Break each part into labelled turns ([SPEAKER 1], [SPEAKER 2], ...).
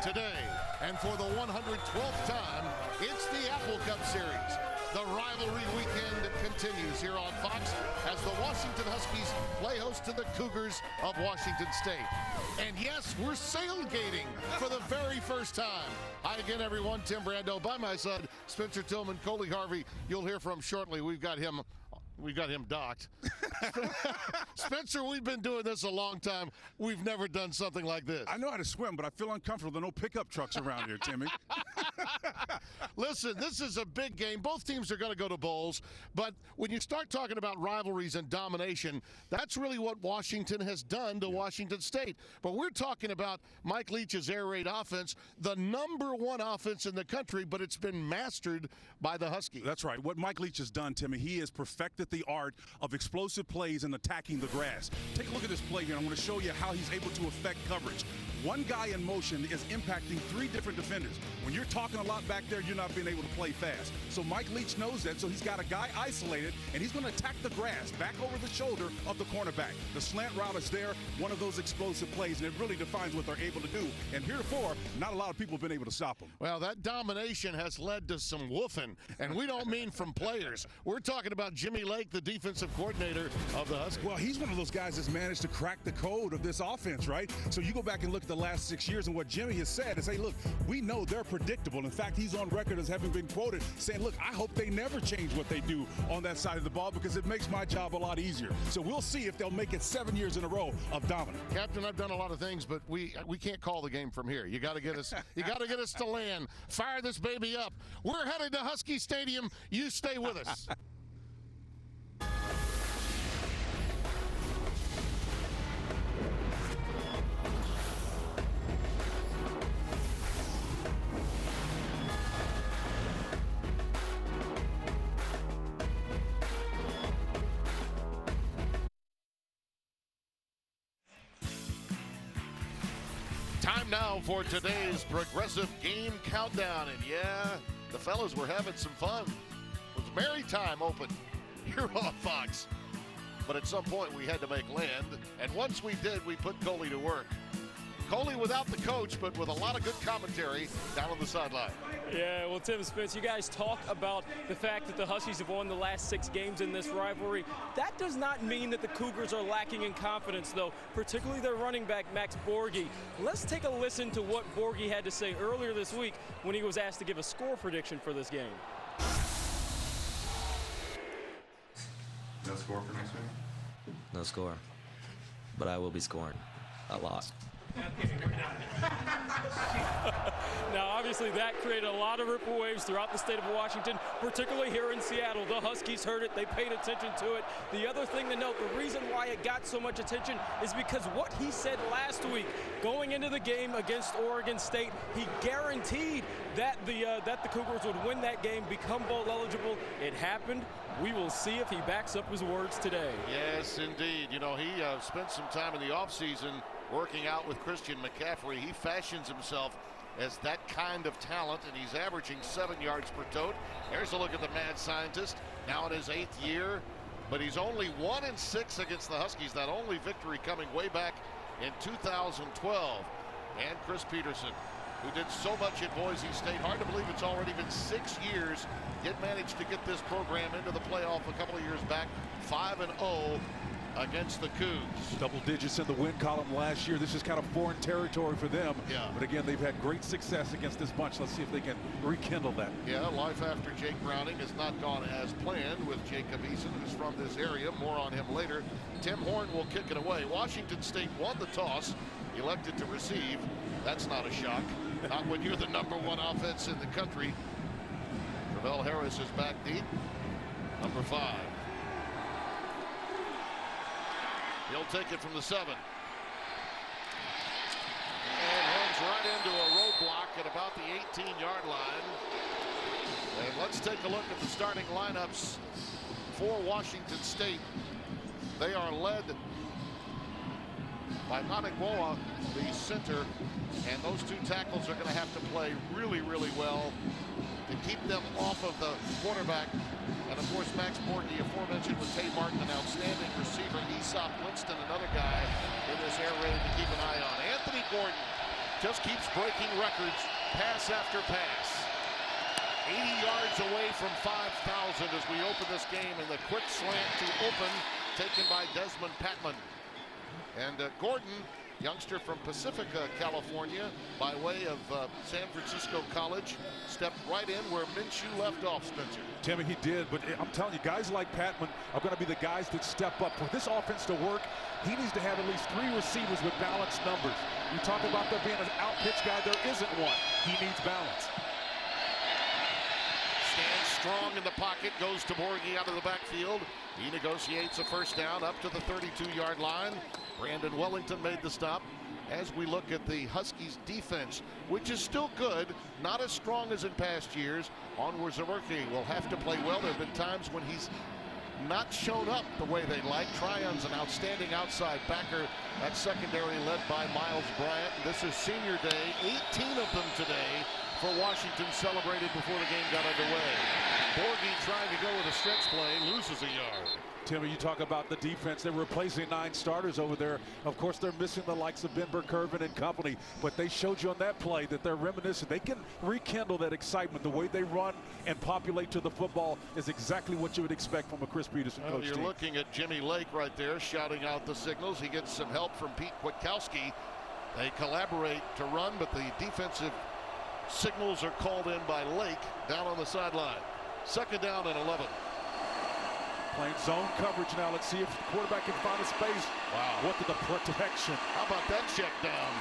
[SPEAKER 1] today. And for the 112th time, it's the Apple Cup Series. The rivalry weekend continues here on Fox as the Washington Huskies play host to the Cougars of Washington State. And yes, we're sailgating for the very first time. Hi again, everyone. Tim Brando by my side, Spencer Tillman, Coley Harvey. You'll hear from shortly. We've got him docked. Spencer, we've been doing this a long time. We've never done something like this.
[SPEAKER 2] I know how to swim, but I feel uncomfortable. There are no pickup trucks around here, Timmy.
[SPEAKER 1] Listen, this is a big game. Both teams are going to go to bowls. But when you start talking about rivalries and domination, that's really what Washington has done to Washington State. But we're talking about Mike Leach's air raid offense, the number one offense in the country, but it's been mastered by the Huskies.
[SPEAKER 2] That's right. What Mike Leach has done, Timmy, he has perfected the art of explosive plays and attacking the grass. Take a look at this play here. I'm going to show you how he's able to affect coverage. One guy in motion is impacting three different defenders. When you're talking a lot back there, you're not being able to play fast. So Mike Leach knows that, so he's got a guy isolated, and he's going to attack the grass back over the shoulder of the cornerback. The slant route is there, one of those explosive plays, and it really defines what they're able to do. And heretofore, not a lot of people have been able to stop him.
[SPEAKER 1] Well, that domination has led to some woofing, and we don't mean from players. We're talking about Jimmy Lake, the defensive coordinator of the Huskies.
[SPEAKER 2] Well, he's one of those guys that's managed to crack the code of this offense, right? So you go back and look at the last 6 years, and what Jimmy has said is, hey, look, we know they're predictable. In fact, he's on record as having been quoted saying, look, I hope they never change what they do on that side of the ball because it makes my job a lot easier. So we'll see if they'll make it 7 years in a row of dominance.
[SPEAKER 1] Captain, I've done a lot of things, but we can't call the game from here. You got to get us to land. Fire this baby up. We're headed to Husky Stadium. You stay with us. Time now for today's Progressive Game Countdown. And yeah, the fellas were having some fun. It was Merry Time open here on Fox. But at some point we had to make land. And once we did, we put Coley to work. Coley without the coach, but with a lot of good commentary down on the sideline.
[SPEAKER 3] Yeah, well, Tim Spence, you guys talk about the fact that the Huskies have won the last 6 games in this rivalry. That does not mean that the Cougars are lacking in confidence, though, particularly their running back, Max Borghi. Let's take a listen to what Borghi had to say earlier this week when he was asked to give a score prediction for this game.
[SPEAKER 4] No score for next week?
[SPEAKER 5] No score. But I will be scoring a lot.
[SPEAKER 3] Now, obviously, that created a lot of ripple waves throughout the state of Washington, particularly here in Seattle. The Huskies heard it. They paid attention to it. The other thing to note, the reason why it got so much attention is because what he said last week, going into the game against Oregon State, he guaranteed that the Cougars would win that game, become bowl eligible. It happened. We will see if he backs up his words today.
[SPEAKER 1] Yes, indeed. You know, he spent some time in the offseason working out with Christian McCaffrey. He fashions himself as that kind of talent, and he's averaging 7 yards per tote. There's a look at the mad scientist, now in his 8th year, but he's only 1-6 against the Huskies. That only victory coming way back in 2012. And Chris Peterson, who did so much at Boise State. Hard to believe it's already been 6 years. Did manage to get this program into the playoff a couple of years back, 5-0 against the Cougs.
[SPEAKER 2] Double digits in the win column last year. This is kind of foreign territory for them.
[SPEAKER 1] Yeah.
[SPEAKER 2] But again, they've had great success against this bunch. Let's see if they can rekindle that.
[SPEAKER 1] Yeah, life after Jake Browning has not gone as planned with Jacob Eason, who's from this area. More on him later. Tim Horn will kick it away. Washington State won the toss, elected to receive. That's not a shock. Not when you're the #1 offense in the country. Travell Harris is back deep. Number 5. He'll take it from the 7. And runs right into a roadblock at about the 18-yard line. And let's take a look at the starting lineups for Washington State. They are led by Nanigboa, the center, and those 2 tackles are going to have to play really, really well to keep them off of the quarterback. And, of course, Max Borghi, aforementioned with Tay Martin, an outstanding receiver. Aesop Winston, another guy in this air raid to keep an eye on. Anthony Gordon just keeps breaking records, pass after pass. 80 yards away from 5,000 as we open this game, and the quick slant to open taken by Desmond Patman. And Gordon, youngster from Pacifica, California, by way of San Francisco College, stepped right in where Minshew left off, Spencer.
[SPEAKER 2] Timmy, he did, but I'm telling you, guys like Patman are going to be the guys that step up. For this offense to work, he needs to have at least 3 receivers with balanced numbers. You talk about there being an out-pitch guy, there isn't one. He needs balance.
[SPEAKER 1] Stands strong in the pocket, goes to Borghi out of the backfield. He negotiates a first down up to the 32-yard line. Brandon Wellington made the stop. As we look at the Huskies defense, which is still good, not as strong as in past years, Onward Zawerke will have to play well. There have been times when he's not shown up the way they like. Tryon's an outstanding outside backer at secondary, led by Miles Bryant. This is senior day, 18 of them today for Washington, celebrated before the game got underway. Borghi trying to go with a stretch play, loses a yard.
[SPEAKER 2] Timmy, you talk about the defense. They're replacing 9 starters over there. Of course, they're missing the likes of Ben Burkervin and company, but they showed you on that play that they're reminiscent. They can rekindle that excitement. The way they run and populate to the football is exactly what you would expect from a Chris Peterson coach
[SPEAKER 1] You're
[SPEAKER 2] team.
[SPEAKER 1] looking at Jimmy Lake right there shouting out the signals. He gets some help from Pete Kwiatkowski. They collaborate to run, but the defensive signals are called in by Lake down on the sideline. Second down and 11.
[SPEAKER 2] Playing zone coverage now. Let's see if the quarterback can find a space.
[SPEAKER 1] Wow.
[SPEAKER 2] What did the protection?
[SPEAKER 1] How about that check down?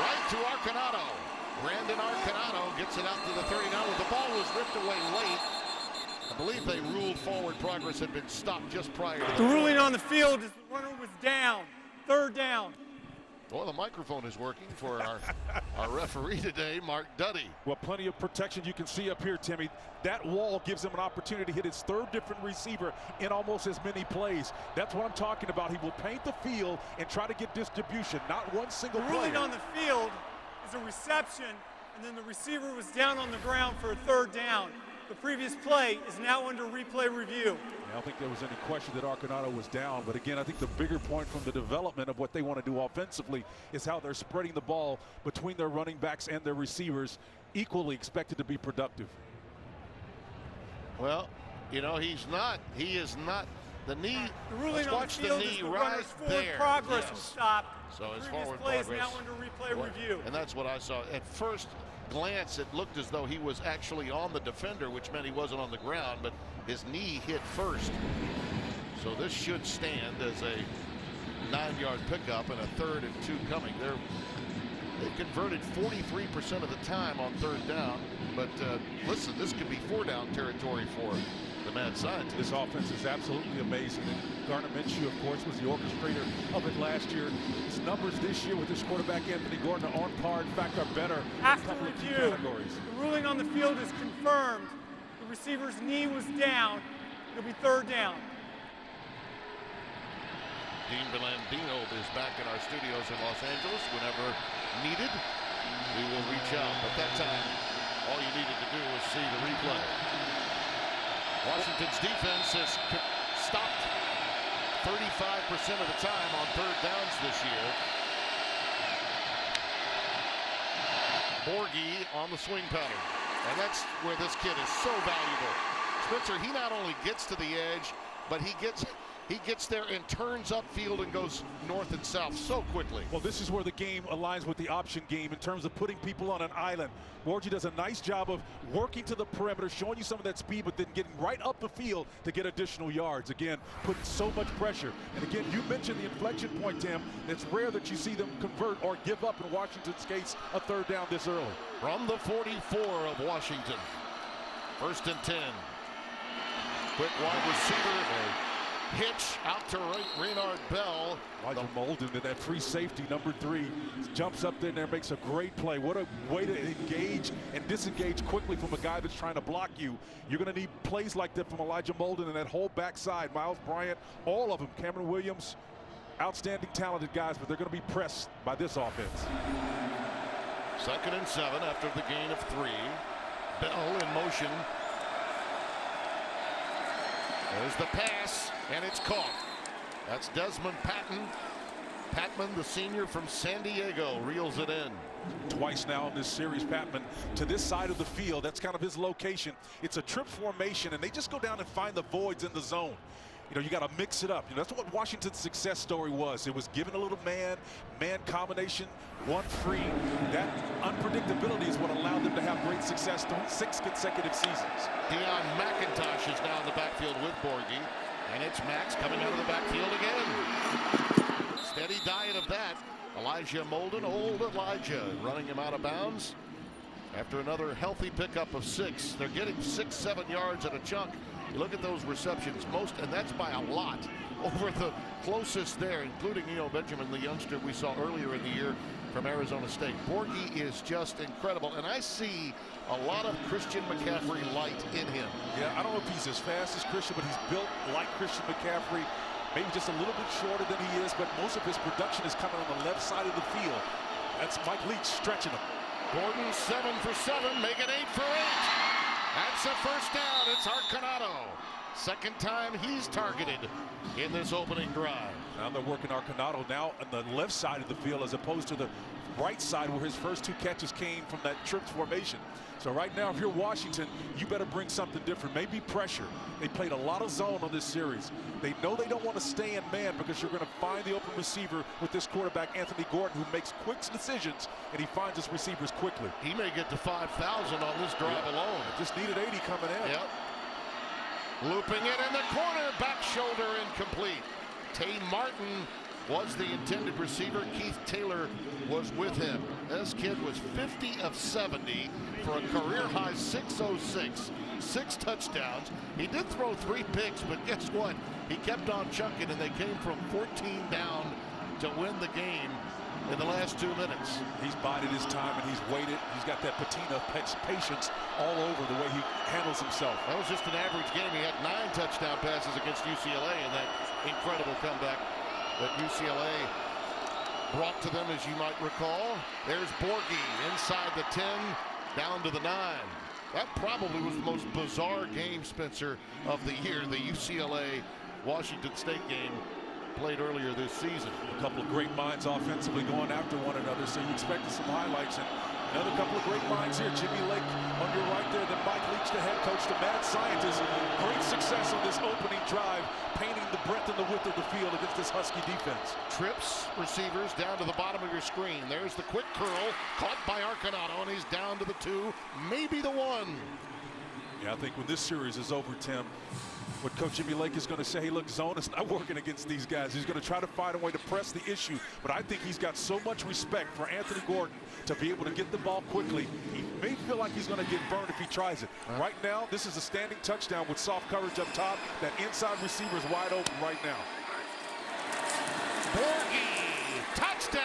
[SPEAKER 1] Right to Arconado. Brandon Arconado gets it out to the 30. Now the ball was ripped away late. I believe they ruled forward progress had been stopped just prior to
[SPEAKER 6] the ruling on the field is the runner was down. Third down.
[SPEAKER 1] Well, the microphone is working for our referee today, Mark Duddy.
[SPEAKER 2] Well, plenty of protection you can see up here, Timmy. That wall gives him an opportunity to hit his 3rd different receiver in almost as many plays. That's what I'm talking about. He will paint the field and try to get distribution, not one single player.
[SPEAKER 6] The ruling on the field is a reception, and then the receiver was down on the ground for a 3rd down. The previous play is now under replay review.
[SPEAKER 2] I don't think there was any question that Arconado was down, but again, I think the bigger point from the development of what they want to do offensively is how they're spreading the ball between their running backs and their receivers, equally expected to be productive.
[SPEAKER 1] Well, you know, he is not. The knee,
[SPEAKER 6] the ruling
[SPEAKER 1] let's
[SPEAKER 6] on
[SPEAKER 1] watch
[SPEAKER 6] the field
[SPEAKER 1] the knee
[SPEAKER 6] is the
[SPEAKER 1] right
[SPEAKER 6] runner's forward
[SPEAKER 1] there.
[SPEAKER 6] progress was stopped.
[SPEAKER 1] So his
[SPEAKER 6] Previous
[SPEAKER 1] forward
[SPEAKER 6] play
[SPEAKER 1] progress.
[SPEAKER 6] is now under replay review.
[SPEAKER 1] And that's what I saw. At first glance, it looked as though he was actually on the defender, which meant he wasn't on the ground, but his knee hit first. So this should stand as a 9-yard pickup and a 3rd and 2 coming. They've converted 43% of the time on 3rd down, but listen, this could be 4-down territory for the mad scientist.
[SPEAKER 2] This offense is absolutely amazing. And Gardner Minshew, of course, was the orchestrator of it last year. His numbers this year with his quarterback Anthony Gordon are on par. In fact, are better.
[SPEAKER 6] After review, the ruling on the field is confirmed. The receiver's knee was down. It'll be 3rd down.
[SPEAKER 1] Dean Blandino is back in our studios in Los Angeles. Whenever needed, we will reach out. But that time, all you needed to do was see the replay. Washington's defense has stopped 35% of the time on 3rd downs this year. Borghi on the swing pattern. And that's where this kid is so valuable. Spencer, he not only gets to the edge, but he gets there and turns upfield and goes north and south so quickly.
[SPEAKER 2] Well, this is where the game aligns with the option game in terms of putting people on an island. Borghi does a nice job of working to the perimeter, showing you some of that speed, but then getting right up the field to get additional yards. Again, putting so much pressure. And again, you mentioned the inflection point, Tim. It's rare that you see them convert or give up in Washington's case a 3rd down this early.
[SPEAKER 1] From the 44 of Washington, 1st and 10. Quick wide receiver. Hitch out to Reynard Bell.
[SPEAKER 2] Elijah Molden to that free safety, number 3, jumps up there and makes a great play. What a way to engage and disengage quickly from a guy that's trying to block you. You're going to need plays like that from Elijah Molden and that whole backside. Miles Bryant, all of them. Cameron Williams, outstanding, talented guys, but they're going to be pressed by this offense.
[SPEAKER 1] 2nd and 7 after the gain of 3. Bell in motion. There's the pass, and it's caught. That's Desmond Patman. Patman, the senior from San Diego, reels it in.
[SPEAKER 2] Twice now in this series, Patman to this side of the field. That's kind of his location. It's a trip formation, and they just go down and find the voids in the zone. You know, you got to mix it up. You know, that's what Washington's success story was. It was given a little man combination, one free. That unpredictability is what allowed them to have great success through 6 consecutive seasons.
[SPEAKER 1] Deion McIntosh is now in the backfield with Borghi, and it's Max coming out of the backfield again. Steady diet of that. Elijah Molden, old Elijah, running him out of bounds after another healthy pickup of 6. They're getting 6-7 yards at a chunk. You look at those receptions, and that's by a lot over the closest there, including Benjamin, the youngster we saw earlier in the year from Arizona State. Borghi is just incredible, and I see a lot of Christian McCaffrey light in him.
[SPEAKER 2] Yeah, I don't know if he's as fast as Christian, but he's built like Christian McCaffrey. Maybe just a little bit shorter than he is, but most of his production is coming on the left side of the field. That's Mike Leach stretching him.
[SPEAKER 1] Gordon 7 for 7, making 8 for 8. That's a first down. It's Arconado. Second time he's targeted in this opening drive.
[SPEAKER 2] Now they're working Arconado now on the left side of the field as opposed to the right side where his first 2 catches came from that trips formation. So right now, if you're Washington, you better bring something different. Maybe pressure. They played a lot of zone on this series. They know they don't want to stay in man because you're going to find the open receiver with this quarterback, Anthony Gordon, who makes quick decisions, and he finds his receivers quickly.
[SPEAKER 1] He may get to 5,000 on this drive alone.
[SPEAKER 2] Just needed 80 coming in.
[SPEAKER 1] Yep. Looping it in the corner, back shoulder incomplete. Tay Martin was the intended receiver. Keith Taylor was with him. This kid was 50 of 70 for a career-high 606, 6 touchdowns. He did throw 3 picks, but guess what? He kept on chunking, and they came from 14 down to win the game in the last 2 minutes.
[SPEAKER 2] He's bided his time, and he's waited. He's got that patina patience all over the way he handles himself.
[SPEAKER 1] That was just an average game. He had 9 touchdown passes against UCLA in that incredible comeback that UCLA brought to them, as you might recall. There's Borghi inside the 10, down to the 9. That probably was the most bizarre game, Spencer, of the year, the UCLA-Washington State game played earlier this season.
[SPEAKER 2] A couple of great minds offensively going after one another, so you expected some highlights. And another couple of great minds here. Jimmy Lake on your right there, then Mike Leach, the head coach, the mad scientist. Great success on this opening drive, painting the breadth and the width of the field against this Husky defense.
[SPEAKER 1] Trips receivers down to the bottom of your screen. There's the quick curl, caught by Arconado, and he's down to the 2, maybe the 1.
[SPEAKER 2] Yeah, I think when this series is over, Tim, what Coach Jimmy Lake is going to say, hey, look, zone is not working against these guys. He's going to try to find a way to press the issue. But I think he's got so much respect for Anthony Gordon to be able to get the ball quickly. He may feel like he's going to get burned if he tries it. Right now, this is a standing touchdown with soft coverage up top. That inside receiver is wide open right now.
[SPEAKER 1] Borghi, touchdown.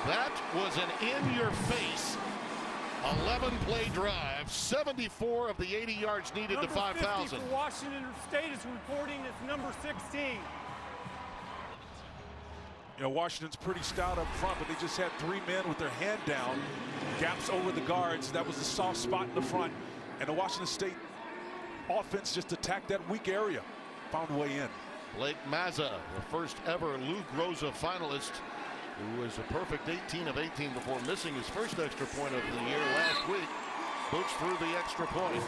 [SPEAKER 1] That was an in-your-face 11-play drive. 74 of the 80 yards needed to 5,000.
[SPEAKER 6] Washington State is reporting as number 16.
[SPEAKER 2] You know, Washington's pretty stout up front, but they just had 3 men with their hand down. Gaps over the guards. That was the soft spot in the front. And the Washington State offense just attacked that weak area. Found a way in.
[SPEAKER 1] Blake Mazza, the first ever Lou Groza finalist, who was a perfect 18 of 18 before missing his first extra point of the year last week. Boots through the extra point.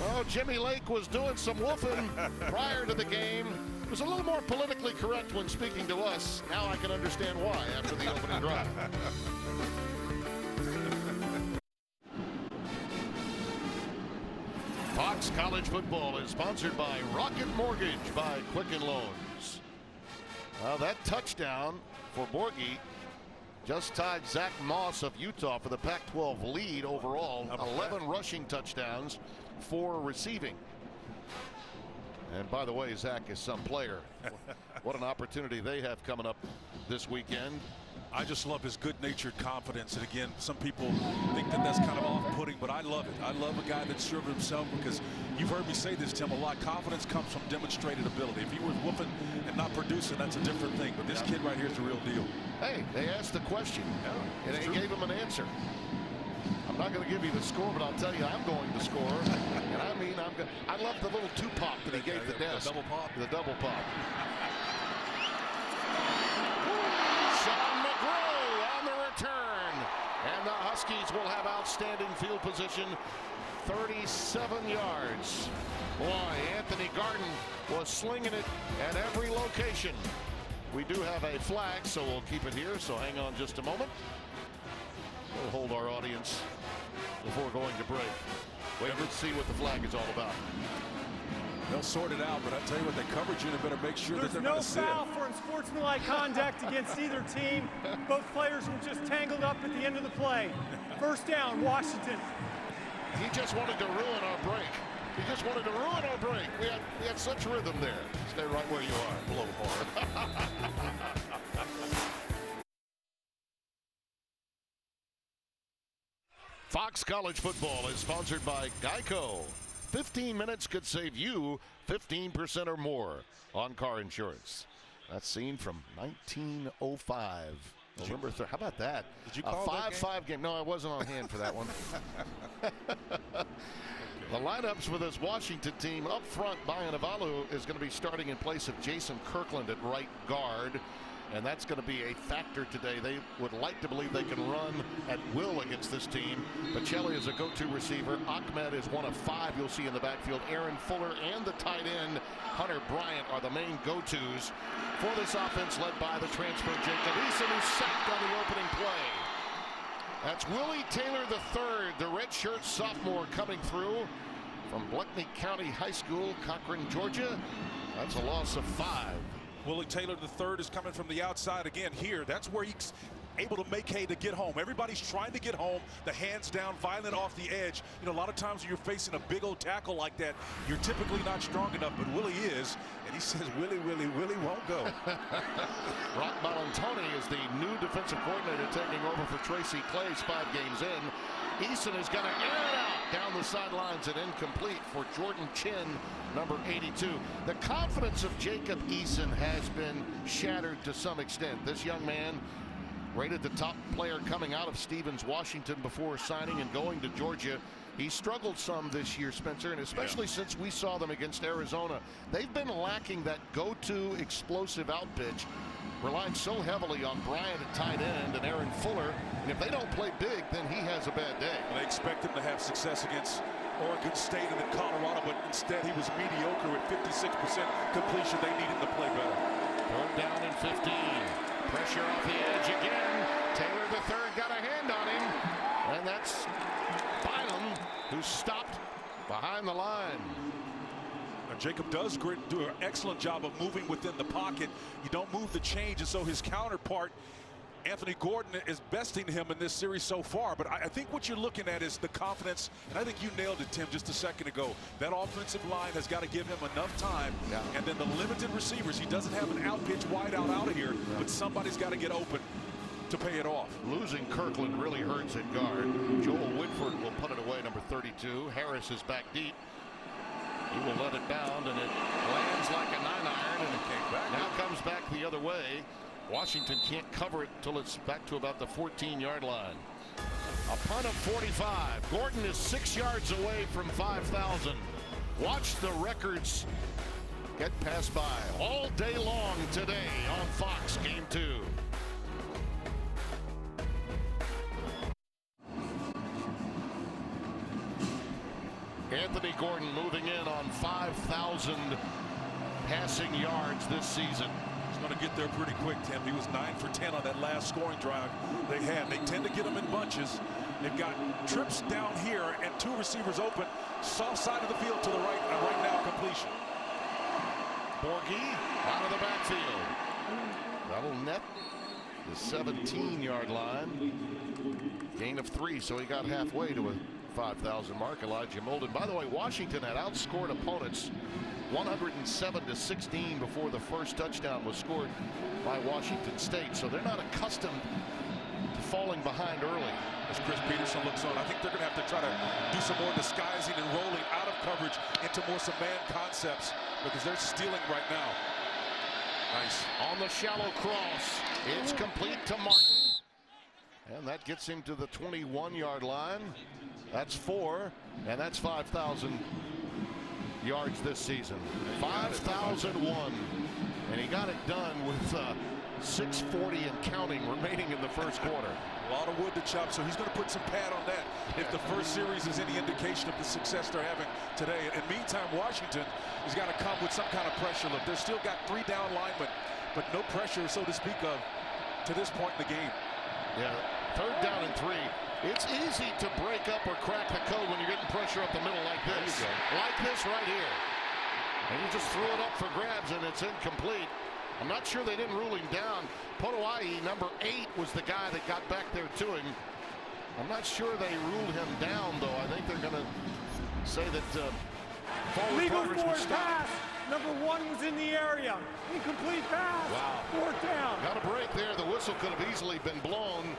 [SPEAKER 1] Oh, Jimmy Lake was doing some woofing prior to the game. He was a little more politically correct when speaking to us. Now I can understand why after the opening drive. Fox College Football is sponsored by Rocket Mortgage by Quicken Loans. That touchdown for Borghi just tied Zach Moss of Utah for the Pac-12 lead overall. 11 rushing touchdowns, 4 receiving. And by the way, Zach is some player. What an opportunity they have coming up this weekend.
[SPEAKER 2] I just love his good-natured confidence. And again, some people think that that's kind of off-putting, but I love it. I love a guy that's sure of himself because you've heard me say this, Tim, a lot. Confidence comes from demonstrated ability. If he was whooping and not producing, that's a different thing. But this kid right here is the real deal.
[SPEAKER 1] Hey, they asked the question, and they gave him an answer. I'm I'm not going to give you the score, but I'll tell you I'm going to score. And I mean, I love the little two-pop that he gave the desk.
[SPEAKER 2] The double pop.
[SPEAKER 1] The double pop. Sean McGrew on the return. And the Huskies will have outstanding field position, 37 yards. Boy, Anthony Garden was slinging it at every location. We do have a flag, so we'll keep it here, so hang on just a moment. We'll hold our audience before going to break. Wait to see what the flag is all about.
[SPEAKER 2] They'll sort it out, but I tell you what, the coverage unit better make sure that they're
[SPEAKER 6] no
[SPEAKER 2] not a
[SPEAKER 6] foul for unsportsmanlike conduct against either team. Both players were just tangled up at the end of the play. First down, Washington.
[SPEAKER 1] He just wanted to ruin our break. He just wanted to ruin our break. We had such rhythm there. Stay right where you are. Blow hard. Fox College Football is sponsored by Geico. 15 minutes could save you 15% or more on car insurance. That's seen from 1905. November 3rd. How about that?
[SPEAKER 2] Did you call
[SPEAKER 1] a 5-5 game? No, I wasn't on hand for that one. The lineups for this Washington team: up front, Bayan Avalu is going to be starting in place of Jason Kirkland at right guard. And that's going to be a factor today. They would like to believe they can run at will against this team. Bocelli is a go-to receiver. Ahmed is one of 5 you'll see in the backfield. Aaron Fuller and the tight end Hunter Bryant are the main go-tos for this offense, led by the transfer Jacob Eason, who's sacked on the opening play. That's Willie Taylor III, the redshirt sophomore, coming through from Bleckley County High School, Cochran, Georgia. That's a loss of 5.
[SPEAKER 2] Willie Taylor III is coming from the outside again here. That's where he's able to make hay to get home. Everybody's trying to get home. The hands down, violent off the edge. You know, a lot of times when you're facing a big old tackle like that, you're typically not strong enough, but Willie is. And he says, Willie won't go.
[SPEAKER 1] Rock Ballantoni is the new defensive coordinator, taking over for Tracy Clays 5 games in. Eason is going to air it out down the sidelines and incomplete for Jordan Chin, number 82. The confidence of Jacob Eason has been shattered to some extent. This young man, rated the top player coming out of Stevens, Washington, before signing and going to Georgia. He struggled some this year, Spencer, and especially since we saw them against Arizona. They've been lacking that go-to explosive out pitch, relying so heavily on Bryant at tight end and Aaron Fuller. And if they don't play big, then he has a bad day.
[SPEAKER 2] They expect him to have success against Oregon State and then Colorado, but instead he was mediocre at 56% completion. They need him to play better.
[SPEAKER 1] 3rd down and 15. Pressure off the edge again. Taylor III got a hand on him, and that's Bynum, who stopped behind the line.
[SPEAKER 2] Now Jacob does do an excellent job of moving within the pocket. You don't move the change, and so his counterpart, Anthony Gordon, is besting him in this series so far. But I think what you're looking at is the confidence, and I think you nailed it, Tim, just a second ago. That offensive line has got to give him enough time, and then the limited receivers. He doesn't have an out-pitch wide out of here, but somebody's got to get open to pay it off.
[SPEAKER 1] Losing Kirkland really hurts at guard. Joel Whitford will put it away, number 32. Harris is back deep. He will let it bound, and it lands like a 9-iron, and it now comes back the other way. Washington can't cover it until it's back to about the 14-yard line. A punt of 45. Gordon is 6 yards away from 5,000. Watch the records get passed by all day long today on Fox Game 2. Anthony Gordon moving in on 5,000 passing yards this season.
[SPEAKER 2] He's going to get there pretty quick, Tim. He was 9 for 10 on that last scoring drive they had. They tend to get them in bunches. They've got trips down here and 2 receivers open. Soft side of the field to the right, and right now completion.
[SPEAKER 1] Borghi out of the backfield. That'll net the 17-yard line. Gain of 3, so he got halfway to a 5,000 mark. Elijah Molden. By the way, Washington had outscored opponents 107-16 before the first touchdown was scored by Washington State, so they're not accustomed to falling behind early.
[SPEAKER 2] As Chris Peterson looks on, I think they're going to have to try to do some more disguising and rolling out of coverage into more some man concepts, because they're stealing right now. Nice.
[SPEAKER 1] On the shallow cross, it's complete to Martin. And that gets him to the 21-yard line. That's 4, and that's 5,000 yards this season. 5,001. And he got it done with 6:40 and counting remaining in the first quarter.
[SPEAKER 2] A lot of wood to chop, so he's going to put some pad on that if the first series is any indication of the success they're having today. And meantime, Washington has got to come with some kind of pressure. Look, they've still got 3 down linemen, but no pressure, so to speak, of to this point in the game.
[SPEAKER 1] Yeah, 3rd down and 3. It's easy to break up or crack the code when you're getting pressure up the middle like this. Like this right here. And you just throw it up for grabs and it's incomplete. I'm not sure they didn't rule him down. Potoa'e, number 8, was the guy that got back there to him. I'm not sure they ruled him down, though. I think they're going to say that forward
[SPEAKER 6] Legal
[SPEAKER 1] progress
[SPEAKER 6] forward
[SPEAKER 1] was stopped.
[SPEAKER 6] pass. Number 1 was in the area. Incomplete pass.
[SPEAKER 1] Wow.
[SPEAKER 6] 4th down.
[SPEAKER 1] Got a break there. The whistle could have easily been blown.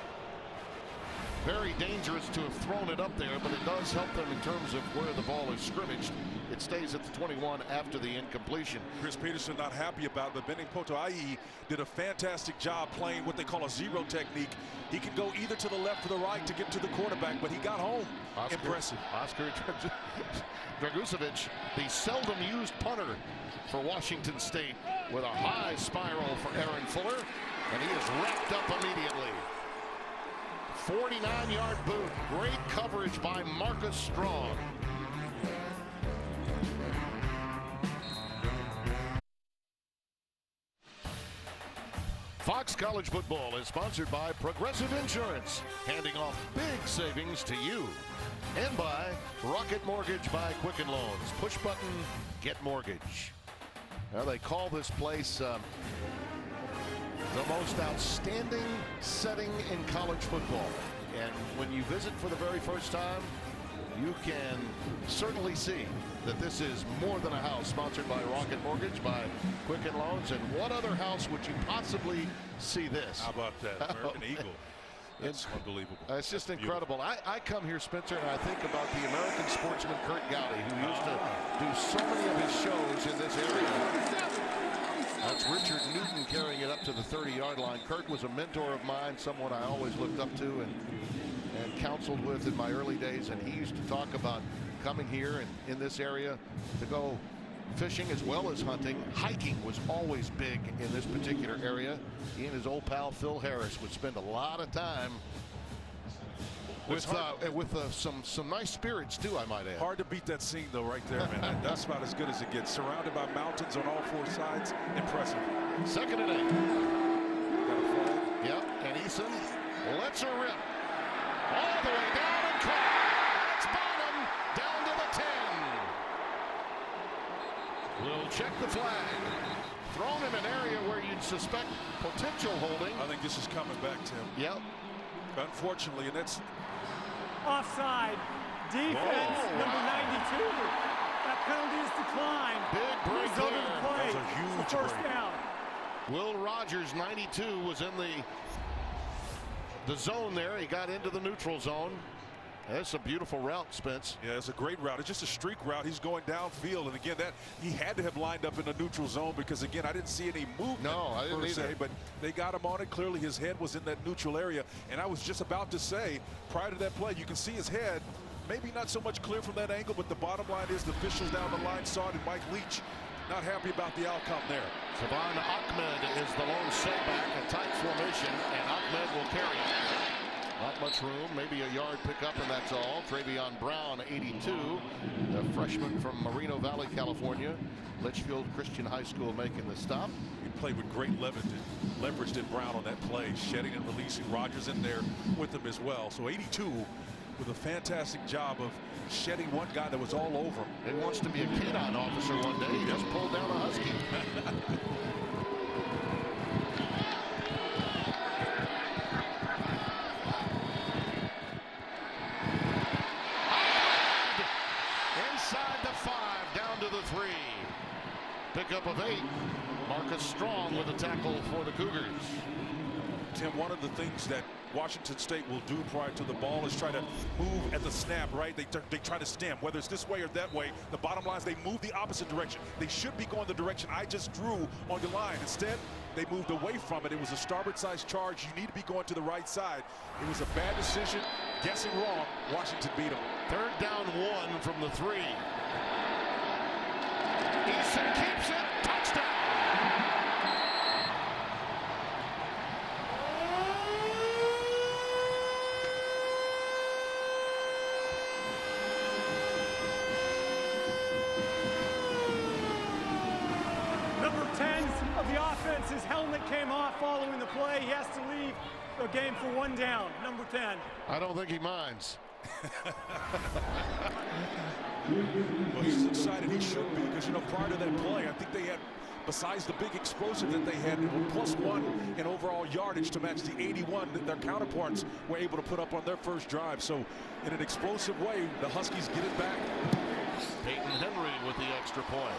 [SPEAKER 1] Very dangerous to have thrown it up there, but it does help them in terms of where the ball is scrimmaged. It stays at the 21 after the incompletion.
[SPEAKER 2] Chris Peterson not happy about it, but Benning Potoa'e did a fantastic job playing what they call a zero technique. He can go either to the left or the right to get to the quarterback, but he got home. Impressive.
[SPEAKER 1] Oscar Dragucevic, the seldom used punter for Washington State, with a high spiral for Aaron Fuller, and he is wrapped up immediately. 49-yard boot. Great coverage by Marcus Strong. Fox College Football is sponsored by Progressive Insurance, handing off big savings to you. And by Rocket Mortgage by Quicken Loans. Push button, get mortgage. Now they call this place the most outstanding setting in college football. And when you visit for the very first time, you can certainly see that this is more than a house. Sponsored by Rocket Mortgage, by Quicken Loans. And what other house would you possibly see this?
[SPEAKER 2] How about that? American Eagle. That's unbelievable.
[SPEAKER 1] It's just incredible. I come here, Spencer, and I think about the American sportsman Kurt Gowdy, who used to do so many of his shows in this area. That's Richard Newton carrying it up to the 30-yard line. Kurt was a mentor of mine, someone I always looked up to and counseled with in my early days. And he used to talk about coming here and in this area to go fishing as well as hunting. Hiking was always big in this particular area. He and his old pal Phil Harris would spend a lot of time with some nice spirits too, I might add.
[SPEAKER 2] Hard to beat that scene though, right there, man. That's about as good as it gets. Surrounded by mountains on all 4 sides. Impressive.
[SPEAKER 1] 2nd and 8.
[SPEAKER 2] Got a flag.
[SPEAKER 1] Yep, and Eason lets her rip all the way down and caught. It's bottom down to the 10. We'll check the flag. Thrown in an area where you'd suspect potential holding.
[SPEAKER 2] I think this is coming back, Tim.
[SPEAKER 1] Yep.
[SPEAKER 2] Unfortunately, and that's
[SPEAKER 6] Offside. Defense, number 92. That penalty is declined.
[SPEAKER 1] Big break
[SPEAKER 6] Over the
[SPEAKER 1] there.
[SPEAKER 6] play.
[SPEAKER 2] That was a huge
[SPEAKER 6] It's a first
[SPEAKER 2] break.
[SPEAKER 6] down.
[SPEAKER 1] Will Rogers, 92, was in the zone there. He got into the neutral zone. That's a beautiful route, Spence.
[SPEAKER 2] Yeah, it's a great route. It's just a streak route. He's going downfield, and again, that he had to have lined up in the neutral zone because again, I didn't see any movement.
[SPEAKER 1] No, I didn't
[SPEAKER 2] per
[SPEAKER 1] either.
[SPEAKER 2] se, but they got him on it. Clearly, his head was in that neutral area, and I was just about to say, prior to that play, you can see his head. Maybe not so much clear from that angle, but the bottom line is the officials down the line saw it, and Mike Leach not happy about the outcome there.
[SPEAKER 1] Savon Ahmed is the lone setback, a tight formation, and Ahmed will carry it. Not much room, maybe a yard pickup, and that's all. Travion Brown, 82, the freshman from Moreno Valley, California. Litchfield Christian High School making the stop.
[SPEAKER 2] He played with great leverage did Brown on that play, shedding and releasing Rogers in there with him as well. So 82 with a fantastic job of shedding one guy that was all over him.
[SPEAKER 1] He wants to be a canine officer one day. He just pulled down a Husky. Inside the 5, down to the 3. Pickup of 8. Marcus Strong with a tackle for the Cougars.
[SPEAKER 2] Tim, one of the things that Washington State will do prior to the ball is try to move at the snap, right? They try to stem, whether it's this way or that way. The bottom line is they move the opposite direction. They should be going the direction I just drew on the line. Instead, they moved away from it. It was a starboard-side charge. You need to be going to the right side. It was a bad decision. Guessing wrong. Washington beat them.
[SPEAKER 1] 3rd down 1 from the 3. Eason keeps it. Touchdown.
[SPEAKER 6] Number 10 of the offense, his helmet came off following the play. He has to leave the game for 1 down. Number 10.
[SPEAKER 1] I don't think he minds.
[SPEAKER 2] Well, he's excited. He should be, because, you know, prior to that play, I think they had, besides the big explosive that they had, it was +1 in overall yardage to match the 81 that their counterparts were able to put up on their first drive. So in an explosive way, the Huskies get it back.
[SPEAKER 1] Peyton Henry with the extra point.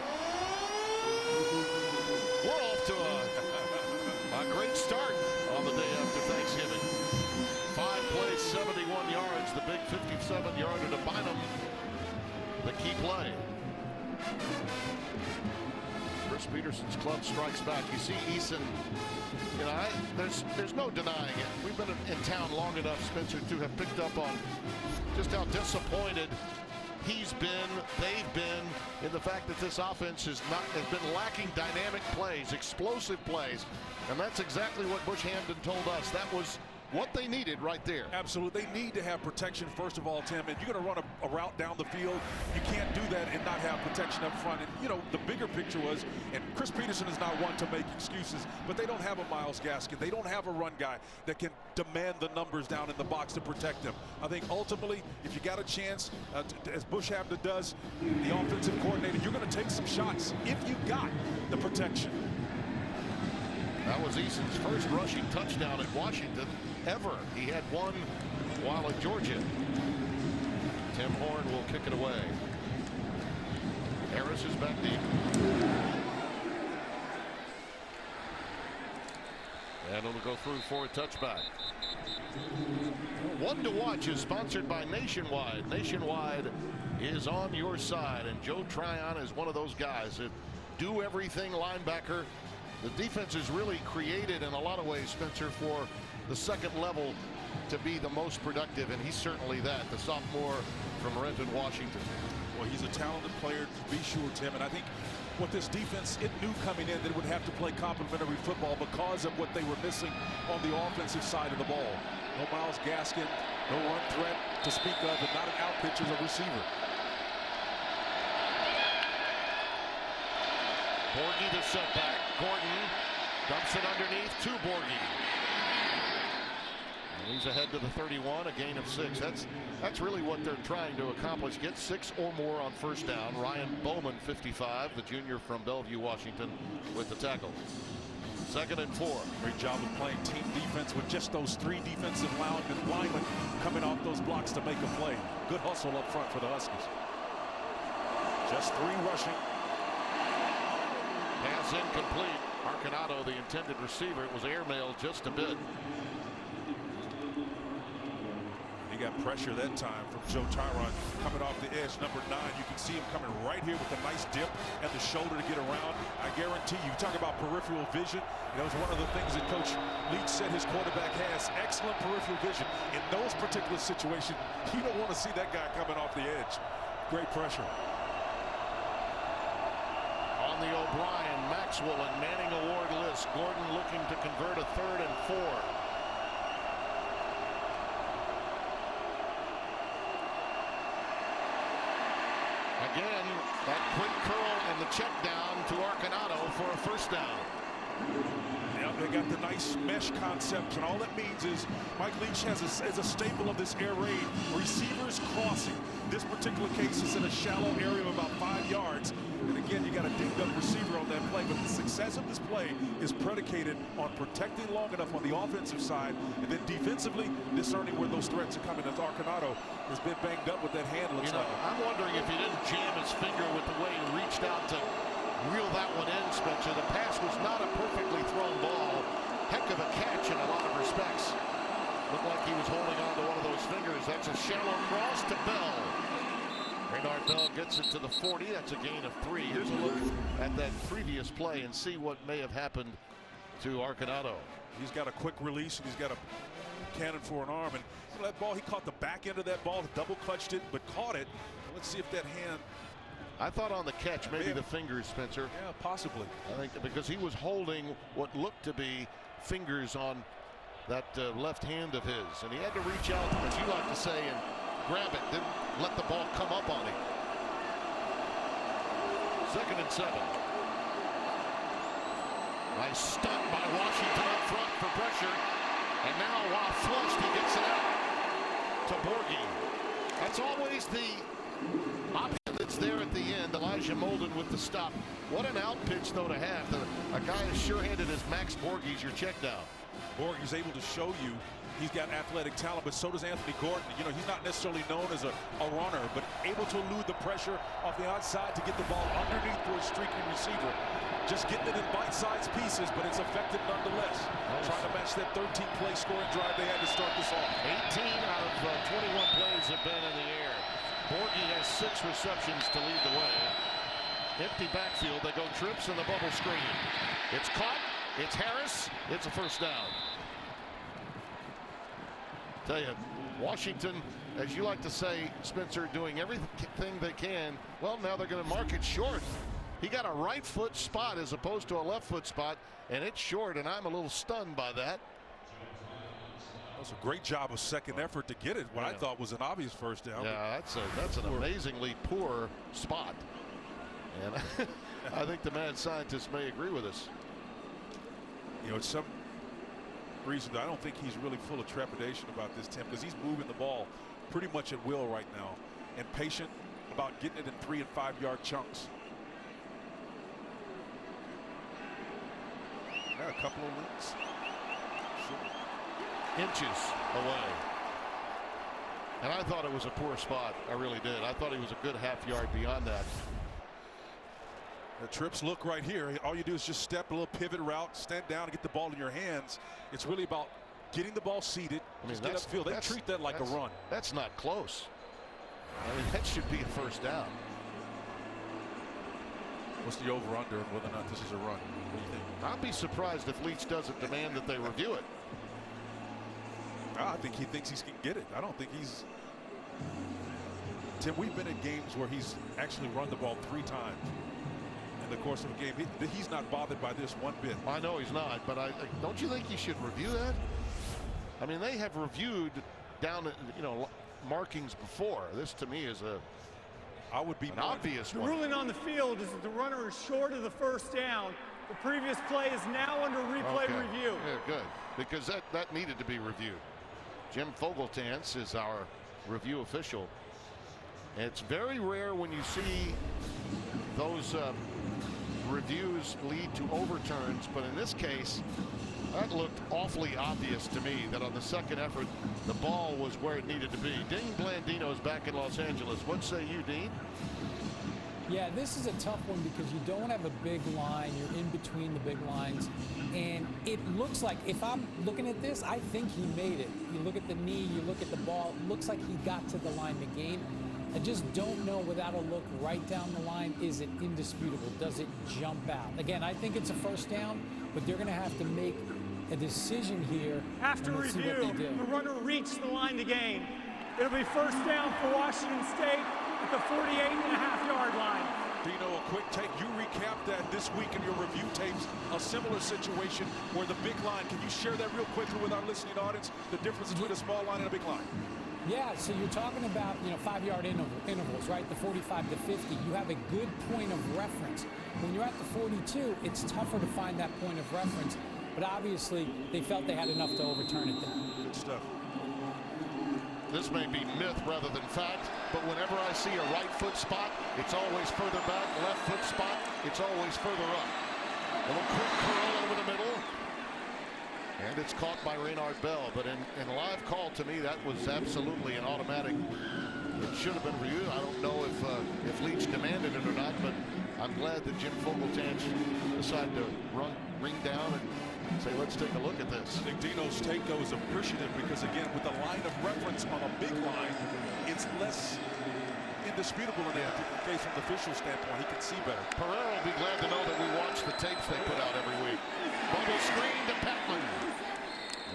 [SPEAKER 1] We're off to a great start on the day after Thanksgiving. 5 plays, 71 yards. The big 57-yarder to Bynum, the key play. Chris Peterson's club strikes back. You see Eason, you know, there's no denying it. We've been in town long enough, Spencer, to have picked up on just how disappointed he's been, they've been, in the fact that this offense has been lacking dynamic plays, explosive plays, and that's exactly what Bush Hamdan told us. That was what they needed right there.
[SPEAKER 2] Absolutely. They need to have protection, first of all, Tim. And you're going to run a route down the field. You can't do that and not have protection up front. And, you know, the bigger picture was, and Chris Peterson is not one to make excuses, but they don't have a Myles Gaskin. They don't have a run guy that can demand the numbers down in the box to protect them. I think ultimately, if you got a chance, as Bush Hamdan does, the offensive coordinator, you're going to take some shots if you got the protection.
[SPEAKER 1] That was Eason's first rushing touchdown at Washington ever. He had one while at Georgia. Tim Horn will kick it away. Harris is back deep. And it'll go through for a touchback. One to Watch is sponsored by Nationwide. Nationwide is on your side, and Joe Tryon is one of those guys that do everything linebacker. The defense is really created in a lot of ways, Spencer, for the second level to be the most productive, and he's certainly that, the sophomore from Renton, Washington.
[SPEAKER 2] Well, he's a talented player, to be sure, Tim, and I think what this defense, it knew coming in that it would have to play complementary football because of what they were missing on the offensive side of the ball. No Myles Gaskin, no run threat to speak of, and not an out pitch as a receiver.
[SPEAKER 1] Borghi the setback. Gordon dumps it underneath to Borghi. And he's ahead to the 31, a gain of 6. That's really what they're trying to accomplish. Get 6 or more on first down. Ryan Bowman, 55, the junior from Bellevue, Washington, with the tackle. 2nd and 4.
[SPEAKER 2] Great job of playing team defense with just those 3 defensive linemen coming off those blocks to make a play. Good hustle up front for the Huskies. Just 3 rushing.
[SPEAKER 1] Pass incomplete. Arconado, the intended receiver, it was airmailed just a bit.
[SPEAKER 2] He got pressure that time from Joe Tryon coming off the edge, number 9. You can see him coming right here with a nice dip and the shoulder to get around. I guarantee you, talk about peripheral vision. That was one of the things that Coach Leach said his quarterback has. Excellent peripheral vision. In those particular situations, you don't want to see that guy coming off the edge. Great pressure.
[SPEAKER 1] On the O'Brien, Maxwell, and Manning Award list, Gordon looking to convert a 3rd and 4. Again, that quick curl and the check down to Arconado for a first down.
[SPEAKER 2] Yeah, they got the nice mesh concept, and all that means is Mike Leach has a staple of this air raid. Receivers crossing. This particular case is in a shallow area of about 5 yards. And again, you got a dinged up receiver on that play, but the success of this play is predicated on protecting long enough on the offensive side, and then defensively discerning where those threats are coming, as Arconado has been banged up with that hand. Looks like
[SPEAKER 1] I'm wondering if he didn't jam his finger with the way he reached out to reel that one in, Spencer. The pass was not a perfectly thrown ball. Heck of a catch in a lot of respects. Looked like he was holding on to one of those fingers. That's a shallow cross to Bell. Raynard Bell gets it to the 40. That's a gain of 3. Here's a look at that previous play and see what may have happened to Arconado.
[SPEAKER 2] He's got a quick release, and he's got a cannon for an arm. And that ball, he caught the back end of that ball, double clutched it, but caught it. Let's see if that hand.
[SPEAKER 1] I thought on the catch, maybe the fingers, Spencer.
[SPEAKER 2] Yeah, possibly.
[SPEAKER 1] I think because he was holding what looked to be fingers on that left hand of his, and he had to reach out, as you like to say, and grab it, didn't let the ball come up on him. 2nd and 7. Nice stunt by Washington up front for pressure, and now while flushed, he gets it out to Borghi. That's always the option that's there at the end. Elijah Molden with the stop. What an out pitch, though, to have. A guy as sure-handed as Max Borghi's your check down.
[SPEAKER 2] Borghi's able to show you he's got athletic talent, but so does Anthony Gordon. You know, he's not necessarily known as a runner, but able to elude the pressure off the outside to get the ball underneath for a streaking receiver. Just getting it in bite-sized pieces, but it's effective nonetheless. Trying to match that 13-play scoring drive they had to start this off.
[SPEAKER 1] 18 out of 21 plays have been in the air. Borghi has 6 receptions to lead the way. Empty backfield. They go trips in the bubble screen. It's caught. It's Harris. It's a first down. Tell you, Washington, as you like to say, Spencer, doing everything they can. Well, now they're going to mark it short. He got a right foot spot as opposed to a left foot spot, and it's short, and I'm a little stunned by that.
[SPEAKER 2] That was a great job of second effort to get it, what I thought was an obvious first down.
[SPEAKER 1] Yeah, that's an amazingly poor spot. And I think the mad scientists may agree with us.
[SPEAKER 2] You know, it's some reason I don't think he's really full of trepidation about this, Tim, because he's moving the ball pretty much at will right now and patient about getting it in 3- and 5-yard chunks. Yeah, a couple of links.
[SPEAKER 1] Inches away. And I thought it was a poor spot. I really did. I thought he was a good half-yard beyond that.
[SPEAKER 2] The trips look right here. All you do is just step a little pivot route, stand down and get the ball in your hands. It's really about getting the ball seated.
[SPEAKER 1] I mean,
[SPEAKER 2] get upfield. They treat that like a run.
[SPEAKER 1] That's not close. I mean, that should be a first down.
[SPEAKER 2] What's the over-under and whether or not this is a run? What do you think?
[SPEAKER 1] I'd be surprised if Leach doesn't demand that they review it.
[SPEAKER 2] I think he thinks he can get it. I don't think he's. Tim, we've been in games where he's actually run the ball 3 times in the course of a game. He's not bothered by this one bit.
[SPEAKER 1] I know he's not, but don't you think he should review that? I mean, they have reviewed down, markings before. This to me is
[SPEAKER 2] I would be
[SPEAKER 1] an obvious
[SPEAKER 6] The
[SPEAKER 1] one.
[SPEAKER 6] ruling on the field is that the runner is short of the first down. The previous play is now under replay review.
[SPEAKER 1] Yeah, good, because that needed to be reviewed. Jim Fogeltans is our review official. And it's very rare when you see those reviews lead to overturns, but in this case, that looked awfully obvious to me that on the second effort, the ball was where it needed to be. Dean Blandino is back in Los Angeles. What say you, Dean?
[SPEAKER 7] Yeah, this is a tough one because you don't have a big line. You're in between the big lines. And it looks like, if I'm looking at this, I think he made it. You look at the knee, you look at the ball, it looks like he got to the line to gain. I just don't know without a look right down the line, is it indisputable? Does it jump out? Again, I think it's a first down, but they're going to have to make a decision here.
[SPEAKER 6] After review, the runner reached the line to gain. It'll be first down for Washington State at the 48.5-yard line.
[SPEAKER 2] Dino, a quick take. You recapped that this week in your review tapes, a similar situation where the big line. Can you share that real quickly with our listening audience, the difference between a small line and a big line?
[SPEAKER 7] Yeah, so you're talking about 5-yard intervals, right? The 45 to 50. You have a good point of reference. When you're at the 42, it's tougher to find that point of reference. But obviously, they felt they had enough to overturn it then.
[SPEAKER 2] Good stuff.
[SPEAKER 1] This may be myth rather than fact, but whenever I see a right foot spot, it's always further back. Left foot spot, it's always further up. A little quick curl over the middle. And it's caught by Raynard Bell. But in live call, to me, that was absolutely an automatic. It should have been reviewed. I don't know if Leach demanded it or not, but I'm glad that Jim Fogeltans decided to ring down and say, let's take a look at this.
[SPEAKER 2] I think Dino's take, though, is appreciative because, again, with the line of reference on a big line, it's less indisputable in that case from the official standpoint. He can see better.
[SPEAKER 1] Pereira will be glad to know that we watch the tapes they put out every week. Bubble screen to Patman.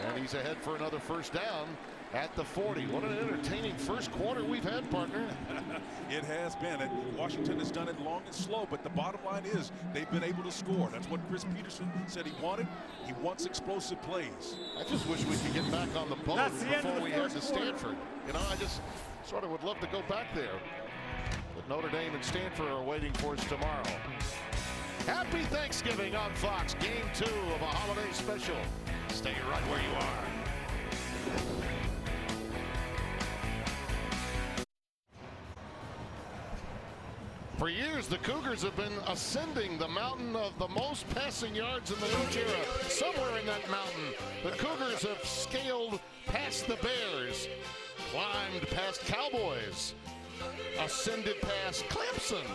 [SPEAKER 1] And he's ahead for another first down at the 40. What an entertaining first quarter we've had, partner.
[SPEAKER 2] It has been. And Washington has done it long and slow, but the bottom line is they've been able to score. That's what Chris Peterson said he wanted. He wants explosive plays.
[SPEAKER 1] I just wish we could get back on the boat before we head to Stanford. You know, I just sort of would love to go back there. But Notre Dame and Stanford are waiting for us tomorrow. Happy Thanksgiving on Fox. Game 2 of a holiday special. Stay right where you are. For years, the Cougars have been ascending the mountain of the most passing yards in the Nooch era. Somewhere in that mountain, the Cougars have scaled past the Bears, climbed past Cowboys, ascended past Clemson,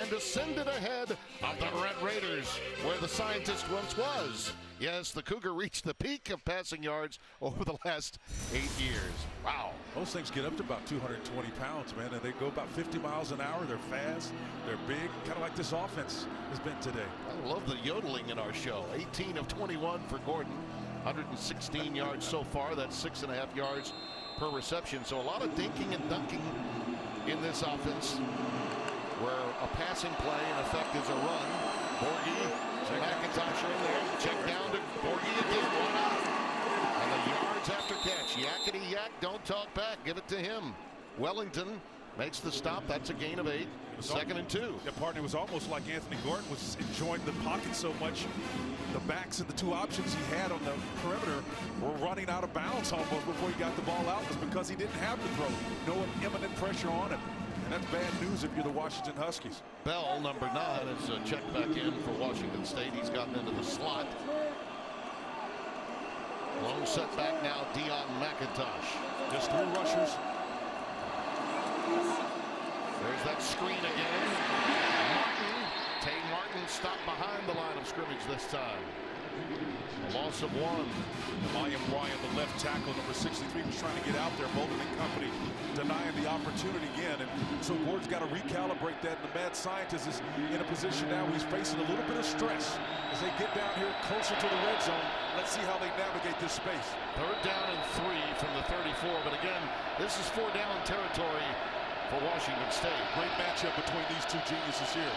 [SPEAKER 1] and ascended ahead of the Red Raiders, where the scientist once was. Yes, the Cougar reached the peak of passing yards over the last 8 years. Wow.
[SPEAKER 2] Those things get up to about 220 pounds, man, and they go about 50 miles an hour. They're fast, they're big, kind of like this offense has been today.
[SPEAKER 1] I love the yodeling in our show. 18 of 21 for Gordon, 116 yards so far. That's 6.5 yards per reception. So a lot of dinking and dunking in this offense, where a passing play in effect is a run. Borghi, McIntosh in there, check down to Borghi again, one out. And the yards after catch, yakety yak, don't talk back, give it to him. Wellington makes the stop, that's a gain of 8, 2nd and 2.
[SPEAKER 2] The partner was almost like Anthony Gordon was enjoying the pocket so much. The backs and the two options he had on the perimeter were running out of bounds almost before he got the ball out. It was because he didn't have to throw. No imminent pressure on him. And that's bad news if you're the Washington Huskies.
[SPEAKER 1] Bell, number 9, is checked back in for Washington State. He's gotten into the slot. Lone setback now, Dion McIntosh.
[SPEAKER 2] Just 3 rushers.
[SPEAKER 1] There's that screen again. Martin, Tay Martin stopped behind the line of scrimmage this time. A loss of 1.
[SPEAKER 2] Mayim Ryan, the left tackle, number 63, was trying to get out there. Bolden and company denying the opportunity again. And so Gordon's got to recalibrate that. And the mad scientist is in a position now where he's facing a little bit of stress as they get down here closer to the red zone. Let's see how they navigate this space.
[SPEAKER 1] 3rd down and 3 from the 34. But again, this is 4-down territory for Washington State.
[SPEAKER 2] Great matchup between these two geniuses here.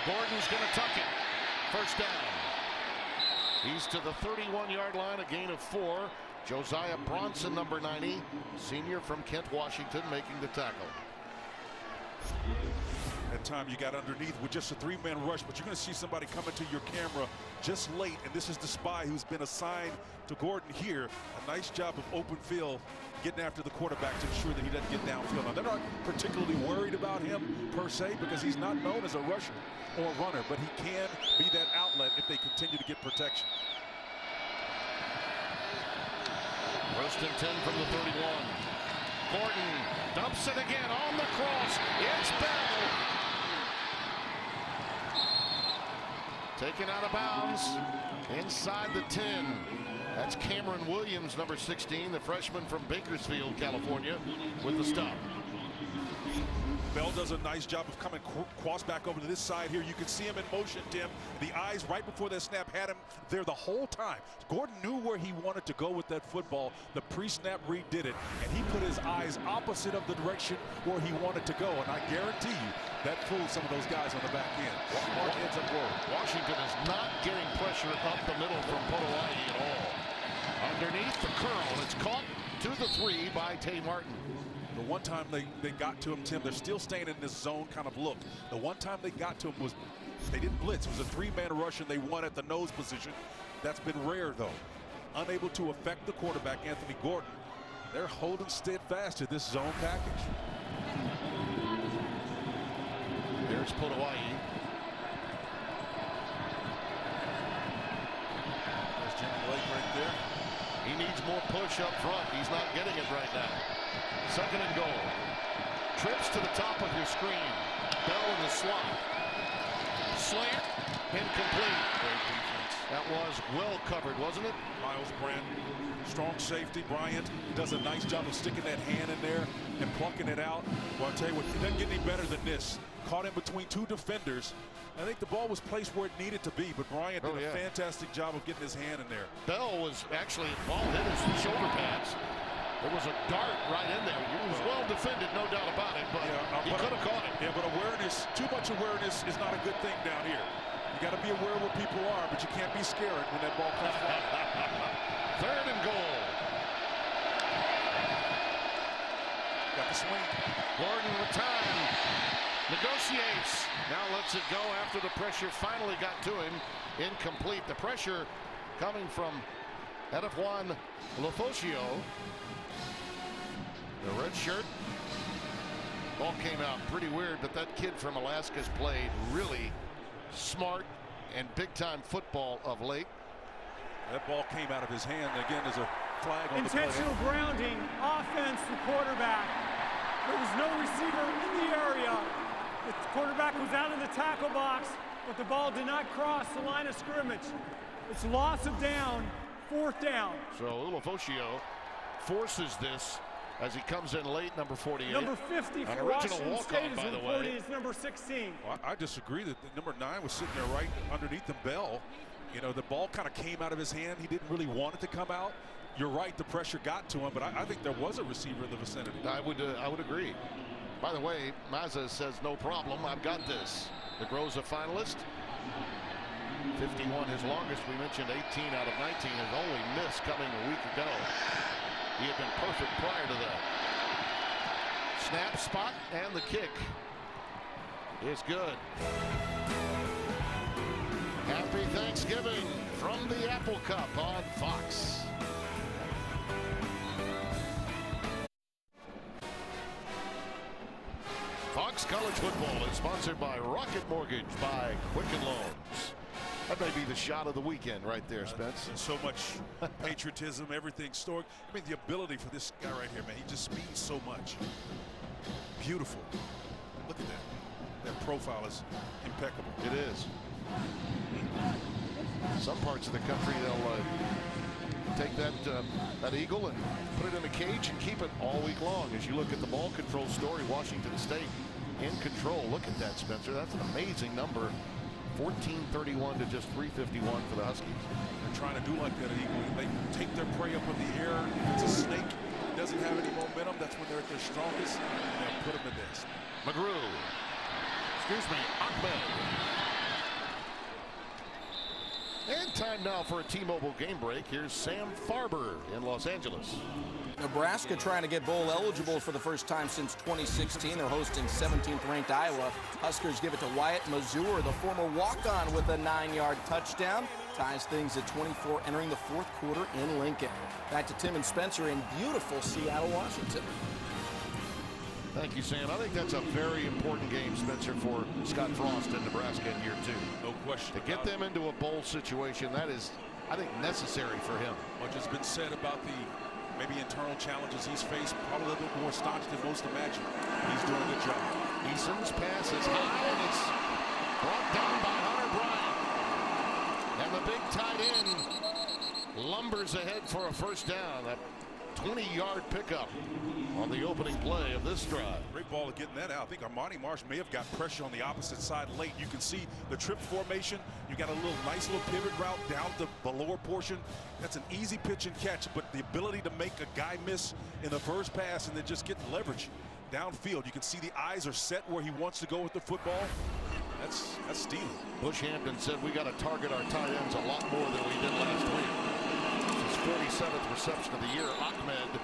[SPEAKER 1] Gordon's going to tuck it. 1st down. He's to the 31-yard line, a gain of 4. Josiah Bronson, number 90, senior from Kent, Washington, making the tackle.
[SPEAKER 2] That time you got underneath with just a 3-man rush, but you're going to see somebody coming to your camera just late, and this is the spy who's been assigned to Gordon here. A nice job of open field, getting after the quarterback to ensure that he doesn't get downfield. Now, they're not particularly worried about him per se because he's not known as a rusher or a runner, but he can be that outlet if they continue to get protection.
[SPEAKER 1] 1st and 10 from the 31. Gordon dumps it again on the cross. It's Bell. Taken out of bounds inside the 10. That's Cameron Williams, number 16, the freshman from Bakersfield, California, with the stop.
[SPEAKER 2] Bell does a nice job of coming cross back over to this side here. You can see him in motion, Tim. The eyes right before that snap had him there the whole time. Gordon knew where he wanted to go with that football. The pre-snap read did it, and he put his eyes opposite of the direction where he wanted to go. And I guarantee you that fooled some of those guys on the back end.
[SPEAKER 1] Washington is not getting pressure up the middle from Potawai at all. Underneath the curl, it's caught to the 3 by Tay Martin.
[SPEAKER 2] The one time they got to him, Tim, they're still staying in this zone kind of look. The one time they got to him was they didn't blitz. It was a 3-man rush, and they won at the nose position. That's been rare, though. Unable to affect the quarterback, Anthony Gordon. They're holding steadfast to this zone package.
[SPEAKER 1] There's Potawai.
[SPEAKER 2] There's Jimmy Blake right there.
[SPEAKER 1] He needs more push up front. He's not getting it right now. 2nd and goal. Trips to the top of your screen. Bell in the slot. Slant. Incomplete. Great defense. That was well covered, wasn't it?
[SPEAKER 2] Miles Brandt, strong safety. Bryant does a nice job of sticking that hand in there and plucking it out. Well, I'll tell you what, it doesn't get any better than this. Caught in between two defenders. I think the ball was placed where it needed to be, but Bryant did a fantastic job of getting his hand in there.
[SPEAKER 1] Bell was actually, ball hit his shoulder pads. There was a dart right in there. He was well defended, no doubt about it, but he could have caught it.
[SPEAKER 2] Yeah, but awareness, too much awareness is not a good thing down here. You got to be aware where people are, but you can't be scared when that ball comes flying.
[SPEAKER 1] 3rd and goal.
[SPEAKER 2] Got the swing.
[SPEAKER 1] Gordon with time. Negotiates. Now lets it go after the pressure finally got to him. Incomplete. The pressure coming from Edefwan Lofocio. The red shirt. Ball came out pretty weird, but that kid from Alaska's played really smart and big-time football of late.
[SPEAKER 2] That ball came out of his hand. Again, there's a flag on the play.
[SPEAKER 6] Intentional grounding, offense to quarterback. There was no receiver in the area. The quarterback was out in the tackle box, but the ball did not cross the line of scrimmage. It's loss of down, 4th down.
[SPEAKER 1] So Lofocio forces this as he comes in late, number 48.
[SPEAKER 6] Number 50 for Washington State is reported as number 16.
[SPEAKER 2] Well, I disagree that the number 9 was sitting there right underneath the bell. You know, the ball kind of came out of his hand. He didn't really want it to come out. You're right, the pressure got to him, but I think there was a receiver in the vicinity.
[SPEAKER 1] I would agree. By the way, Mazza says no problem. I've got this. The Groza finalist. 51 his longest. We mentioned 18 out of 19. His only miss coming a week ago. He had been perfect prior to that. Snap, spot, and the kick is good. Happy Thanksgiving from the Apple Cup on Fox. Fox College Football is sponsored by Rocket Mortgage by Quicken Loans. That may be the shot of the weekend right there, Spence.
[SPEAKER 2] So much patriotism, everything stored. I mean, the ability for this guy right here, man, he just means so much. Beautiful. Look at that. That profile is impeccable.
[SPEAKER 1] It is. Some parts of the country, they'll take that eagle and put it in a cage and keep it all week long. As you look at the ball control story, Washington State in control. Look at that, Spencer. That's an amazing number. 1431 to just 351 for the Huskies.
[SPEAKER 2] They're trying to do like that eagle. They take their prey up in the air. If it's a snake, it doesn't have any momentum. That's when they're at their strongest. And they'll put them in this.
[SPEAKER 1] McGrew. Excuse me, Ahmed. And time now for a T-Mobile game break. Here's Sam Farber in Los Angeles.
[SPEAKER 8] Nebraska trying to get bowl eligible for the first time since 2016. They're hosting 17th ranked Iowa. Huskers give it to Wyatt Mazur, the former walk-on, with a 9-yard touchdown. Ties things at 24 entering the 4th quarter in Lincoln. Back to Tim and Spencer in beautiful Seattle, Washington.
[SPEAKER 1] Thank you, Sam. I think that's a very important game, Spencer, for Scott Frost in Nebraska in year 2.
[SPEAKER 2] No question.
[SPEAKER 1] To get them into a bowl situation, that is, I think, necessary for him.
[SPEAKER 2] Much has been said about the maybe internal challenges he's faced, probably a little bit more staunch than most imagine. He's doing a good job.
[SPEAKER 1] Eason's pass is high, and it's brought down by Hunter Bryant. And the big tight end lumbers ahead for a first down. A 20-yard pickup on the opening play of this drive.
[SPEAKER 2] Great ball of getting that out. I think Armani Marsh may have got pressure on the opposite side late. You can see the trip formation. You got a nice little pivot route down the lower portion. That's an easy pitch and catch, but the ability to make a guy miss in the first pass and then just get leverage downfield. You can see the eyes are set where he wants to go with the football. That's stealing.
[SPEAKER 1] Bush Hampton said we got to target our tight ends a lot more than we did last week. His 47th reception of the year. Ahmed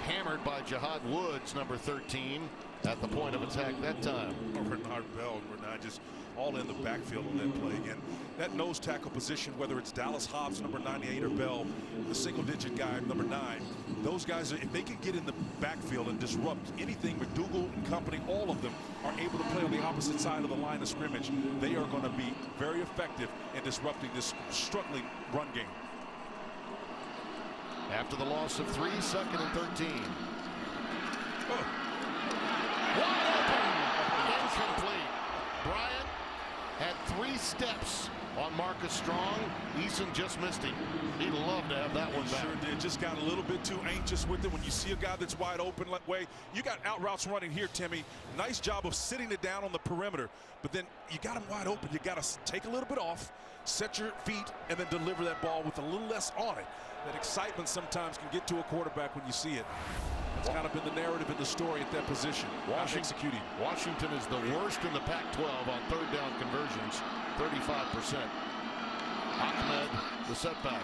[SPEAKER 1] hammered by Jihad Woods, number 13, at the point of attack that time.
[SPEAKER 2] Bernard Bell and Bernard just all in the backfield on that play again. That nose tackle position, whether it's Dallas Hobbs, number 98, or Bell, the single-digit guy, number 9, those guys, if they can get in the backfield and disrupt anything, McDougal and company, all of them are able to play on the opposite side of the line of scrimmage. They are going to be very effective in disrupting this struggling run game.
[SPEAKER 1] After the loss of 3, 2nd and 13.
[SPEAKER 2] Oh.
[SPEAKER 1] Wide open. Incomplete. Bryant had 3 steps on Marcus Strong. Eason just missed him. He'd love to have that one back.
[SPEAKER 2] Sure did. Just got a little bit too anxious with it. When you see a guy that's wide open that way, you got out routes running here, Timmy. Nice job of sitting it down on the perimeter. But then you got him wide open. You got to take a little bit off, set your feet, and then deliver that ball with a little less on it. That excitement sometimes can get to a quarterback when you see it. It's kind of been the narrative in the story at that position.
[SPEAKER 1] Washington is the worst in the Pac-12 on third down conversions, 35%. Ahmed, the setback.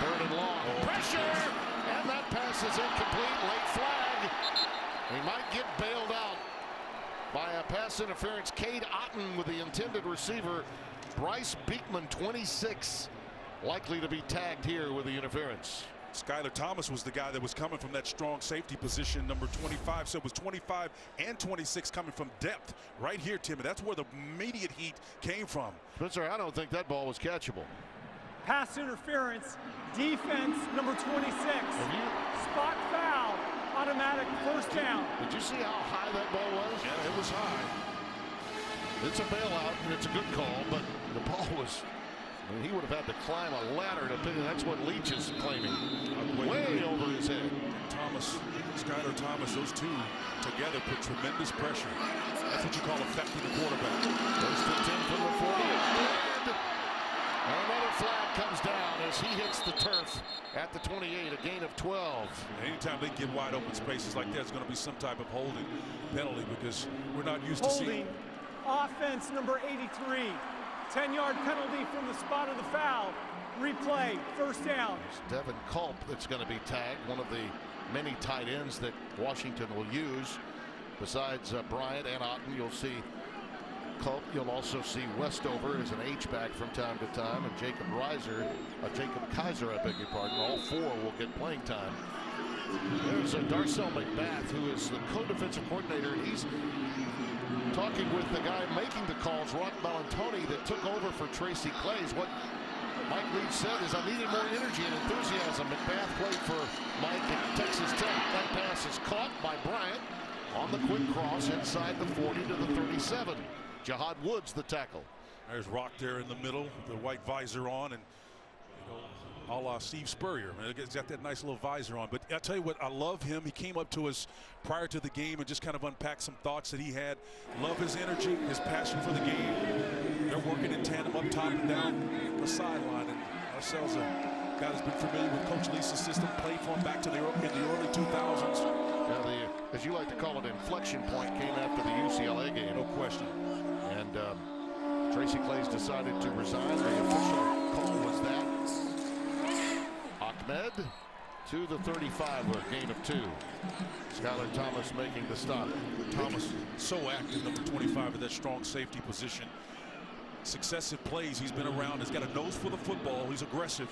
[SPEAKER 1] Third and long. Pressure! And that pass is incomplete. Late flag. He might get bailed out by a pass interference. Cade Otton with the intended receiver. Bryce Beekman, 26, likely to be tagged here with the interference.
[SPEAKER 2] Skylar Thomas was the guy that was coming from that strong safety position, number 25. So it was 25 and 26 coming from depth right here, Timmy. That's where the immediate heat came from.
[SPEAKER 1] Spencer, I don't think that ball was catchable.
[SPEAKER 6] Pass interference, defense number 26. Spot foul, automatic first down.
[SPEAKER 1] Did you see how high that ball was?
[SPEAKER 2] Yeah, it was high.
[SPEAKER 1] It's a bailout, and it's a good call, but the ball was... I mean, he would have had to climb a ladder to pick it. That's what Leach is claiming. Way over his head.
[SPEAKER 2] Thomas, Skylar Thomas, those two together put tremendous pressure. That's what you call affecting the quarterback.
[SPEAKER 1] First and 10 from the 40. And another flag comes down as he hits the turf at the 28, a gain of 12.
[SPEAKER 2] Anytime they get wide open spaces like that, it's going to be some type of holding penalty because we're not used to seeing.
[SPEAKER 6] Offense number 83. 10-yard penalty from the spot of the foul. Replay, first down.
[SPEAKER 1] It's Devin Culp that's going to be tagged, one of the many tight ends that Washington will use. Besides Bryant and Otton, you'll see Culp. You'll also see Westover as an H-back from time to time, and Jacob Kaiser, I beg your pardon. All four will get playing time. There's Darcel McBath, who is the co-defensive coordinator, and he's talking with the guy making the calls, Rock Bellantoni, that took over for Tracy Claeys. What Mike Leach said is, I needed more energy and enthusiasm. McBath played for Mike at Texas Tech. That pass is caught by Bryant on the quick cross inside the 40 to the 37. Jahad Woods, the tackle.
[SPEAKER 2] There's Rock there in the middle, the white visor on, and a la Steve Spurrier. He's got that nice little visor on. But I'll tell you what, I love him. He came up to us prior to the game and just kind of unpacked some thoughts that he had. Love his energy, his passion for the game. They're working in tandem up top and down the sideline. And Marcel's a guy that's been familiar with Coach Lee's system, played for him back to in the early 2000s.
[SPEAKER 1] Now as you like to call it, inflection point came after the UCLA game.
[SPEAKER 2] No question.
[SPEAKER 1] And Tracy Claeys decided to resign. The official call was that. Ahmed to the 35 with a gain of 2. Skylar Thomas making the stop.
[SPEAKER 2] Thomas so active, number 25 in that strong safety position. Successive plays he's been around. He's got a nose for the football. He's aggressive.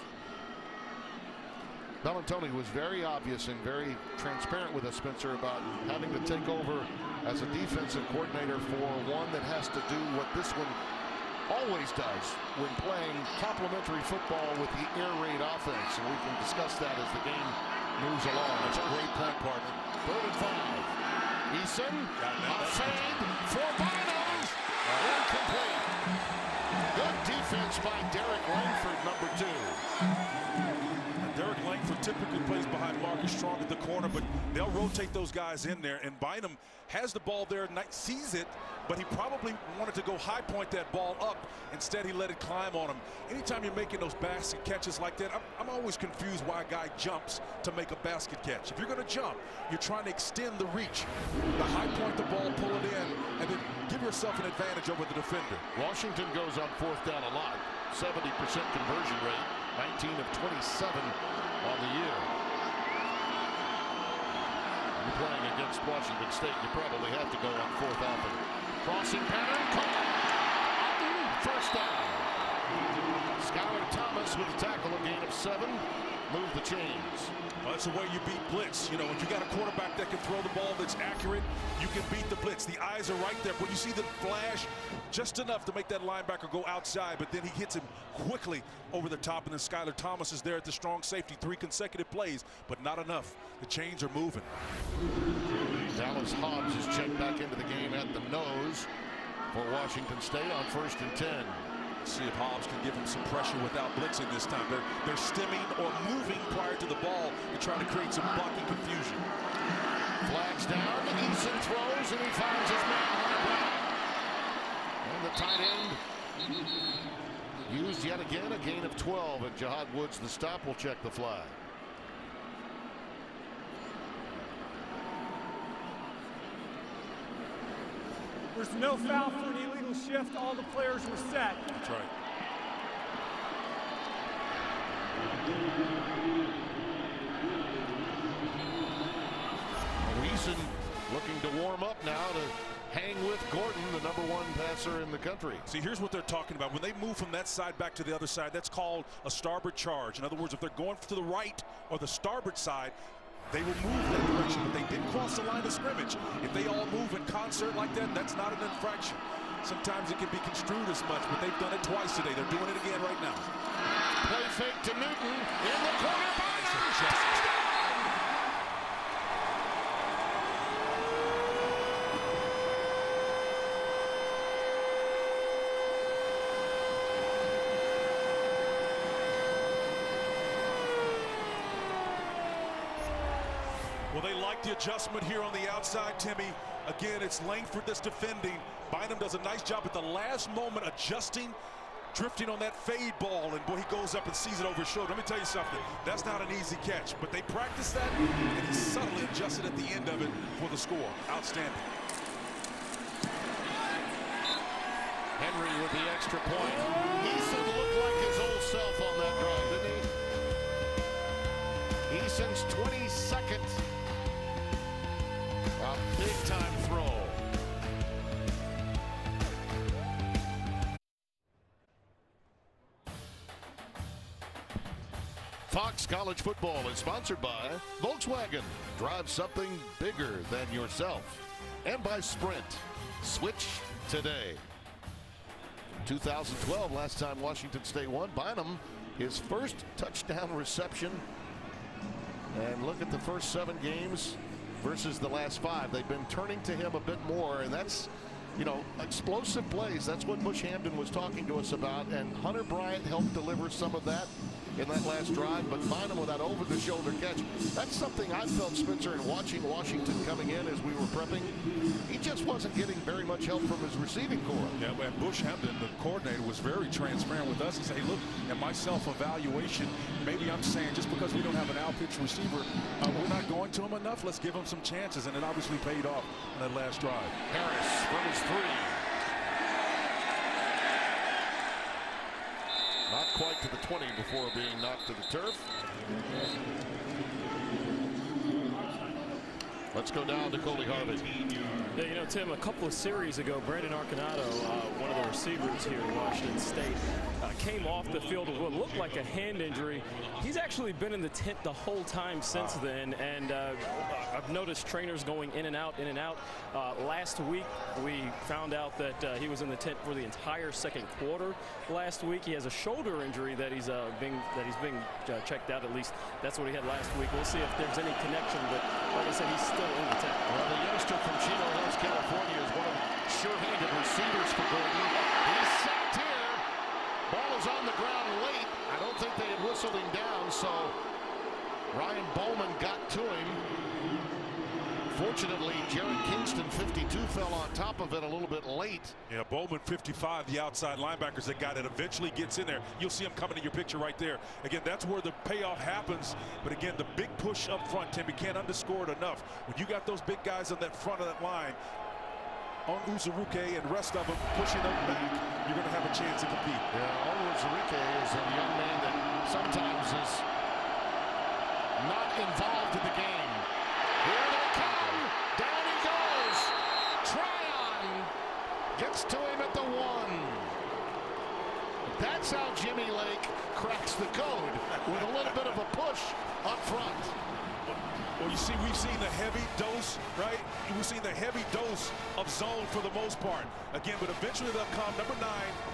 [SPEAKER 1] Bellantoni was very obvious and very transparent with us, Spencer, about having to take over as a defensive coordinator for one that has to do what this one always does when playing complementary football with the air raid offense. And we can discuss that as the game moves along.
[SPEAKER 2] That's a great point, partner.
[SPEAKER 1] 3rd and 5. Eason, a fade for Bynum. Incomplete. Good defense by Derek Langford, number 2.
[SPEAKER 2] Derek Langford typically plays behind Marcus Strong at the corner, but they'll rotate those guys in there. And Bynum has the ball there, sees it, but he probably wanted to go high point that ball up. Instead, he let it climb on him. Anytime you're making those basket catches like that, I'm always confused why a guy jumps to make a basket catch. If you're going to jump, you're trying to extend the reach. The high point the ball, pull it in, and then give yourself an advantage over the defender.
[SPEAKER 1] Washington goes on 4th down a lot. 70% conversion rate, 19 of 27 on the year. You're playing against Washington State, you probably have to go on 4th often. Crossing pattern, caught. First down. Skylar Thomas with the tackle, a gain of 7. Move the chains.
[SPEAKER 2] Well, that's the way you beat blitz. You know, when you got a quarterback that can throw the ball that's accurate, you can beat the blitz. The eyes are right there. When you see the flash, just enough to make that linebacker go outside, but then he hits him quickly over the top, and then Skylar Thomas is there at the strong safety. 3 consecutive plays, but not enough. The chains are moving.
[SPEAKER 1] Dallas Hobbs is checked back into the game at the nose for Washington State on 1st and 10.
[SPEAKER 2] See if Hobbs can give him some pressure without blitzing this time. They're stemming or moving prior to the ball to try to create some blocking confusion.
[SPEAKER 1] Flags down. Eason throws and he finds his man. And the tight end used yet again, a gain of 12, and Jahad Woods, the stop, will check the flag.
[SPEAKER 6] There's no foul for an illegal shift. All the players were set.
[SPEAKER 2] That's right.
[SPEAKER 1] Eason looking to warm up now to hang with Gordon, the #1 passer in the country.
[SPEAKER 2] See, here's what they're talking about. When they move from that side back to the other side, that's called a starboard charge. In other words, if they're going to the right or the starboard side, they will move that direction, but they didn't cross the line of scrimmage. If they all move in concert like that, that's not an infraction. Sometimes it can be construed as much, but they've done it twice today. They're doing it again right now.
[SPEAKER 1] Play fake to Newton in the corner.
[SPEAKER 2] Well, they like the adjustment here on the outside, Timmy. Again, it's Langford that's defending. Bynum does a nice job at the last moment adjusting, drifting on that fade ball, and boy, he goes up and sees it over his shoulder. Let me tell you something, that's not an easy catch, but they practice that, and he subtly adjusted at the end of it for the score. Outstanding.
[SPEAKER 1] Henry with the extra point. Eason looked like his old self on that drive, didn't he? Eason's 22nd. A big-time throw. Fox College Football is sponsored by Volkswagen. Drive something bigger than yourself. And by Sprint. Switch today. 2012, last time Washington State won. Bynum, his first touchdown reception. And look at the first 7 games versus the last 5. They've been turning to him a bit more, and that's, you know, explosive plays. That's what Bush Hamdan was talking to us about, and Hunter Bryant helped deliver some of that in that last drive, but Bynum with that over-the-shoulder catch. That's something I felt, Spencer, in watching Washington coming in as we were prepping. He just wasn't getting very much help from his receiving corps.
[SPEAKER 2] Yeah, and Bush Hamdan, the coordinator, was very transparent with us. He said, hey, look, in my self-evaluation, maybe I'm saying just because we don't have an out-pitch receiver, we're not going to him enough. Let's give him some chances, and it obviously paid off in that last drive.
[SPEAKER 1] Harris from his 3. Not quite to the 20 before being knocked to the turf. Let's go down to Coley Harvey.
[SPEAKER 3] Yeah, you know, Tim, a couple of series ago, Brandon Arconado, one of the receivers here in Washington State, came off the field with what looked like a hand injury. He's actually been in the tent the whole time since then, and I've noticed trainers going in and out, last week, we found out that he was in the tent for the entire second quarter last week. He has a shoulder injury that he's being checked out. At least that's what he had last week. We'll see if there's any connection, but like I said, he's still in the tent.
[SPEAKER 1] Well, the youngster from Chino Hills, California, is one of the sure-handed receivers for Gordon. He's sacked here. Ball is on the ground late. I don't think they had whistled him down, so Ryan Bowman got to him. Fortunately, Jared Kingston, 52, fell on top of it a little bit late.
[SPEAKER 2] Yeah, Bowman, 55, the outside linebackers that got it, eventually gets in there. You'll see him coming in your picture right there. Again, that's where the payoff happens. But again, the big push up front, Tim, you can't underscore it enough. When you got those big guys on that front of that line, on Uzuruke and the rest of them pushing them back, you're going to have a chance to compete.
[SPEAKER 1] Yeah, Uzuruke is a young man that sometimes is not involved in the game. Here they come. Down he goes. Tryon gets to him at the 1. That's how Jimmy Lake cracks the code, with a little bit of a push up front.
[SPEAKER 2] Well, you see, we've seen the heavy dose, right? We've seen the heavy dose of zone for the most part. Again, but eventually they'll come number 9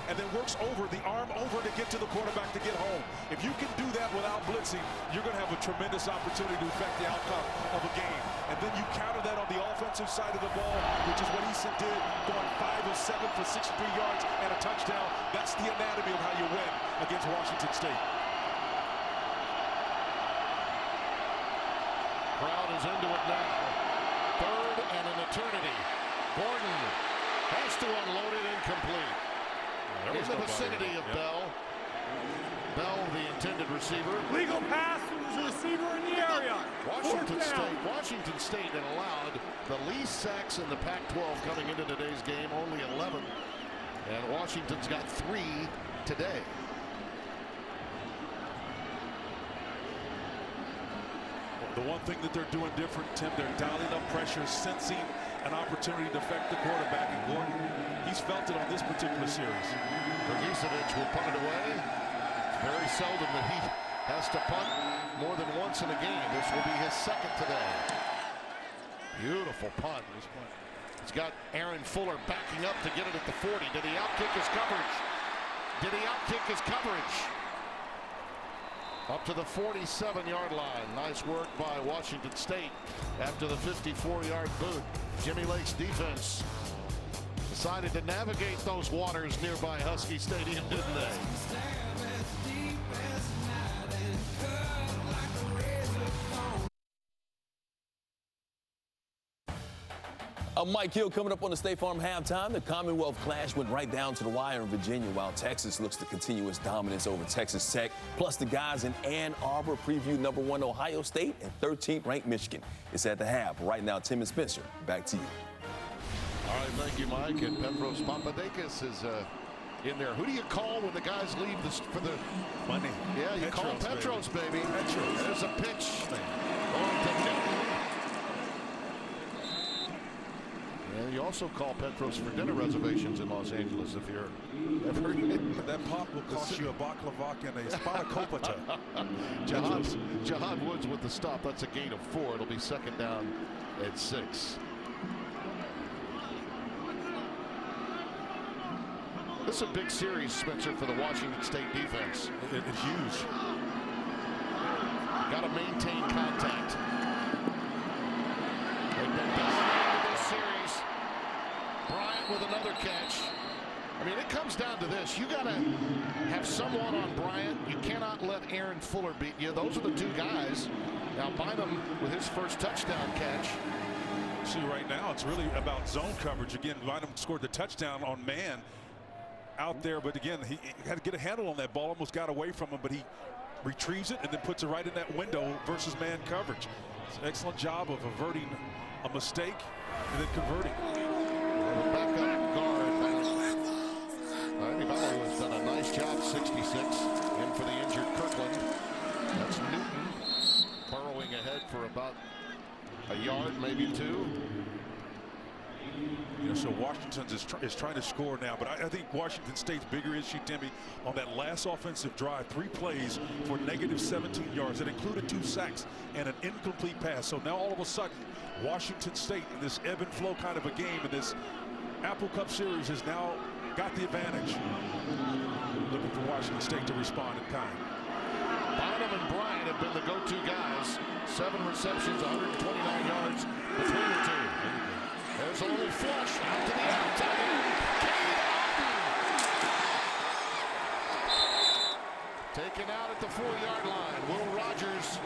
[SPEAKER 2] and then works over the arm over to get to the quarterback to get home. If you can do that without blitzing, you're going to have a tremendous opportunity to affect the outcome of a game. And then you counter that on the offensive side of the ball, which is what Eason did, going 5 of 7 for 63 yards and a touchdown. That's the anatomy of how you win against Washington State.
[SPEAKER 1] Crowd is into it now. 3rd and an eternity. Gordon has to unload it, incomplete. In the vicinity of Bell. Bell, the intended receiver.
[SPEAKER 6] Legal pass. There was a receiver in the area.
[SPEAKER 1] Washington State had allowed the least sacks in the Pac-12 coming into today's game, only 11. And Washington's got 3 today.
[SPEAKER 2] The one thing that they're doing different, Tim, they're dialing up pressure, sensing an opportunity to affect the quarterback. And Gordon, he's felt it on this particular series.
[SPEAKER 1] Dragicevic will punt it away. It's very seldom that he has to punt more than once in a game. This will be his 2nd today. Beautiful punt. He's got Aaron Fuller backing up to get it at the 40. Did he outkick his coverage? Up to the 47-yard line. Nice work by Washington State after the 54-yard boot. Jimmy Lake's defense decided to navigate those waters nearby Husky Stadium, didn't they?
[SPEAKER 9] Mike Hill coming up on the State Farm halftime. The Commonwealth Clash went right down to the wire in Virginia, while Texas looks to continue its dominance over Texas Tech. Plus, the guys in Ann Arbor preview #1 Ohio State and 13th ranked Michigan. It's at the half. Right now, Tim and Spencer, back to you.
[SPEAKER 1] All right, thank you, Mike. And Petros Papadakis is in there. Who do you call when the guys leave for the
[SPEAKER 2] money?
[SPEAKER 1] Yeah, you call Petros, baby.
[SPEAKER 2] Petros.
[SPEAKER 1] There's a pitch. Going to Newton. And you also call Petros for dinner reservations in Los Angeles if you're ever in.
[SPEAKER 2] That pop will cost you a baklava and a spanakopita.
[SPEAKER 1] Jahad Woods with the stop. That's a gain of 4. It'll be 2nd down at 6. This is a big series, Spencer, for the Washington State defense.
[SPEAKER 2] It's huge.
[SPEAKER 1] Got to maintain contact. They've been dominating this series. Bryant with another catch. I mean, it comes down to this. You got to have someone on Bryant. You cannot let Aaron Fuller beat you. Those are the 2 guys. Now Bynum with his first touchdown catch.
[SPEAKER 2] See, right now it's really about zone coverage. Again, Bynum scored the touchdown on man out there, but again, he had to get a handle on that ball. Almost got away from him, but he retrieves it and then puts it right in that window versus man coverage. It's an excellent job of averting a mistake and then converting.
[SPEAKER 1] Backup guard. Valley has done a nice job. 66 in for the injured Kirkland. That's Newton burrowing ahead for about a yard, maybe 2.
[SPEAKER 2] So Washington is trying to score now, but I think Washington State's bigger issue, Timmy, on that last offensive drive, 3 plays for negative 17 yards. That included 2 sacks and an incomplete pass. So now all of a sudden, Washington State in this ebb and flow kind of a game in this Apple Cup series has now got the advantage. Looking for Washington State to respond in kind.
[SPEAKER 1] Bynum and Bryant have been the go-to guys. 7 receptions, 129 yards between the 2. There's a little flush out to the outside. Taken out at the 4-yard line. Will Rogers,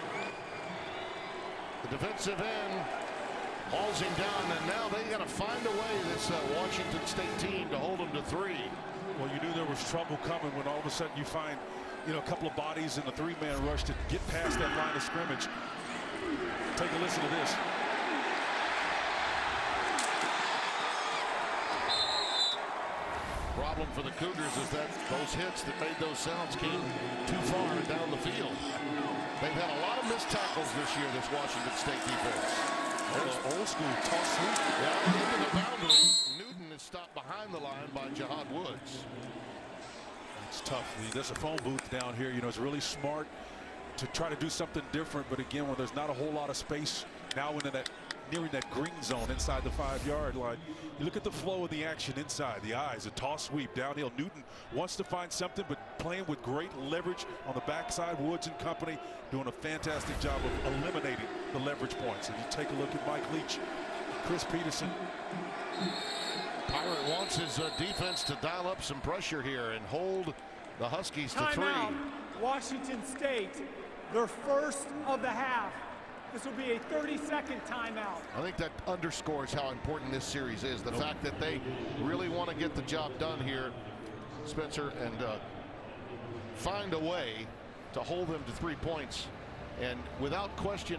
[SPEAKER 1] the defensive end, hauls him down, and now they got to find a way, this Washington State team, to hold them to 3.
[SPEAKER 2] Well, you knew there was trouble coming when all of a sudden you find, a couple of bodies in the 3-man rush to get past that line of scrimmage. Take a listen to this.
[SPEAKER 1] Problem for the Cougars is that those hits that made those sounds came too far down the field. They've had a lot of missed tackles this year, this Washington State defense.
[SPEAKER 2] Old school toss sweep.
[SPEAKER 1] Yeah, into the boundary. Newton is stopped behind the line by Jahad Woods.
[SPEAKER 2] It's tough. There's a phone booth down here. It's really smart to try to do something different. But again, when there's not a whole lot of space now into that nearing that green zone inside the 5-yard line. You look at the flow of the action inside, the eyes, a toss sweep downhill. Newton wants to find something, but playing with great leverage on the backside. Woods and company doing a fantastic job of eliminating the leverage points. And you take a look at Mike Leach, Chris Peterson.
[SPEAKER 1] Pirate wants his defense to dial up some pressure here and hold the Huskies to 3.
[SPEAKER 6] Timeout. Washington State, their first of the half. This will be a 30-second timeout.
[SPEAKER 1] I think that underscores how important this series is. The fact that they really want to get the job done here, Spencer, and find a way to hold them to 3 points. And without question,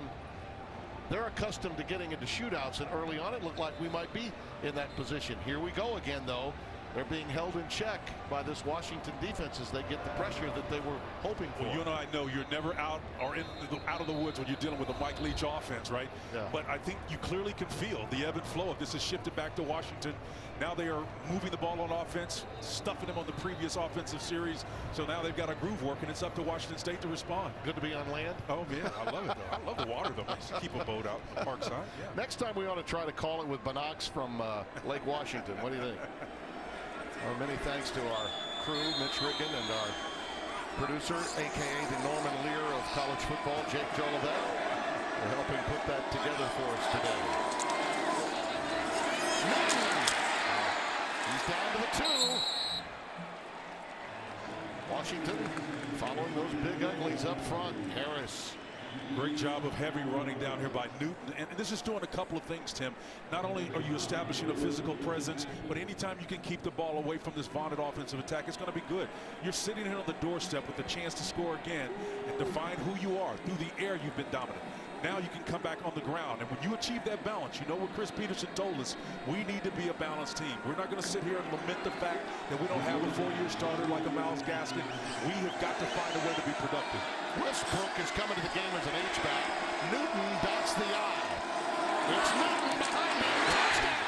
[SPEAKER 1] they're accustomed to getting into shootouts, and early on it looked like we might be in that position. Here we go again, though. They're being held in check by this Washington defense as they get the pressure that they were hoping for.
[SPEAKER 2] Well, you and I know you're never out of the woods when you're dealing with a Mike Leach offense, right?
[SPEAKER 1] Yeah.
[SPEAKER 2] But I think you clearly can feel the ebb and flow of this has shifted back to Washington. Now they are moving the ball on offense, stuffing them on the previous offensive series. So now they've got a groove working. It's up to Washington State to respond.
[SPEAKER 1] Good to be on land.
[SPEAKER 2] Oh, yeah, I love it, though. I love the water, though. I used to keep a boat out Parkside. Yeah.
[SPEAKER 1] Next time we ought to try to call it with binocs from Lake Washington. What do you think? Well, many thanks to our crew, Mitch Riggin, and our producer, a.k.a. the Norman Lear of college football, Jake Jolivet, for helping put that together for us today. He's down to the 2. Washington following those big uglies up front. Harris.
[SPEAKER 2] Great job of heavy running down here by Newton. And this is doing a couple of things, Tim. Not only are you establishing a physical presence, but anytime you can keep the ball away from this vaunted offensive attack, it's going to be good. You're sitting here on the doorstep with the chance to score again and define who you are. Through the air, you've been dominant. Now you can come back on the ground. And when you achieve that balance, you know what Chris Peterson told us, we need to be a balanced team. We're not going to sit here and lament the fact that we don't have a 4-year starter like a Myles Gaskin. We have got to find a way to be productive.
[SPEAKER 1] Westbrook is coming to the game as an H-back. Newton dots the I. It's Newton behind him. Touchdown!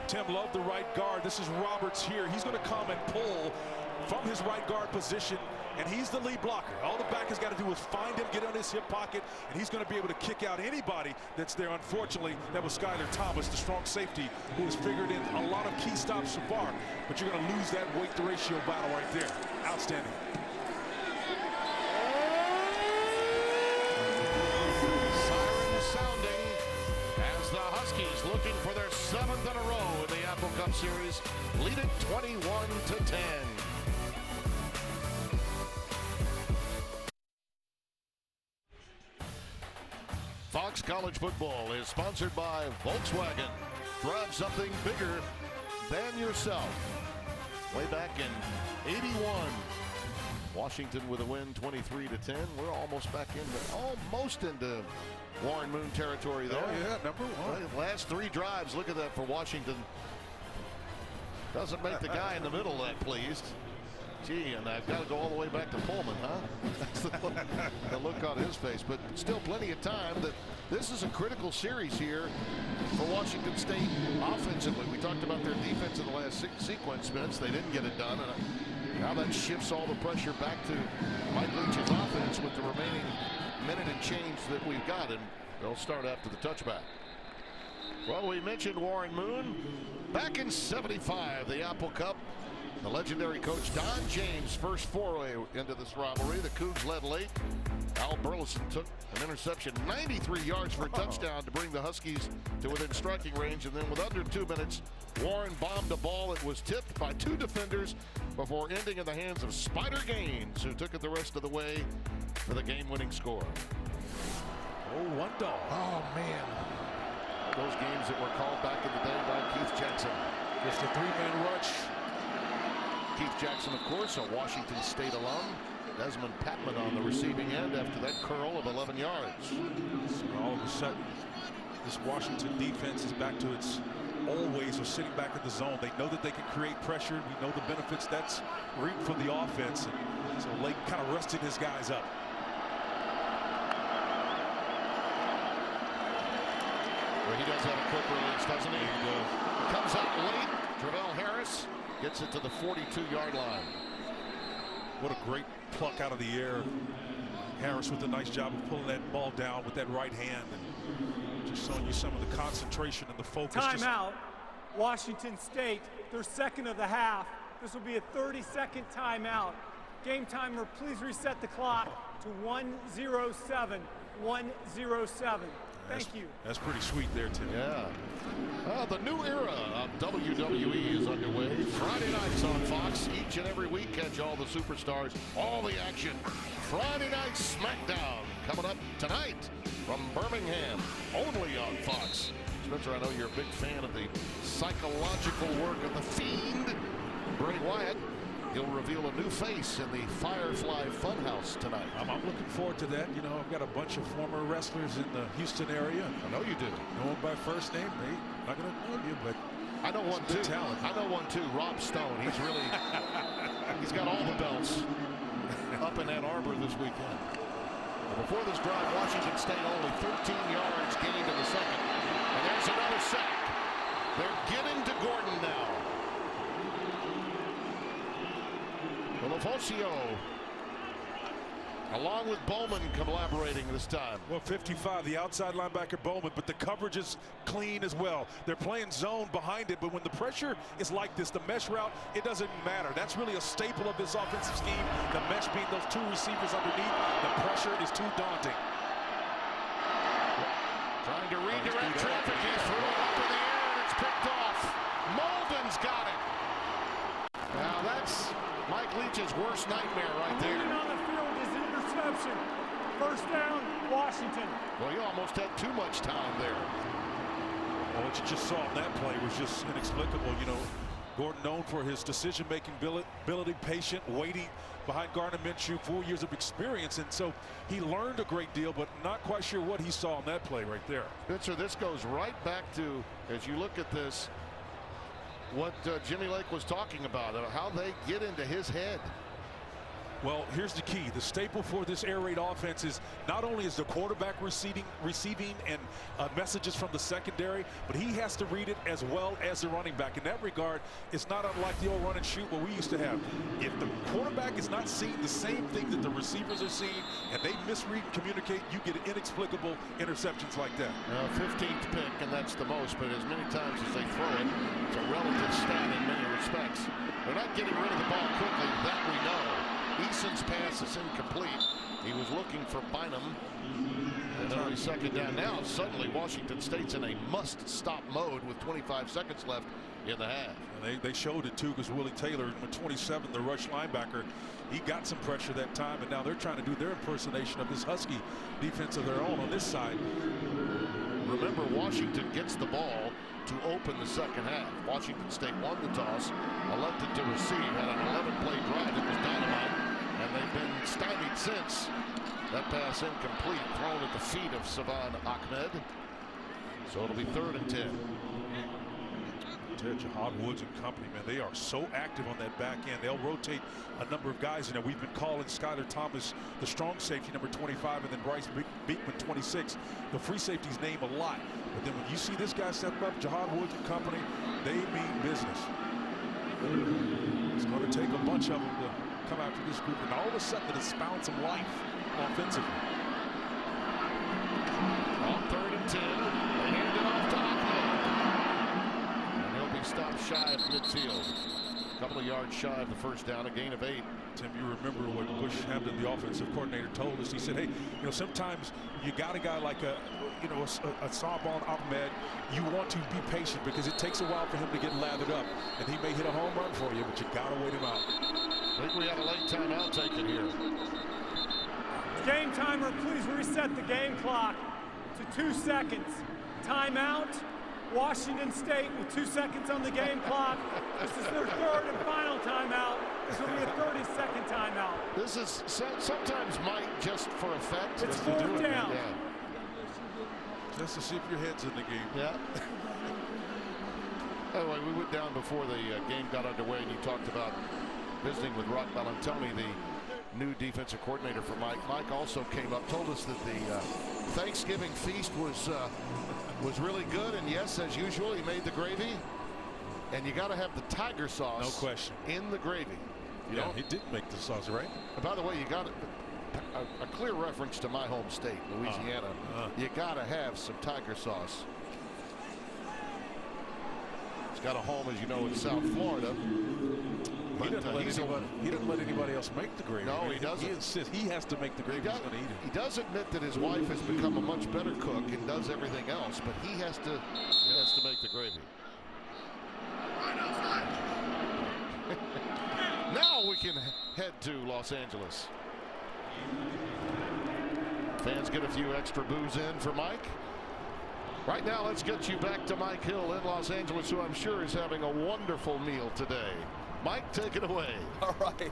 [SPEAKER 2] Tim Love, the right guard. This is Roberts here. He's going to come and pull from his right guard position, and he's the lead blocker. All the back has got to do is find him, get on his hip pocket, and he's going to be able to kick out anybody that's there. Unfortunately, that was Skyler Thomas, the strong safety, who has figured in a lot of key stops so far, but you're going to lose that weight to ratio battle right there. Outstanding.
[SPEAKER 1] Siren sounding as the Huskies, looking for their 7th in a row in the Apple Cup Series, lead it 21-10. Fox College Football is sponsored by Volkswagen. Drive something bigger than yourself. Way back in '81, Washington with a win, 23-10. We're almost back into Warren Moon territory there.
[SPEAKER 2] Oh yeah, number 1.
[SPEAKER 1] Last 3 drives. Look at that for Washington. Doesn't make the guy in the middle that pleased. Gee, and I've got to go all the way back to Pullman, huh? That's the look on his face. But still plenty of time. That this is a critical series here for Washington State offensively. We talked about their defense in the last sequence minutes. They didn't get it done. And now that shifts all the pressure back to Mike Leach's offense with the remaining minute and change that we've got. And they'll start after the touchback. Well, we mentioned Warren Moon. Back in '75, the Apple Cup. The legendary coach Don James' first foray into this rivalry. The Cougs led late. Al Burleson took an interception, 93 yards for a touchdown to bring the Huskies to within striking range. And then with under 2 minutes, Warren bombed a ball that was tipped by 2 defenders before ending in the hands of Spider Gaines, who took it the rest of the way for the game-winning score.
[SPEAKER 2] Oh, 1 dog.
[SPEAKER 1] Oh, man. Those games that were called back in the day by Keith Jackson.
[SPEAKER 2] Just a 3-man rush.
[SPEAKER 1] Keith Jackson, of course, a Washington State alum. Desmond Patman on the receiving end after that curl of 11 yards.
[SPEAKER 2] So all of a sudden, this Washington defense is back to its old ways of sitting back at the zone. They know that they can create pressure. We know the benefits that's reaped for the offense. And so Lake kind of rested his guys up.
[SPEAKER 1] Well, he does have a quick release, doesn't he?
[SPEAKER 2] He does.
[SPEAKER 1] Comes out late. Travell Harris gets it to the 42-yard line.
[SPEAKER 2] What a great pluck out of the air. Harris with a nice job of pulling that ball down with that right hand and just showing you some of the concentration and the focus.
[SPEAKER 6] Timeout. Washington State, their second of the half. This will be a 30-second timeout. Game timer, please reset the clock to 1:07. 1:07. Thank you.
[SPEAKER 2] That's pretty sweet there, Tim.
[SPEAKER 1] Yeah. The new era of WWE is underway. Friday nights on Fox. Each and every week, catch all the superstars, all the action. Friday Night SmackDown coming up tonight from Birmingham, only on Fox. Spencer, I know you're a big fan of the psychological work of The Fiend. Bray Wyatt, he'll reveal a new face in the Firefly Funhouse tonight.
[SPEAKER 2] I'm looking forward to that. You know, I've got a bunch of former wrestlers in the Houston area.
[SPEAKER 1] I know you do.
[SPEAKER 2] Know them by first name. They're not going to know you, but
[SPEAKER 1] I know one too.
[SPEAKER 2] Talent.
[SPEAKER 1] I know one too. Rob Stone. He's really, he's got all the belts up in Ann Arbor this weekend. Before this drive, Washington State only 13 yards gained in the second. And there's another sack. They're getting to Gordon now. Lavocio, along with Bowman, collaborating this time.
[SPEAKER 2] Well, 55, the outside linebacker Bowman, but the coverage is clean as well. They're playing zone behind it, but when the pressure is like this, the mesh route, it doesn't matter. That's really a staple of this offensive scheme. The mesh being those two receivers underneath, the pressure is too daunting.
[SPEAKER 1] Trying to redirect traffic. He threw it up in the air, and it's picked off. Molden's got it. Now that's Mike Leach's worst nightmare right there.
[SPEAKER 6] Moving on the field is an interception. First down, Washington.
[SPEAKER 1] Well, he almost had too much time there.
[SPEAKER 2] Well, what you just saw in that play was just inexplicable. You know, Gordon known for his decision-making ability, patient, waiting behind Gardner Minshew, 4 years of experience, and so he learned a great deal, but not quite sure what he saw in that play right there.
[SPEAKER 1] Spencer, this goes right back to, as you look at this, what Jimmy Lake was talking about, how they get into his head.
[SPEAKER 2] Well, here's the key. The staple for this air raid offense is not only is the quarterback receiving and messages from the secondary, but he has to read it as well as the running back. In that regard, it's not unlike the old run and shoot what we used to have. If the quarterback is not seeing the same thing that the receivers are seeing and they misread and communicate, you get inexplicable interceptions like that.
[SPEAKER 1] 15th pick, and that's the most, but as many times as they throw it, it's a relative stat in many respects. They're not getting rid of the ball quickly, that we know. Eason's pass is incomplete. He was looking for Bynum. And only second down now. Suddenly Washington State's in a must-stop mode with 25 seconds left in the half.
[SPEAKER 2] And they showed it too, because Willie Taylor, number 27, the rush linebacker, he got some pressure that time, and now they're trying to do their impersonation of this Husky defense of their own on this side.
[SPEAKER 1] Remember, Washington gets the ball to open the second half. Washington State won the toss, elected to receive, had an 11-play drive that was dynamite, and they've been stymied since. That pass incomplete, thrown at the feet of Savon Ahmed. So it'll be 3rd and 10.
[SPEAKER 2] Jahad Woods and company, man, they are so active on that back end. They'll rotate a number of guys. You know, we've been calling Skyler Thomas the strong safety, number 25, and then Bryce Beekman, 26, the free safety's name a lot. But then when you see this guy step up, Jahad Woods and company, they mean business. It's going to take a bunch of them to come after this group, and all of a sudden it's found some life offensively.
[SPEAKER 1] On 3rd and 10, they hand it off to Ahmed. And he'll be stopped shy of midfield. A couple of yards shy of the first down, a gain of 8.
[SPEAKER 2] Tim, you remember what Bush Hampton, the offensive coordinator, told us. He said, hey, you know, sometimes you got a guy like a Savon Ahmed, you want to be patient because it takes a while for him to get lathered up. And he may hit a home run for you, but you got to wait him out.
[SPEAKER 1] I think we had a late timeout taken here.
[SPEAKER 6] Game timer, please reset the game clock to 2 seconds. Timeout. Washington State with 2 seconds on the game clock. This is their 3rd and final timeout. This will be a 30-second timeout.
[SPEAKER 1] This is sometimes might just for effect.
[SPEAKER 6] It's 4th down.
[SPEAKER 1] Yeah.
[SPEAKER 2] Just to see if your head's in the game.
[SPEAKER 1] Yeah. Anyway, we went down before the game got underway, and you talked about visiting with Rock Bellantoni, the new defensive coordinator for Mike. Mike also came up, told us that the Thanksgiving feast was really good, and yes, as usual, he made the gravy, and you got to have the tiger sauce.
[SPEAKER 2] No question.
[SPEAKER 1] In the gravy.
[SPEAKER 2] Yeah, he did make the sauce, right?
[SPEAKER 1] And by the way, you got a clear reference to my home state, Louisiana. You got to have some tiger sauce. He's got a home, as you know, in South Florida.
[SPEAKER 2] He doesn't let anybody else make the gravy.
[SPEAKER 1] No, he doesn't.
[SPEAKER 2] He insists he has to make the gravy. He's going to eat it.
[SPEAKER 1] He does admit that his wife has become a much better cook and does everything else, but he has to make the gravy. Now we can head to Los Angeles. Fans get a few extra boos in for Mike. Right now, let's get you back to Mike Hill in Los Angeles, who I'm sure is having a wonderful meal today. Mike, take it away.
[SPEAKER 9] All right.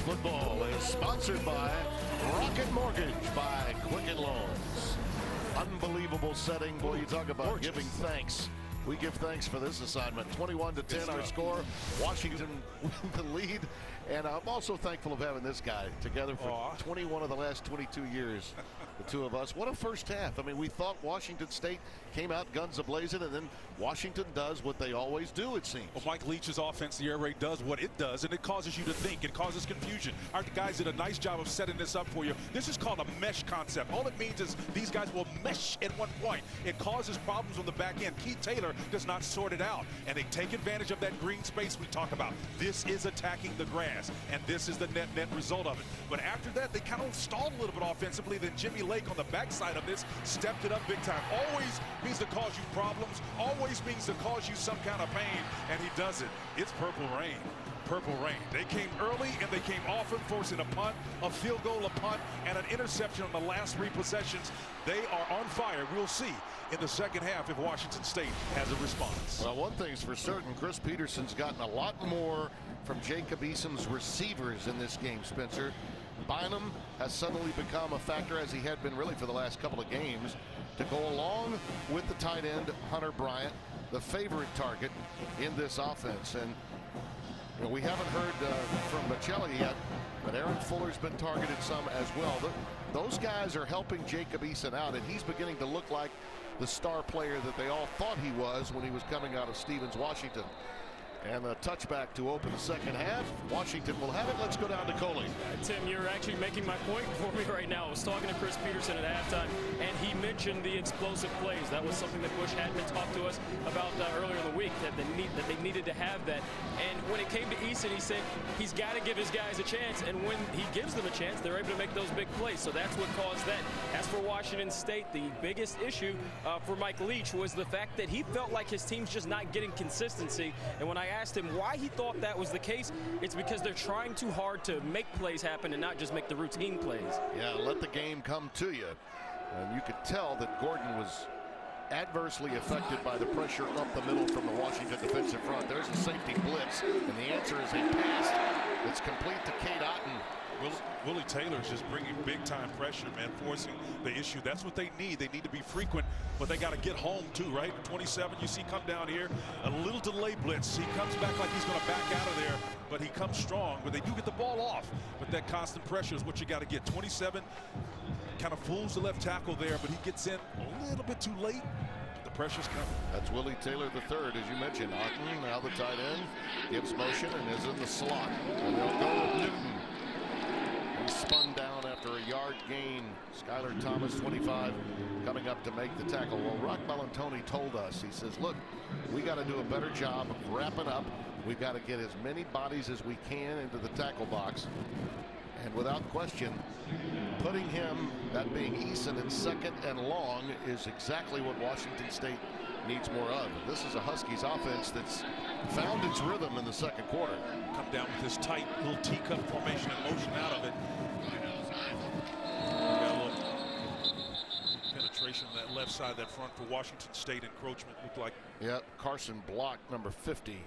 [SPEAKER 1] Football is sponsored by Rocket Mortgage by Quicken Loans. Unbelievable setting. Boy, you talk about giving thanks. We give thanks for this assignment. 21-10 our score. Washington with the lead. And I'm also thankful of having this guy together for 21 of the last 22 years. The two of us. What a first half. I mean, we thought Washington State came out guns a-blazing, and then Washington does what they always do, it seems.
[SPEAKER 2] Well, Mike Leach's offense, the air raid, does what it does, and it causes you to think. It causes confusion. Our guys did a nice job of setting this up for you. This is called a mesh concept. All it means is these guys will mesh at one point. It causes problems on the back end. Keith Taylor does not sort it out, and they take advantage of that green space we talk about. This is attacking the grass, and this is the net result of it. But after that, they kind of stalled a little bit offensively. Then Jimmy Lake on the backside of this stepped it up big time. Always means to cause you problems, always means to cause you some kind of pain, and he does it. It's Purple Rain. Purple Rain. They came early and they came often, forcing a punt, a field goal, a punt, and an interception on the last 3 possessions. They are on fire. We'll see in the second half if Washington State has a response.
[SPEAKER 1] Well, one thing's for certain, Chris Peterson's gotten a lot more from Jacob Eason's receivers in this game, Spencer. Bynum has suddenly become a factor, as he had been really for the last couple of games, to go along with the tight end, Hunter Bryant, the favorite target in this offense. And you know, we haven't heard from Bocelli yet, but Aaron Fuller's been targeted some as well. Those guys are helping Jacob Eason out, and he's beginning to look like the star player that they all thought he was when he was coming out of Stevens, Washington. And a touchback to open the second half. Washington will have it. Let's go down to Coley.
[SPEAKER 3] Tim, you're actually making my point for me right now. I was talking to Chris Peterson at halftime, and he mentioned the explosive plays. That was something that Bush Hatman talked to us about earlier in the week, that they needed to have that. And when it came to Eason, he said he's got to give his guys a chance, and when he gives them a chance, they're able to make those big plays. So that's what caused that. As for Washington State, the biggest issue for Mike Leach was the fact that he felt like his team's just not getting consistency. And when I asked him why he thought that was the case, it's because they're trying too hard to make plays happen and not just make the routine plays.
[SPEAKER 1] Yeah, let the game come to you. And you could tell that Gordon was adversely affected by the pressure up the middle from the Washington defensive front. There's a safety blitz, and the answer is a pass that's complete to Cade Otton.
[SPEAKER 2] Willie Taylor's just bringing big-time pressure, man, forcing the issue. That's what they need. They need to be frequent, but they got to get home, too, right? 27, you see come down here, a little delay blitz. He comes back like he's going to back out of there, but he comes strong. But they do get the ball off, but that constant pressure is what you got to get. 27 kind of fools the left tackle there, but he gets in a little bit too late. The pressure's coming.
[SPEAKER 1] That's Willie Taylor III, as you mentioned. Otton, now the tight end, gives motion and is in the slot. And they'll go with Newton. Spun down after a yard gain. Skylar Thomas, 25, coming up to make the tackle. Well, Rock Bellantoni told us, he says, look, we got to do a better job of wrapping up. We've got to get as many bodies as we can into the tackle box. And without question, putting him, that being Eason, in second and long is exactly what Washington State needs more of. This is a Huskies offense that's found its rhythm in the second quarter.
[SPEAKER 2] Come down with this tight little teacup formation and motion out of it. separation on that left side of that front for Washington State. Encroachment looked like.
[SPEAKER 1] Yeah, Carson Block, number 50.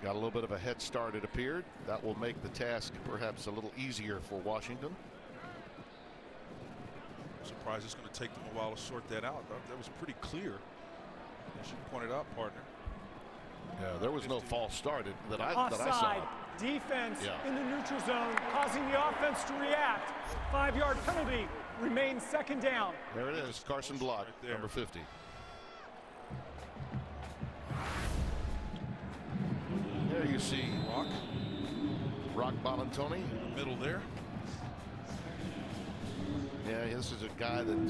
[SPEAKER 1] Got a little bit of a head start, it appeared. That will make the task perhaps a little easier for Washington.
[SPEAKER 2] I'm surprised it's going to take them a while to sort that out. That was pretty clear, as you pointed out, partner.
[SPEAKER 1] Yeah, there was no false start that I saw.
[SPEAKER 6] Offside. Defense in the neutral zone, causing the offense to react. 5-yard penalty. Remains second down.
[SPEAKER 1] There it is. Carson Block,
[SPEAKER 2] right
[SPEAKER 1] number 50. There you see Rock Ballantoni
[SPEAKER 2] in the middle there.
[SPEAKER 1] Yeah, this is a guy that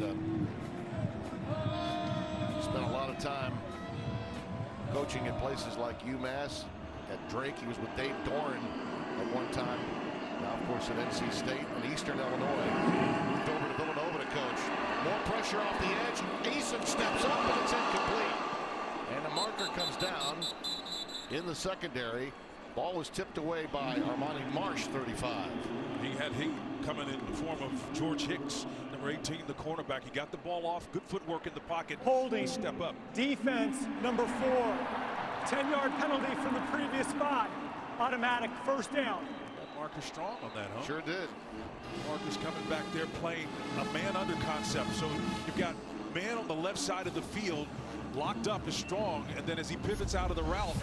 [SPEAKER 1] spent a lot of time coaching at places like UMass. At Drake, he was with Dave Doran at one time. Now, of course, at NC State and Eastern Illinois. Moved over to Villanova to coach. More pressure off the edge. Eason steps up, and it's incomplete. And a marker comes down in the secondary. Ball was tipped away by Armani Marsh, 35.
[SPEAKER 2] He had Heat coming in the form of George Hicks, number 18, the cornerback. He got the ball off. Good footwork in the pocket.
[SPEAKER 6] Holding.
[SPEAKER 2] Step up.
[SPEAKER 6] Defense, number 4. 10-yard penalty from the previous spot. Automatic first down.
[SPEAKER 2] Marcus Strong on that, huh?
[SPEAKER 1] Sure did.
[SPEAKER 2] Marcus coming back there playing a man under concept. So you've got man on the left side of the field locked up is Strong, and then as he pivots out of the route,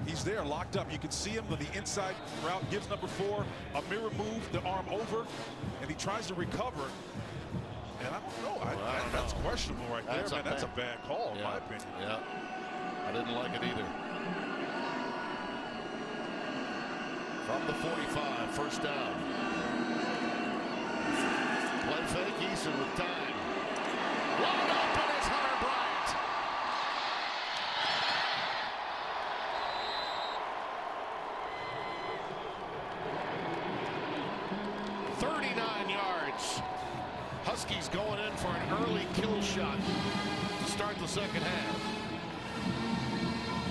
[SPEAKER 2] he's there locked up. You can see him on the inside route, gives number 4 a mirror move, the arm over, and he tries to recover. And I don't know. That's questionable right there, man. That's a bad call, in my opinion.
[SPEAKER 1] Yeah. I didn't like it either. From the 45, first down. Play fake, Eason with time. Wide open is Hunter Bryant. 39 yards. Huskies going in for an early kill shot to start the second half.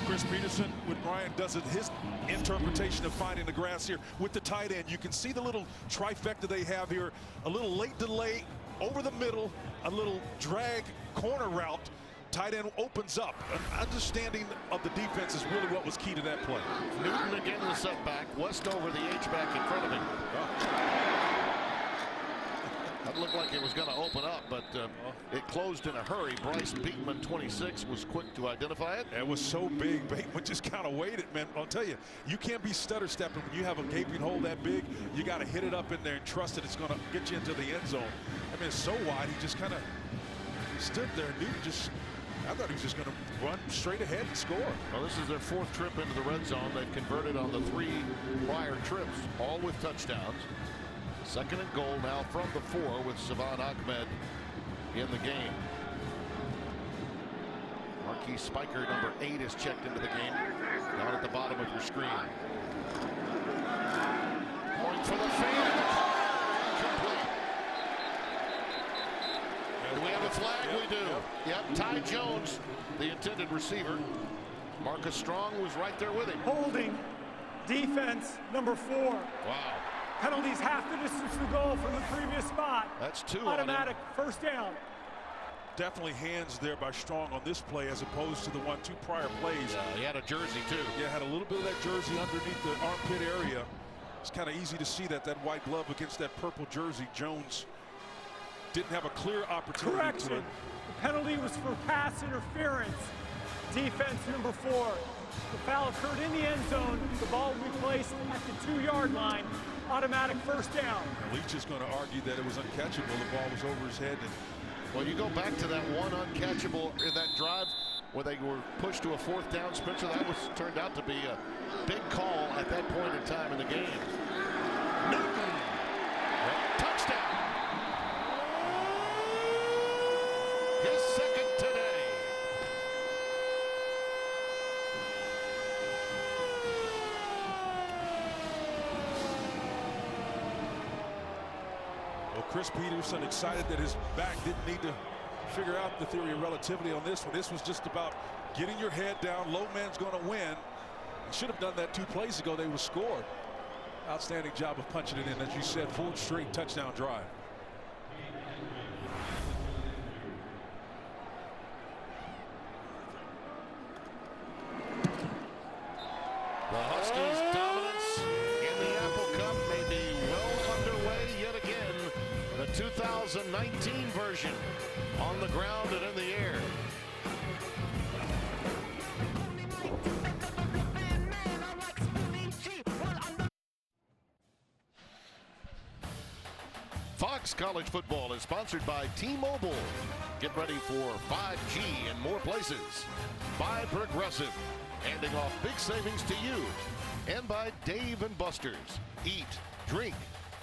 [SPEAKER 2] Chris Peterson, when Brian does it, his interpretation of finding the grass here with the tight end. You can see the little trifecta they have here. A little late delay over the middle, a little drag corner route. Tight end opens up. An understanding of the defense is really what was key to that play.
[SPEAKER 1] Newton again the setback. Westover the H-back in front of him. That looked like it was going to open up, but it closed in a hurry. Bryce Beekman, 26, was quick to identify it.
[SPEAKER 2] It was so big. Beekman just kind of waited, man. I'll tell you, you can't be stutter stepping when you have a gaping hole that big. You got to hit it up in there and trust that it's going to get you into the end zone. I mean, it's so wide. He just kind of stood there. Newton I thought he was just going to run straight ahead and score.
[SPEAKER 1] Well, this is their 4th trip into the red zone. They've converted on the 3 prior trips, all with touchdowns. Second and goal now from the 4 with Savon Ahmed in the game. Marquis Spiker, number 8, is checked into the game. Down at the bottom of your screen. Point for the fan. Complete. Do we have a flag? We do. Yep. Ty Jones, the intended receiver. Marcus Strong was right there with him.
[SPEAKER 6] Holding. Defense, number 4.
[SPEAKER 1] Wow.
[SPEAKER 6] Penalties half the distance to the goal from the previous spot.
[SPEAKER 1] That's 2.
[SPEAKER 6] Automatic first down.
[SPEAKER 2] Definitely hands there by Strong on this play as opposed to the 1-2 prior plays.
[SPEAKER 1] Yeah, he had a jersey too.
[SPEAKER 2] Yeah, had a little bit of that jersey underneath the armpit area. It's kind of easy to see that white glove against that purple jersey. Jones didn't have a clear opportunity.
[SPEAKER 6] Correction.
[SPEAKER 2] To it.
[SPEAKER 6] The penalty was for pass interference. Defense number 4. The foul occurred in the end zone. The ball will be placed at the 2-yard line. Automatic first down.
[SPEAKER 2] Leach is going to argue that it was uncatchable. The ball was over his head.
[SPEAKER 1] Well, you go back to that one uncatchable in that drive where they were pushed to a 4th down, Spencer. That turned out to be a big call at that point in time in the game. Newton, touchdown. His second today.
[SPEAKER 2] Chris Peterson excited that his back didn't need to figure out the theory of relativity on this one. This was just about getting your head down. Low man's going to win. Should have done that 2 plays ago. They would score. Outstanding job of punching it in. As you said, 4th straight touchdown drive.
[SPEAKER 1] 2019 version on the ground and in the air. Fox College Football is sponsored by T-Mobile. Get ready for 5G in more places. By Progressive, handing off big savings to you. And by Dave & Buster's. Eat, drink,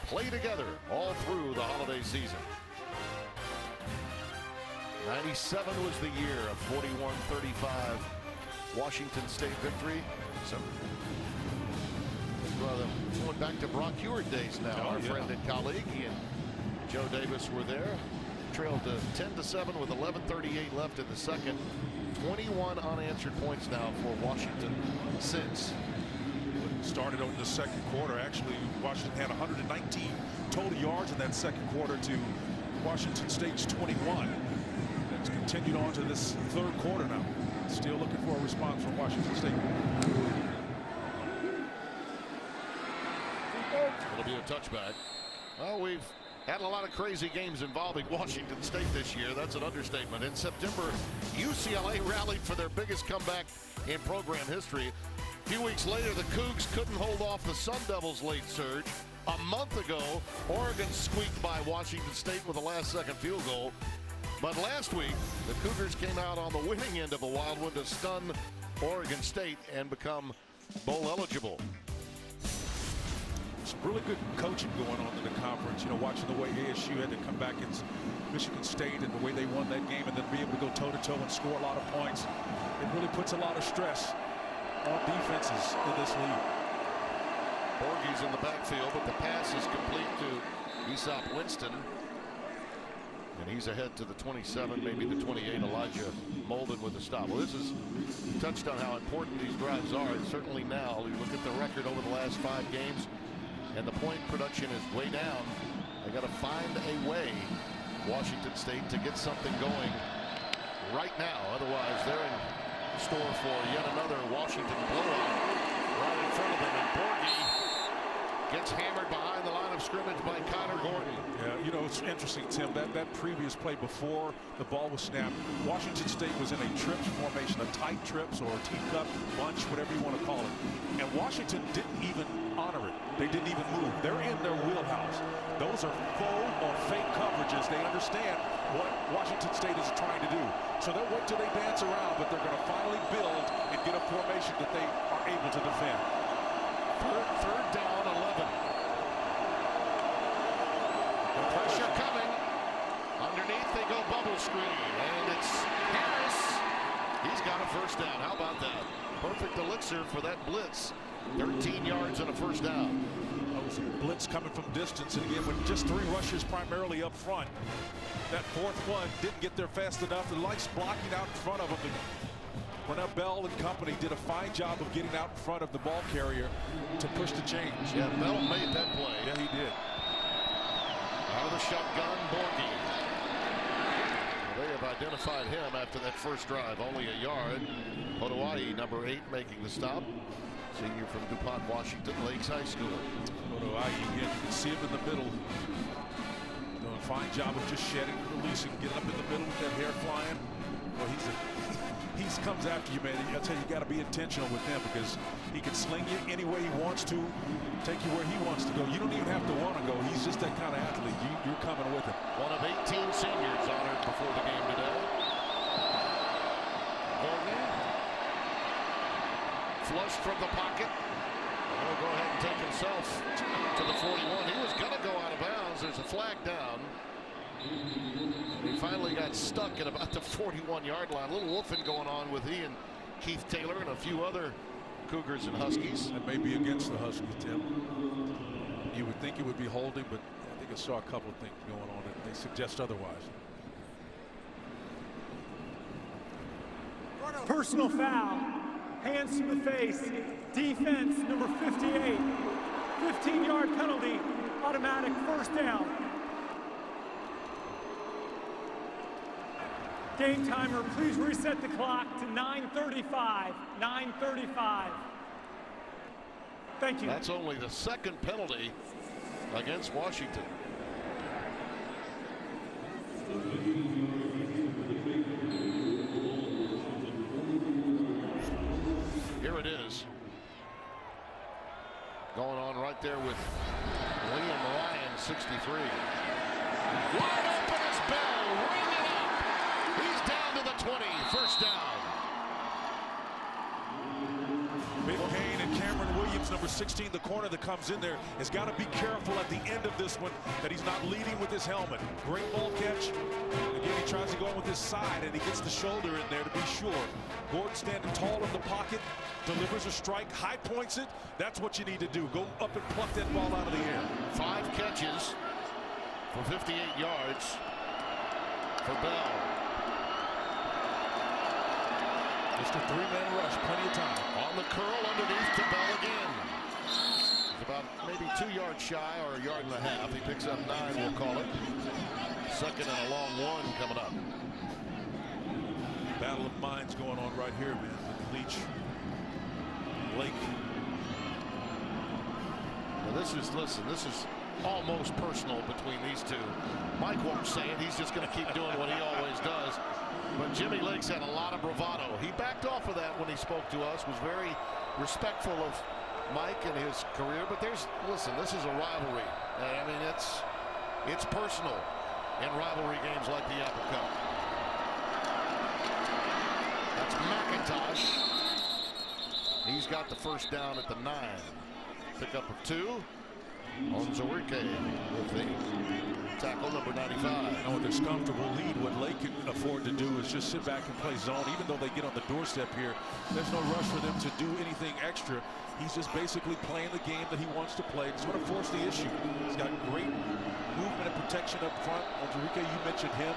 [SPEAKER 1] play together all through the holiday season. 97 was the year of 41-35 Washington State victory. So, going back to Brock Huard days now. Our friend and colleague, he and Joe Davis were there. Trailed to 10-7 with 11:38 left in the second. 21 unanswered points now for Washington since.
[SPEAKER 2] Started in the second quarter. Actually, Washington had 119 total yards in that second quarter to Washington State's 21. It's continued on to this third quarter now. Still looking for a response from Washington State.
[SPEAKER 1] It'll be a touchback. Well, we've had a lot of crazy games involving Washington State this year. That's an understatement. In September, UCLA rallied for their biggest comeback in program history. A few weeks later, the Cougs couldn't hold off the Sun Devils' late surge. A month ago, Oregon squeaked by Washington State with a last-second field goal. But last week, the Cougars came out on the winning end of a wild one to stun Oregon State and become bowl eligible.
[SPEAKER 2] Some really good coaching going on in the conference. You know, watching the way ASU had to come back against Michigan State and the way they won that game and then be able to go toe-to-toe and score a lot of points. It really puts a lot of stress on defenses in this league.
[SPEAKER 1] Borghi's in the backfield, but the pass is complete to Easop Winston. And he's ahead to the 27, maybe the 28. Elijah Molden with the stop. Well, this is touched on how important these drives are. And certainly now, you look at the record over the last 5 games, and the point production is way down. They got to find a way, Washington State, to get something going right now. Otherwise, they're in store for yet another Washington blowout right in front of them. And Borghi gets hammered behind the line of scrimmage by Connor Gordon.
[SPEAKER 2] Yeah, you know, it's interesting, Tim, that previous play before the ball was snapped, Washington State was in a trips formation, a tight trips or a teacup bunch, whatever you want to call it. And Washington didn't even honor it. They didn't even move. They're in their wheelhouse. Those are faux or fake coverages. They understand what Washington State is trying to do. So they'll wait till they dance around, but they're going to finally build and get a formation that they are able to defend.
[SPEAKER 1] Third down, 11. The pressure coming. Underneath they go bubble screen, and it's Harris. He's got a first down. How about that? Perfect elixir for that blitz. 13 yards and a first down.
[SPEAKER 2] That was a blitz coming from distance, and again with just 3 rushers primarily up front. That fourth one didn't get there fast enough. The lights blocking out in front of him. Cornell Bell and company did a fine job of getting out in front of the ball carrier to push the change.
[SPEAKER 1] Yeah, Bell made that play.
[SPEAKER 2] Yeah, he did.
[SPEAKER 1] Out of the shotgun, Borghi. They have identified him after that first drive. Only a yard. Odoai, number 8, making the stop. Senior from DuPont, Washington, Lakes High School.
[SPEAKER 2] Odoai, again, you can see him in the middle. Doing a fine job of just shedding, releasing, getting up in the middle with that hair flying. Well, he comes after you, man. I tell you, you got to be intentional with him because he can sling you any way he wants to, take you where he wants to go. You don't even have to want to go. He's just that kind of athlete. You're coming with him.
[SPEAKER 1] One of 18 seniors honored before the game today. Borghi, flushed from the pocket. He'll go ahead and take himself to the 41. He was going to go out of bounds. There's a flag down. He finally got stuck at about the 41-yard line. A little woofing going on with he and Keith Taylor and a few other Cougars and Huskies.
[SPEAKER 2] That may be against the Huskies, Tim. You would think it would be holding, but I think I saw a couple of things going on that they suggest otherwise.
[SPEAKER 6] Personal foul. Hands to the face. Defense, number 58. 15-yard penalty. Automatic first down. Game timer, please reset the clock to 9:35. 9:35. Thank you.
[SPEAKER 1] That's only the second penalty against Washington. Here it is. Going on right there with Liam Ryan, 63. Wide open is Bell, ring it up. He's down to the 20, first down.
[SPEAKER 2] Big gain, and Cameron Williams, number 16, the corner that comes in there, has got to be careful at the end of this one that he's not leading with his helmet. Great ball catch. Again, he tries to go in with his side, and he gets the shoulder in there to be sure. Gordon standing tall in the pocket, delivers a strike, high points it. That's what you need to do. Go up and pluck that ball out of the air.
[SPEAKER 1] 5 catches for 58 yards for Bell.
[SPEAKER 2] Just a 3-man rush, plenty of time.
[SPEAKER 1] On the curl underneath to Bell again. He's about maybe 2 yards shy, or a yard and a half. He picks up 9, we'll call it. Second and a long 1 coming up.
[SPEAKER 2] Battle of minds going on right here, man. Leach, Lake.
[SPEAKER 1] Now this is almost personal between these two. Mike won't say it. He's just going to keep doing what he always does. But Jimmy Lake's had a lot of bravado. He backed off of that when he spoke to us, was very respectful of Mike and his career. But listen, this is a rivalry. I mean, it's personal in rivalry games like the Apple Cup. That's McIntosh. He's got the first down at the 9. Pickup of 2. Onwuzurike with the tackle, number 95.
[SPEAKER 2] With this comfortable lead, what Lake can afford to do is just sit back and play zone. Even though they get on the doorstep here, there's no rush for them to do anything extra. He's just basically playing the game that he wants to play. He's going to force the issue. He's got great movement and protection up front. Onwuzurike, you mentioned him.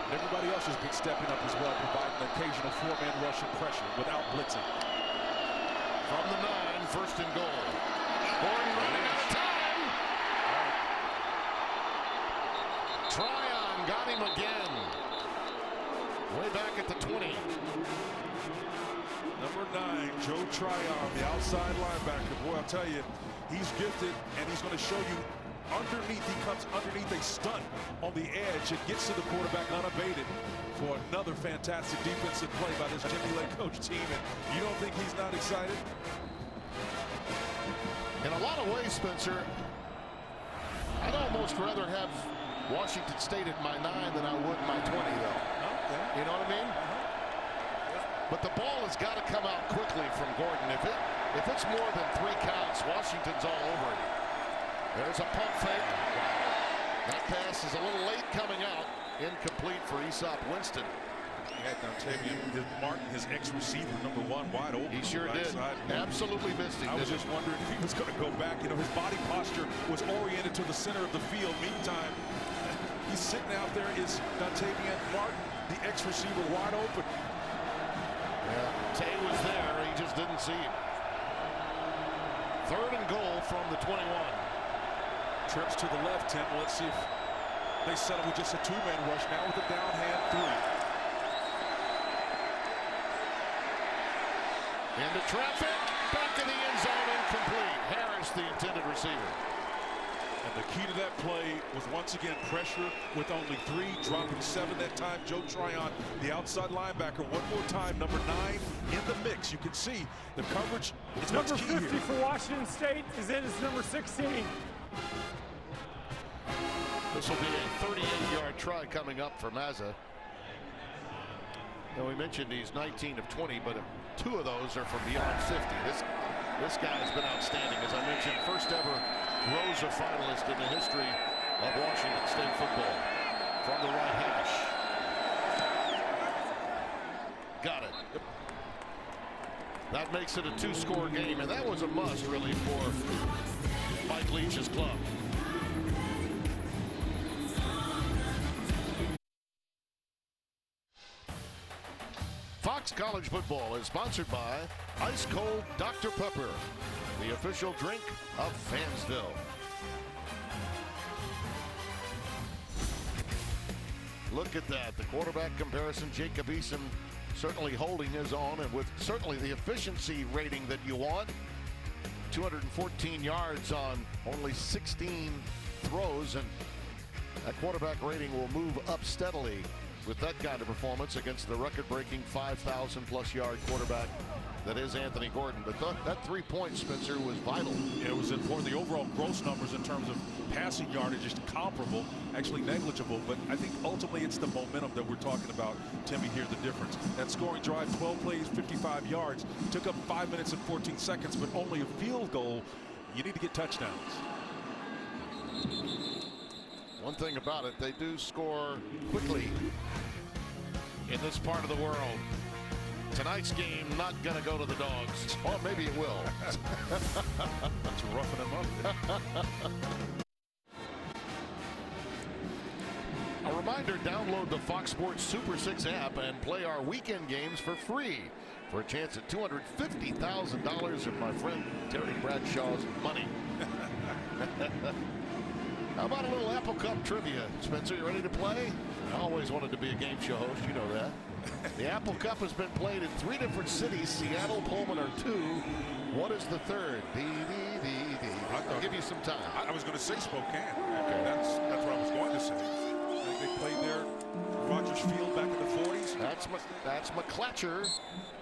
[SPEAKER 2] Everybody else has been stepping up as well, providing an occasional 4-man rush and pressure without blitzing.
[SPEAKER 1] From the 9, first and goal. Gordon running out of time. Tryon got him again. Way back at the 20.
[SPEAKER 2] Number 9, Joe Tryon, the outside linebacker. Boy, I'll tell you, he's gifted, and he's going to show you underneath. He comes underneath a stunt on the edge and gets to the quarterback unabated for another fantastic defensive play by this Jimmy Lake coach team. And you don't think he's not excited?
[SPEAKER 1] In a lot of ways, Spencer, I'd almost rather have Washington State at my 9 than I would my 20, though.
[SPEAKER 2] Okay.
[SPEAKER 1] You know what I mean? But the ball has got to come out quickly from Gordon. If it's more than 3 counts, Washington's all over it. There's a pump fake. That pass is a little late coming out. Incomplete for Easop Winston.
[SPEAKER 2] He had Dontavian Martin, his ex-receiver, number 1, wide open.
[SPEAKER 1] He sure did.
[SPEAKER 2] Side.
[SPEAKER 1] Absolutely missed him.
[SPEAKER 2] I was just wondering if he was going to go back. You know, his body posture was oriented to the center of the field. Meantime, he's sitting out there. Is Dontavian Martin, the ex-receiver, wide open?
[SPEAKER 1] Yeah, Tay was there. He just didn't see him. 3rd and goal from the 21.
[SPEAKER 2] Trips to the left, Tim. Let's see if they settle with just a 2-man rush now with a down hand 3.
[SPEAKER 1] Into traffic, back in the end zone, incomplete. Harris, the intended receiver.
[SPEAKER 2] And the key to that play was once again pressure with only 3, dropping 7 that time. Joe Tryon, the outside linebacker, one more time, number 9 in the mix. You can see the coverage is
[SPEAKER 6] number
[SPEAKER 2] key
[SPEAKER 6] 50
[SPEAKER 2] here.
[SPEAKER 6] for Washington State is in as number 16.
[SPEAKER 1] This will be a 38-yard try coming up for Mazza. Now, we mentioned he's 19 of 20, but 2 of those are from beyond 50. This guy has been outstanding. As I mentioned, first ever Rosa finalist in the history of Washington State football. From the right hash. Got it. That makes it a 2-score game, and that was a must, really, for Mike Leach's club. Fox College Football is sponsored by Ice Cold Dr. Pepper, the official drink of Fansville. Look at that, the quarterback comparison. Jacob Eason certainly holding his own, and with certainly the efficiency rating that you want. 214 yards on only 16 throws, and That quarterback rating will move up steadily with that kind of performance against the record-breaking 5,000-plus yard quarterback that is Anthony Gordon. But that 3 points, Spencer, was vital.
[SPEAKER 2] It was important. The overall gross numbers in terms of passing yardage is comparable, actually negligible. But I think ultimately it's the momentum that we're talking about, Timmy, here the difference. That scoring drive, 12 plays, 55 yards, took up 5 minutes and 14 seconds, but only a field goal. You need to get touchdowns.
[SPEAKER 1] One thing about it, they do score quickly in this part of the world. Tonight's game not going to go to the Dogs. Or maybe it will.
[SPEAKER 2] That's roughing them up.
[SPEAKER 1] A reminder, download the Fox Sports Super 6 app and play our weekend games for free for a chance at $250,000 of my friend Terry Bradshaw's money. How about a little Apple Cup trivia? Spencer, you ready to play? I always wanted to be a game show host, you know that. The Apple Cup has been played in 3 different cities. Seattle, Pullman are 2. What is the third? I'll give you some time.
[SPEAKER 2] I was going to say Spokane. Okay. That's what I was going to say. They played there, Rogers Field back in the 40s.
[SPEAKER 1] That's McClatcher.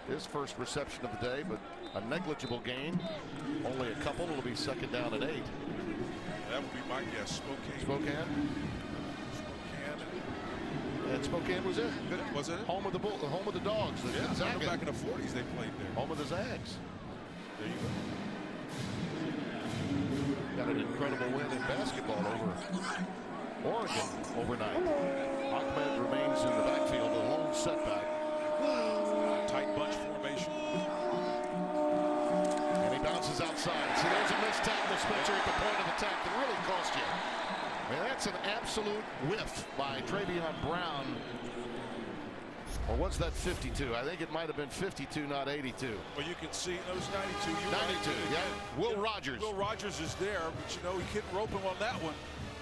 [SPEAKER 1] His first reception of the day, but a negligible gain. Only a couple. It'll be second down and 8.
[SPEAKER 2] That would be my guess.
[SPEAKER 1] Spokane. And Spokane was it?
[SPEAKER 2] Was it?
[SPEAKER 1] Home of the Dogs. The Zags.
[SPEAKER 2] Back in the 40s they played there.
[SPEAKER 1] Home of the Zags.
[SPEAKER 2] There you go.
[SPEAKER 1] Got an incredible win in basketball over Oregon overnight. Ahmed remains in the backfield, a lone setback.
[SPEAKER 2] Tight bunch formation.
[SPEAKER 1] And he bounces outside. See, there's a missed tackle, Spencer, at the point of attack that really cost you. Man, that's an absolute whiff by Travion Brown. Or was that 52? I think it might have been 52, not 82.
[SPEAKER 2] Well, you can see, no, it was 92.
[SPEAKER 1] 92, yeah. Will Rogers.
[SPEAKER 2] Will Rogers is there, but you know, he couldn't rope him on that one.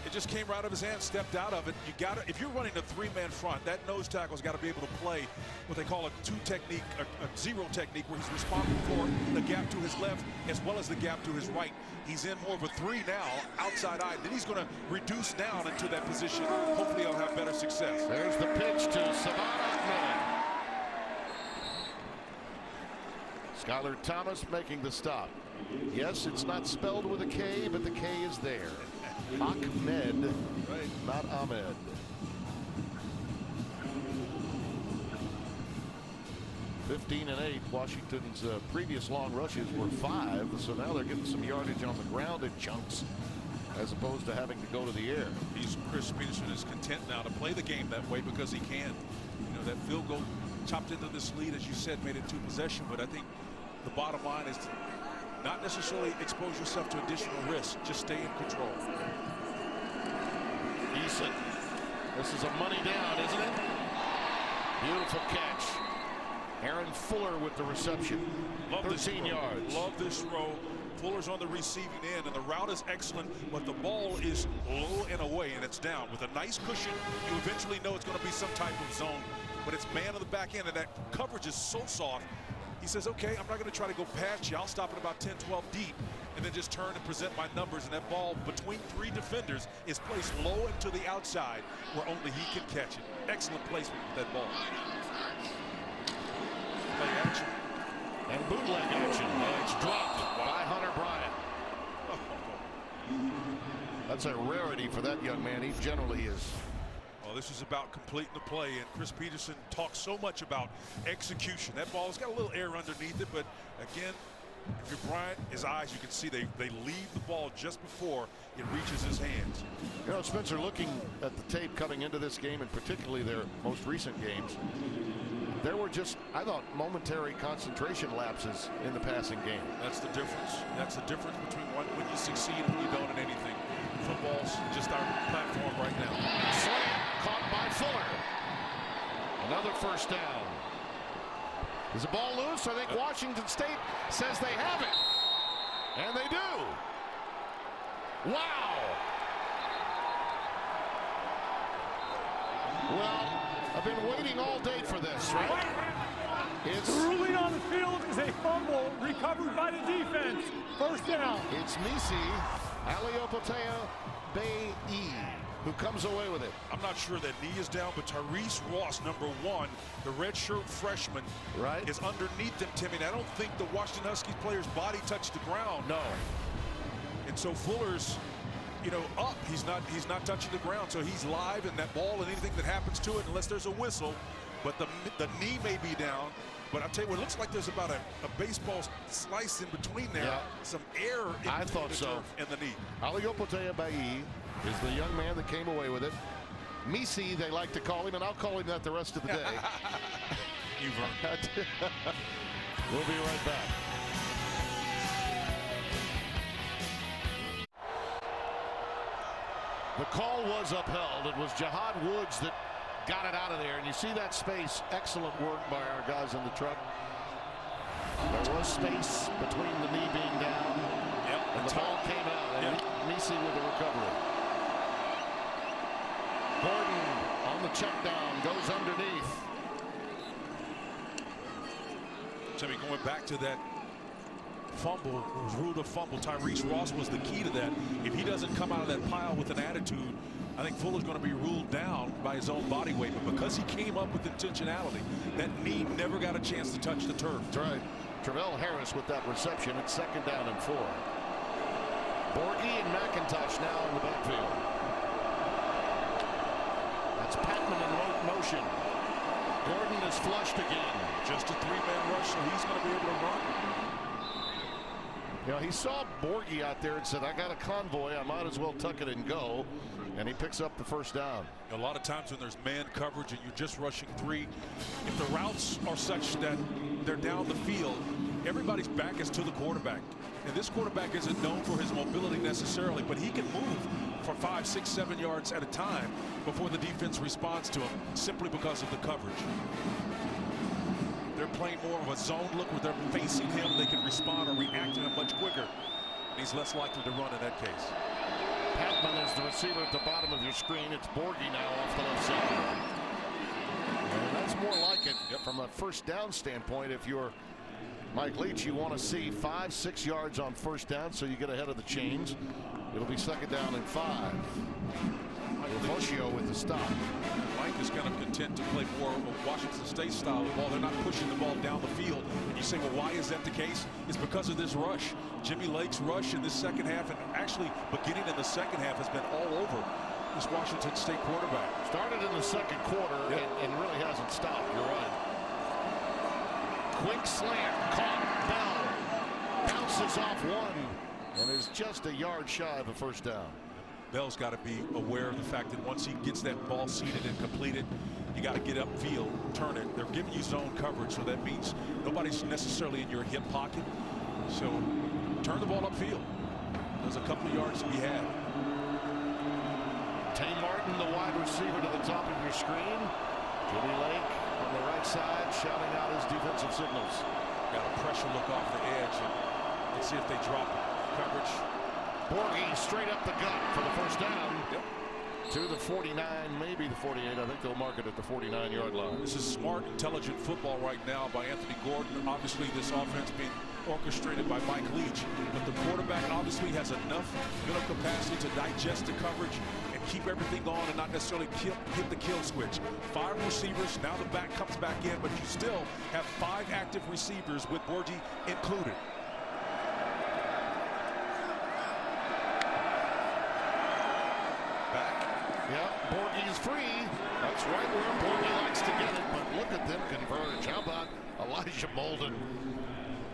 [SPEAKER 2] It just came right out of his hand, stepped out of it. You got to, if you're running a 3-man front, that nose tackle's got to be able to play what they call a 2 technique, a 0 technique, where he's responsible for the gap to his left as well as the gap to his right. He's in more of a 3 now, outside eye. Then he's going to reduce down into that position. Hopefully he'll have better success.
[SPEAKER 1] There's the pitch to Savannah Ahmed. Skylar Thomas making the stop. Yes, it's not spelled with a K, but the K is there. Ahmed, right, not Ahmed. (15-8). Washington's previous long rushes were 5, so now they're getting some yardage on the ground in chunks, as opposed to having to go to the air.
[SPEAKER 2] Chris Peterson is content now to play the game that way because he can. You know, that field goal chopped into this lead, as you said, made it 2 possession, but I think the bottom line is to not necessarily expose yourself to additional risk. Just stay in control.
[SPEAKER 1] Eason. This is a money down, isn't it? Beautiful catch. Aaron Fuller with the reception. 13 yards.
[SPEAKER 2] Love this throw. Fuller's on the receiving end, and the route is excellent, but the ball is low and away, and it's down. With a nice cushion, you eventually know it's going to be some type of zone, but it's man on the back end, and that coverage is so soft. He says, okay, I'm not going to try to go past you. I'll stop at about 10, 12 deep, and then just turn and present my numbers, and that ball between 3 defenders is placed low and to the outside where only he can catch it. Excellent placement with that ball. Play action.
[SPEAKER 1] And bootleg action. And it's dropped by Hunter Bryant. That's a rarity for that young man. He generally is.
[SPEAKER 2] Well, this is about completing the play, and Chris Peterson talks so much about execution. That ball's got a little air underneath it, but again, if you're Bryant, his eyes, you can see they leave the ball just before it reaches his hands.
[SPEAKER 1] You know, Spencer, looking at the tape coming into this game, and particularly their most recent games, there were just, I thought, momentary concentration lapses in the passing game.
[SPEAKER 2] That's the difference. That's the difference between when you succeed and when you don't in anything. Football's just our platform right now.
[SPEAKER 1] Slam caught by Fuller. Another first down. Is the ball loose? I think Washington State says they have it. And they do. Wow. Well, I've been waiting all day for this, right?
[SPEAKER 6] The ruling on the field is a fumble recovered by the defense. First down.
[SPEAKER 1] It's Nisi Aliopotea Bay-E who comes away with it.
[SPEAKER 2] I'm not sure that knee is down, but Tyrese Ross, number 1, the redshirt freshman, is underneath him, Timmy. And I don't think the Washington Huskies player's body touched the ground.
[SPEAKER 1] No.
[SPEAKER 2] And so Fuller's, up. He's not touching the ground, so he's live, and that ball and anything that happens to it, unless there's a whistle, but the knee may be down. But I'll tell you what, it looks like there's about a baseball slice in between there.
[SPEAKER 1] Yeah.
[SPEAKER 2] Some air in
[SPEAKER 1] I
[SPEAKER 2] between
[SPEAKER 1] thought
[SPEAKER 2] the
[SPEAKER 1] so.
[SPEAKER 2] turf and the knee.
[SPEAKER 1] Aliopotea Bayi is the young man that came away with it. Misi, they like to call him, and I'll call him that the rest of the day.
[SPEAKER 2] You've earned it.
[SPEAKER 1] We'll be right back. The call was upheld. It was Jahad Woods that got it out of there, and you see that space. Excellent work by our guys in the truck. There was space between the knee being down and the ball came out, and Misi with the recovery. Gordon on the check down, goes underneath.
[SPEAKER 2] Timmy, going back to that fumble, it was ruled a fumble. Tyrese Ross was the key to that. If he doesn't come out of that pile with an attitude, I think Fuller's going to be ruled down by his own body weight. But because he came up with intentionality, that knee never got a chance to touch the turf.
[SPEAKER 1] That's right. Travell Harris with that reception. It's 2nd down and 4. Borghi and McIntosh now in the backfield. That's Patman in motion. Gordon is flushed again.
[SPEAKER 2] Just a 3-man rush, so he's going to be able to run.
[SPEAKER 1] He saw Borghi out there and said, I got a convoy, I might as well tuck it and go. And he picks up the 1st down.
[SPEAKER 2] A lot of times when there's man coverage and you're just rushing 3, if the routes are such that they're down the field, everybody's back is to the quarterback. And this quarterback isn't known for his mobility necessarily, but he can move for 5, 6, 7 yards at a time before the defense responds to him, simply because of the coverage. They're playing more of a zone look where they're facing him. They can respond or react to him much quicker. And he's less likely to run in that case.
[SPEAKER 1] Patman is the receiver at the bottom of your screen. It's Borghi now off the left side. And that's more like it from a 1st down standpoint. If you're Mike Leach, you want to see 5, 6 yards on 1st down so you get ahead of the chains. It'll be 2nd down and 5. Refugio with the stop.
[SPEAKER 2] Mike is kind of content to play more of a Washington State style of ball. They're not pushing the ball down the field. And you say, well, why is that the case? It's because of this rush. Jimmy Lake's rush in this 2nd half, and actually beginning in the 2nd half, has been all over this Washington State quarterback.
[SPEAKER 1] Started in the 2nd quarter and really hasn't stopped. You're right. Quick slant, caught. Bell bounces off 1 and is just a yard shy of a 1st down.
[SPEAKER 2] Bell's got to be aware of the fact that once he gets that ball seated and completed, you got to get upfield, turn it. They're giving you zone coverage, so that means nobody's necessarily in your hip pocket. So turn the ball upfield. There's a couple of yards to be had.
[SPEAKER 1] Tay Martin, the wide receiver, to the top of your screen. Jimmy Lake on the right side, shouting out his defensive signals.
[SPEAKER 2] Got a pressure look off the edge, and let's see if they drop coverage.
[SPEAKER 1] Borghi straight up the gut for the 1st down. To the 49, maybe the 48. I think they'll mark it at the 49-yard line.
[SPEAKER 2] This is smart, intelligent football right now by Anthony Gordon. Obviously, this offense being orchestrated by Mike Leach. But the quarterback obviously has enough mental capacity to digest the coverage and keep everything on and not necessarily hit the kill switch. 5 receivers, now the back comes back in, but you still have 5 active receivers with Borghi included.
[SPEAKER 1] Borghi is free. That's right where Borghi likes to get it, but look at them converge. How about Elijah Molden?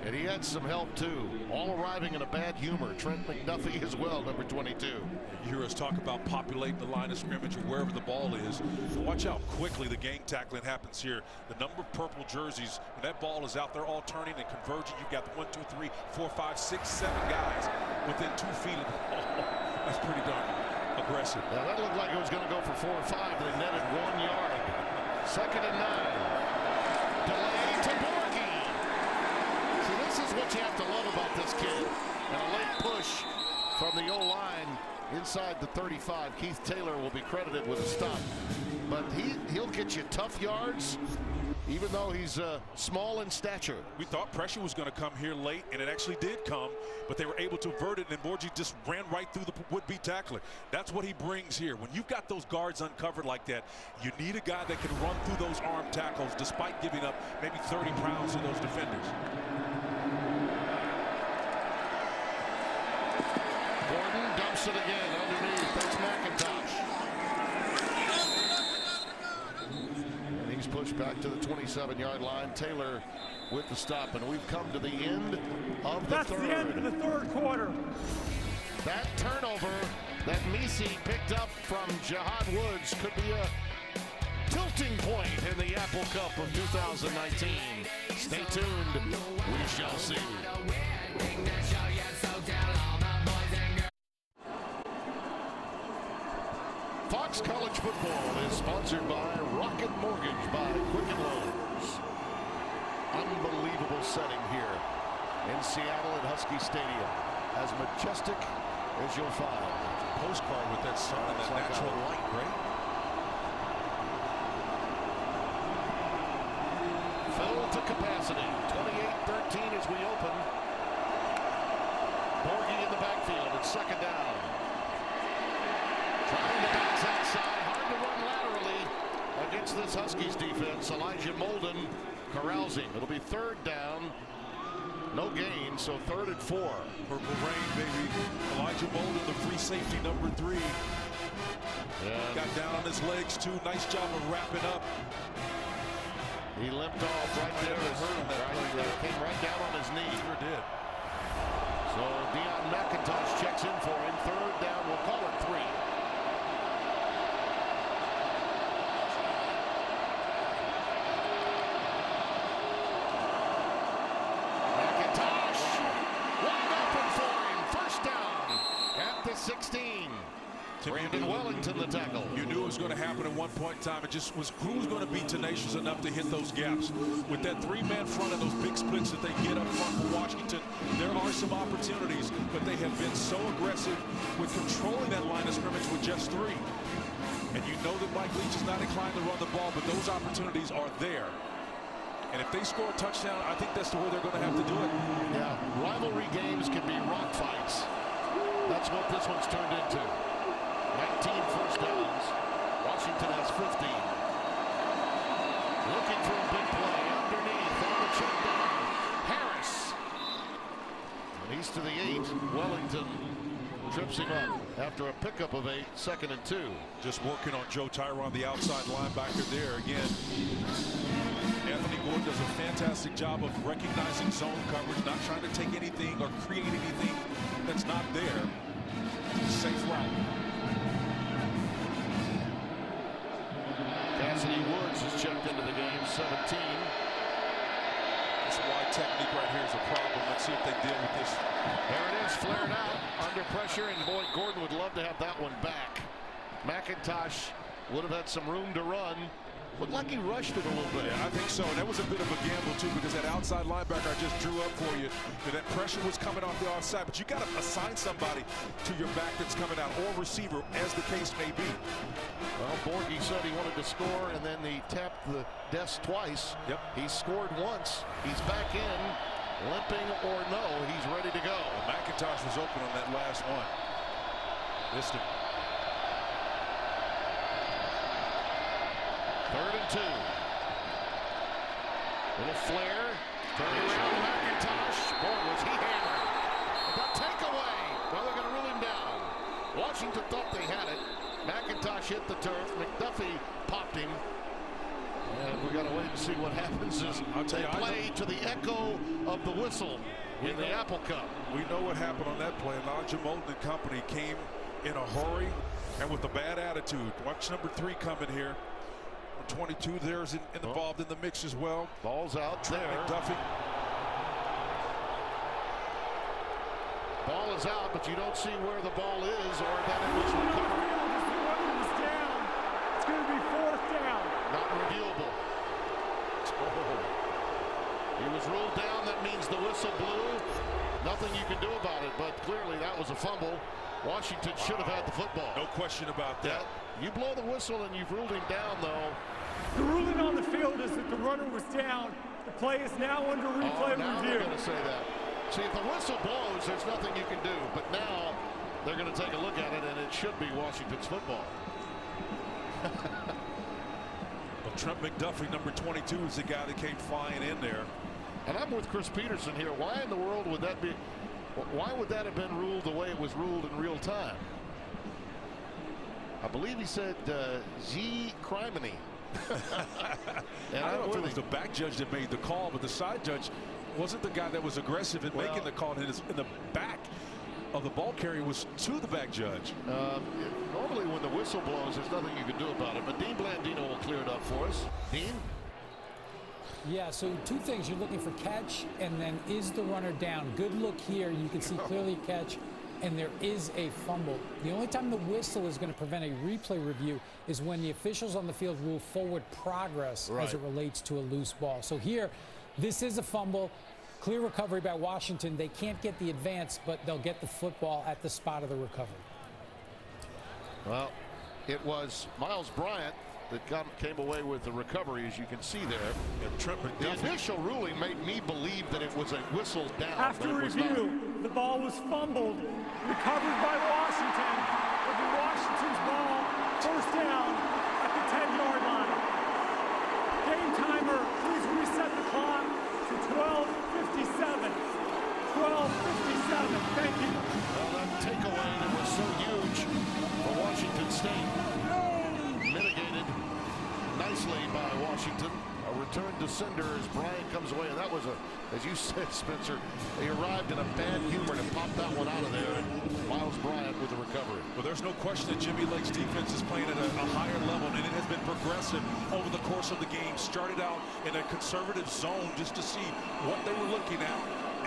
[SPEAKER 1] And he had some help too. All arriving in a bad humor. Trent McDuffie as well, number 22.
[SPEAKER 2] You hear us talk about populating the line of scrimmage or wherever the ball is. Watch how quickly the gang tackling happens here. The number of purple jerseys, when that ball is out there all turning and converging, you've got the 1, 2, 3, 4, 5, 6, 7 guys within 2 feet of the ball. That's pretty darn aggressive.
[SPEAKER 1] Now that looked like it was going to go for 4 or 5. They netted 1 yard. 2nd and 9. Delay to Borghi. See, this is what you have to love about this kid. And a late push from the O-line inside the 35. Keith Taylor will be credited with a stop. But he'll get you tough yards even though he's small in stature.
[SPEAKER 2] We thought pressure was going to come here late, and it actually did come, but they were able to avert it, and Borgi just ran right through the would-be tackler. That's what he brings here. When you've got those guards uncovered like that, you need a guy that can run through those arm tackles despite giving up maybe 30 pounds to those defenders.
[SPEAKER 1] Gordon dumps it again underneath. That's McIntosh. And he's pushed back to the 27-yard line. Taylor with the stop, and we've come to the end of the
[SPEAKER 6] That's
[SPEAKER 1] third.
[SPEAKER 6] the end of the third quarter.
[SPEAKER 1] That turnover that Misi picked up from Jahad Woods could be a tilting point in the Apple Cup of 2019. Stay tuned. We shall see. Fox College Football is sponsored by Rocket Mortgage by Quicken Loans. Unbelievable setting here in Seattle at Husky Stadium. As majestic as you'll find.
[SPEAKER 2] Postcard with that sun and that natural light, right?
[SPEAKER 1] Filled to capacity. 28-13 as we open. Borgi in the backfield. It's second down. Trying to bounce outside. Hard to run laterally against this Huskies defense. Elijah Molden corrals him. It'll be third down. No gain, so 3rd and 4.
[SPEAKER 2] Purple rain, baby. Elijah Molden, the free safety, number 3.
[SPEAKER 1] Yeah.
[SPEAKER 2] Got down on his legs, too. Nice job of wrapping up.
[SPEAKER 1] He limped off right there. Came right down on his knee.
[SPEAKER 2] Sure did.
[SPEAKER 1] So Deion McIntosh checks in for him. Third down, we'll call it 3. McIntosh wide open for him. First down at the 16. Brandon Wellington the tackle.
[SPEAKER 2] You knew it was going to happen at one point in time. It just was who was going to be tenacious enough to hit those gaps. With that 3-man front and those big splits that they get up front for Washington, there are some opportunities, but they have been so aggressive with controlling that line of scrimmage with just 3. And you know that Mike Leach is not inclined to run the ball, but those opportunities are there. And if they score a touchdown, I think that's the way they're going to have to do it.
[SPEAKER 1] Yeah, rivalry games can be rock fights. That's what this one's turned into. 19 first downs. Washington has 15. Looking for a big play underneath on the check down. Harris. And he's to the 8. Wellington trips him up after a pickup of 8. 2nd and 2.
[SPEAKER 2] Just working on Joe Tyron, the outside linebacker there again. Anthony Gordon does a fantastic job of recognizing zone coverage, not trying to take anything or create anything that's not there. Safe route.
[SPEAKER 1] Cassidy Woods has checked into the game, 17.
[SPEAKER 2] That's why technique right here is a problem. Let's see if they deal with this.
[SPEAKER 1] There it is, flared out, under pressure, and boy, Gordon would love to have that one back. McIntosh would have had some room to run. Looked like he rushed it a little bit.
[SPEAKER 2] Yeah, I think so. And that was a bit of a gamble, too, because that outside linebacker I just drew up for you, that pressure was coming off the offside. But you got to assign somebody to your back that's coming out, or receiver, as the case may be.
[SPEAKER 1] Well, Borgi said he wanted to score, and then he tapped the desk twice.
[SPEAKER 2] Yep.
[SPEAKER 1] He scored once. He's back in. Limping or no, he's ready to go.
[SPEAKER 2] Well, McIntosh was open on that last one. Missed him.
[SPEAKER 1] 3rd and 2. Little flare. Turn around. McIntosh. Boy, was he hammered. The takeaway. Well, they're going to rule him down. Washington thought they had it. McIntosh hit the turf. McDuffie popped him. And we got to wait and see what happens as they play to the echo of the whistle in the Apple Cup.
[SPEAKER 2] We know what happened on that play. Elijah Molden and company came in a hurry and with a bad attitude. Watch number 3 coming here. 22 there is involved in the mix as well.
[SPEAKER 1] Ball's out there.
[SPEAKER 2] McDuffie.
[SPEAKER 1] Ball is out, but you don't see where the ball is or that it was recovered.
[SPEAKER 6] It's going to be 4th down.
[SPEAKER 1] Not reviewable. He was ruled down. That means the whistle blew. Nothing you can do about it, but clearly that was a fumble. Washington should have had the football.
[SPEAKER 2] No question about that.
[SPEAKER 1] Yeah. You blow the whistle and you've ruled him down, though.
[SPEAKER 6] The ruling on the field is that the runner was down. The play is now under replay
[SPEAKER 1] now
[SPEAKER 6] review.
[SPEAKER 1] They're going to say that. See, if the whistle blows, there's nothing you can do. But now they're going to take a look at it, and it should be Washington's football.
[SPEAKER 2] Well, Trent McDuffie, number 22, is the guy that came flying in there.
[SPEAKER 1] And I'm with Chris Peterson here. Why in the world would that be? Why would that have been ruled the way it was ruled in real time? I believe he said Z. Criminy.
[SPEAKER 2] And I don't know if it was the back judge that made the call, but the side judge wasn't the guy that was aggressive in making the call. In the back of the ball carrier was to the back judge.
[SPEAKER 1] Normally when the whistle blows, there's nothing you can do about it. But Dean Blandino will clear it up for us. Dean?
[SPEAKER 7] Yeah, so two things. You're looking for catch, and then is the runner down? Good look here. You can see clearly a catch, and there is a fumble. The only time the whistle is going to prevent a replay review is when the officials on the field rule forward progress as it relates to a loose ball. So here, this is a fumble. Clear recovery by Washington. They can't get the advance, but they'll get the football at the spot of the recovery.
[SPEAKER 1] Well, it was Miles Bryant that came away with the recovery, as you can see there. The initial ruling made me believe that it was a whistle down.
[SPEAKER 6] After review, the ball was fumbled, recovered by Washington. It'll be Washington's ball, first down at the 10-yard line. Game timer, please reset the clock to 12:57. 12:57. Thank you.
[SPEAKER 1] Well, that takeaway that was so huge for Washington State mitigated nicely by Washington. A return to sender as Bryant comes away, and that was as you said, Spencer, he arrived in a bad humor to pop that one out of there. Miles Bryant with the recovery.
[SPEAKER 2] Well, there's no question that Jimmy Lake's defense is playing at a higher level, and it has been progressive over the course of the game. Started out in a conservative zone just to see what they were looking at,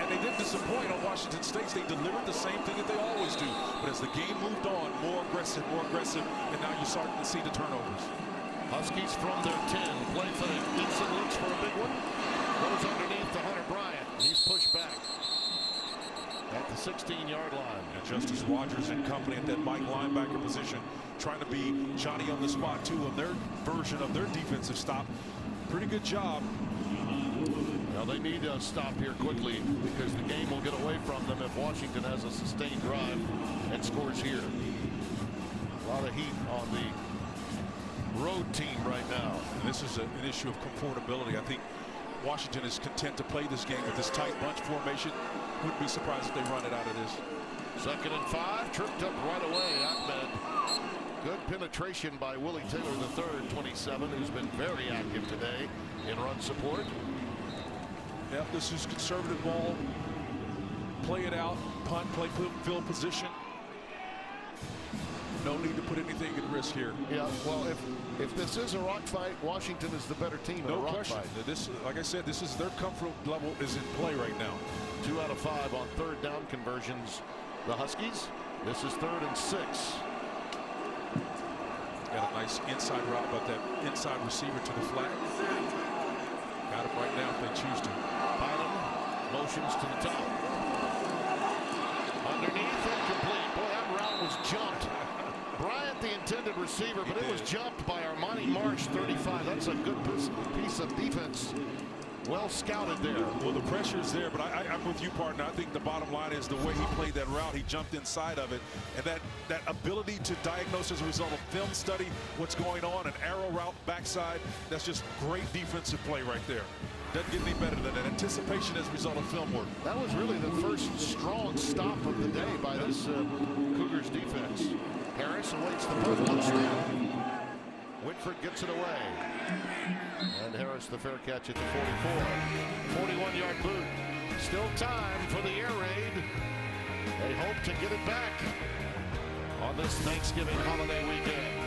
[SPEAKER 2] and they didn't disappoint on Washington State. They delivered the same thing that they always do. But as the game moved on, more aggressive, and now you're starting to see the turnovers.
[SPEAKER 1] Huskies from their 10. Play fake. Eason looks for a big one. Goes underneath to Hunter Bryant. He's pushed back at the 16-yard line.
[SPEAKER 2] And Justice Rogers and company at that Mike linebacker position, trying to be Johnny on the spot, too, on their version of their defensive stop. Pretty good job.
[SPEAKER 1] Now they need to stop here quickly because the game will get away from them if Washington has a sustained drive and scores here. A lot of heat on the road team right now.
[SPEAKER 2] And this is an issue of comfortability. I think Washington is content to play this game with this tight bunch formation. Wouldn't be surprised if they run it out of this.
[SPEAKER 1] 2nd and 5, tripped up right away. Ahmed. Good penetration by Willie Taylor III, 27, who's been very active today in run support.
[SPEAKER 2] Yep, this is conservative ball. Play it out, punt, play field position. No need to put anything at risk here.
[SPEAKER 1] Yeah, well, if this is a rock fight, Washington is the better team in a rock
[SPEAKER 2] question.
[SPEAKER 1] fight.
[SPEAKER 2] This, like I said, this is their comfort level is in play right now.
[SPEAKER 1] 2 out of 5 on 3rd down conversions. The Huskies. This is 3rd and 6.
[SPEAKER 2] Got a nice inside route, but that inside receiver to the flat. Got him right now if they choose to.
[SPEAKER 1] Bynum motions to the top. Underneath, incomplete. Boy, that route was jumped. Bryant, the intended receiver, but it was jumped by Armani Marsh, 35. That's a good piece of defense. Well scouted there.
[SPEAKER 2] Well, the pressure is there, but I'm with you, partner. I think the bottom line is the way he played that route. He jumped inside of it, and that ability to diagnose as a result of film study what's going on, an arrow route backside. That's just great defensive play right there. Doesn't get any better than that. Anticipation as a result of film work.
[SPEAKER 1] That was really the first strong stop of the day by this Cougars defense. Harris awaits the punt. Whitford gets it away. And Harris the fair catch at the 44. 41-yard boot. Still time for the air raid. They hope to get it back on this Thanksgiving holiday weekend.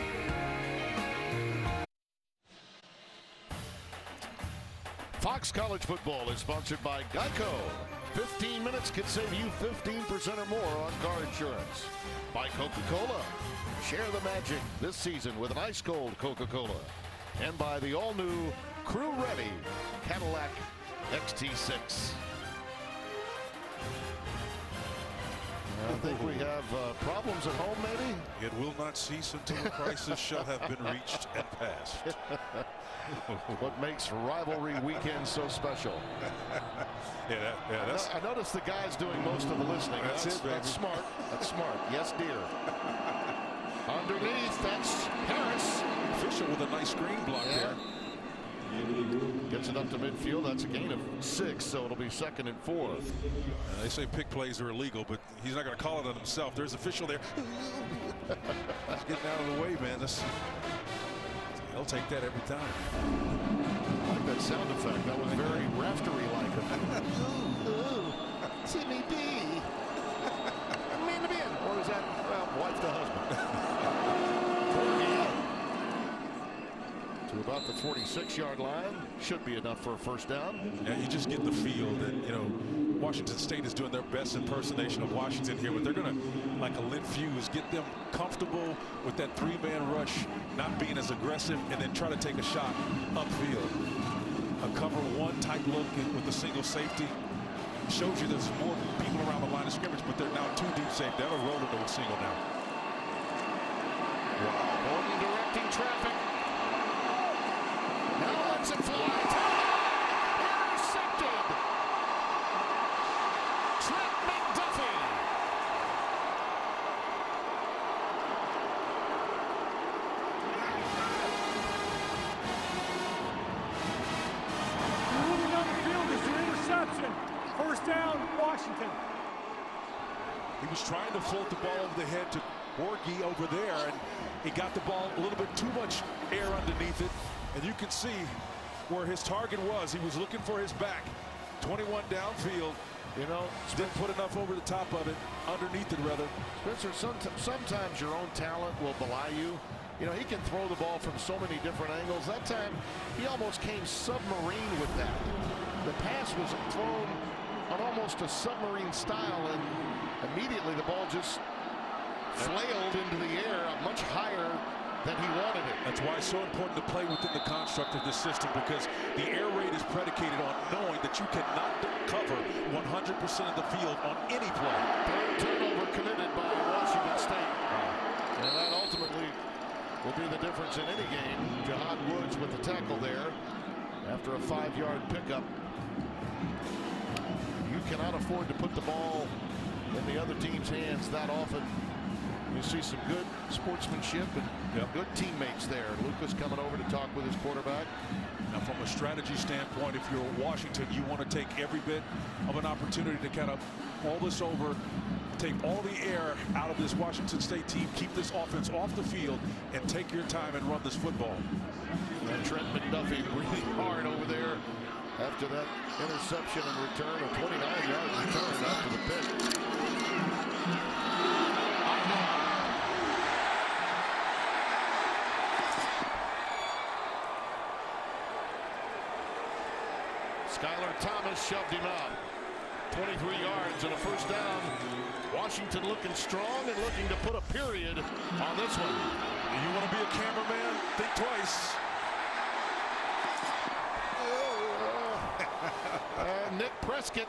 [SPEAKER 1] Fox College Football is sponsored by Geico. 15 minutes could save you 15% or more on car insurance. By Coca-Cola. Share the magic this season with an ice-cold Coca-Cola. And by the all-new Crew Ready Cadillac XT6. think we have problems at home, maybe?
[SPEAKER 2] It will not cease until the crisis shall have been reached and passed.
[SPEAKER 1] What makes rivalry weekend so special?
[SPEAKER 2] That's,
[SPEAKER 1] I noticed the guy's doing most of the listening.
[SPEAKER 2] That's it, baby.
[SPEAKER 1] That's smart. That's smart. Yes, dear. Underneath, that's Harris.
[SPEAKER 2] Official with a nice screen block there.
[SPEAKER 1] Gets it up to midfield. That's a gain of 6, so it'll be 2nd and 4.
[SPEAKER 2] They say pick plays are illegal, but he's not going to call it on himself. There's official there. He's getting out of the way, man. He'll take that every time.
[SPEAKER 1] I like that sound effect. That was very raftery-like. Timmy B. Man to man. Or is that wife to husband? To about the 46-yard line. Should be enough for a first down.
[SPEAKER 2] Yeah, you just get the feel that, Washington State is doing their best impersonation of Washington here, but they're going to, like a Lynn Fuse, get them comfortable with that 3-man rush, not being as aggressive, and then try to take a shot upfield. A cover 1 type look with the single safety shows you there's more people around the line of scrimmage, but they're now 2 deep safe. They'll roll into a single now.
[SPEAKER 1] Wow. Gordon directing traffic. Now lets it fly. Intercepted. Trent McDuffie.
[SPEAKER 6] Moving down the field is an interception. First down, Washington.
[SPEAKER 2] He was trying to float the ball over the head to Borghi over there, and he got the ball a little bit too much air underneath it. And you can see where his target was. He was looking for his back. 21 downfield. Didn't put enough over the top of it, underneath it rather.
[SPEAKER 1] Spencer, sometimes your own talent will belie you. He can throw the ball from so many different angles. That time, he almost came submarine with that. The pass was thrown on almost a submarine style, and immediately the ball just flailed into the air much higher than he wanted it.
[SPEAKER 2] That's why it's so important to play within the construct of this system, because the air raid is predicated on knowing that you cannot cover 100% of the field on any play.
[SPEAKER 1] Third turnover committed by Washington State. And that ultimately will be the difference in any game. Jahad Woods with the tackle there after a 5-yard pickup. You cannot afford to put the ball in the other team's hands that often. You see some good sportsmanship and good teammates there. Lucas coming over to talk with his quarterback.
[SPEAKER 2] Now, from a strategy standpoint, if you're Washington, you want to take every bit of an opportunity to kind of pull this over, take all the air out of this Washington State team, keep this offense off the field, and take your time and run this football.
[SPEAKER 1] And Trent McDuffie breathing hard over there after that interception and return, a 29-yard return after the pick. Skylar Thomas shoved him out. 23 yards and a first down. Washington looking strong and looking to put a period on this one.
[SPEAKER 2] You want to be a cameraman? Think twice.
[SPEAKER 1] Nick Prescott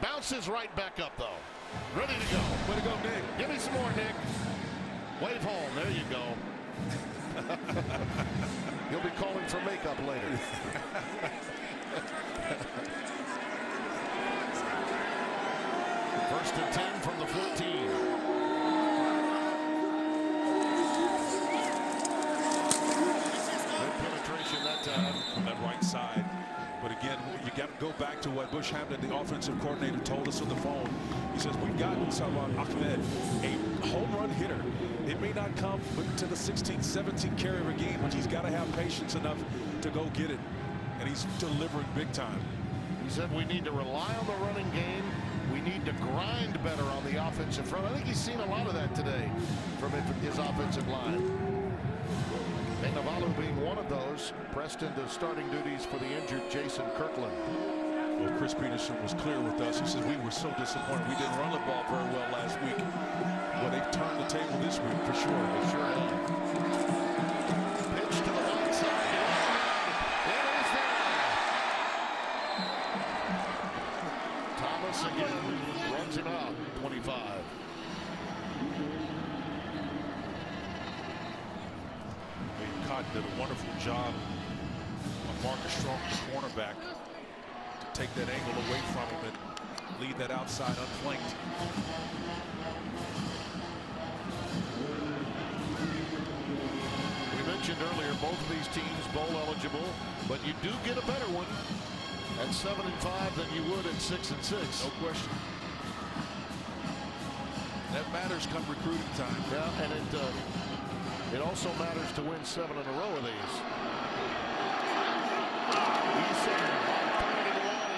[SPEAKER 1] bounces right back up, though. Ready to go.
[SPEAKER 2] Way to go, Nick.
[SPEAKER 1] Give me some more, Nick. Wave home. There you go. You'll be calling for makeup later. First and 10 from the 14. Good penetration that time.
[SPEAKER 2] From that right side. But again, you got to go back to what Bush Hamdan, the offensive coordinator, told us on the phone. He says, we've gotten Salman Ahmed a home run hitter. It may not come to the 16, 17 carry of a game, but he's got to have patience enough to go get it. And he's delivering big time.
[SPEAKER 1] He said we need to rely on the running game. We need to grind better on the offensive front. I think he's seen a lot of that today from his offensive line. And Navalu being one of those, pressed into starting duties for the injured Jason Kirkland.
[SPEAKER 2] Well, Chris Peterson was clear with us. He said we were so disappointed. We didn't run the ball very well last week. Well, they've turned the table this week for sure.
[SPEAKER 1] They sure have. Pitch to the right side. It is there. Thomas again runs him out. 25.
[SPEAKER 2] Cotton did a wonderful job on Marcus Strong, the cornerback, to take that angle away from him and lead that outside unflanked.
[SPEAKER 1] We mentioned earlier both of these teams bowl eligible, but you do get a better one at 7-5 than you would at 6-6.
[SPEAKER 2] No question. That matters come recruiting time.
[SPEAKER 1] Yeah, and it also matters to win 7 in a row of these.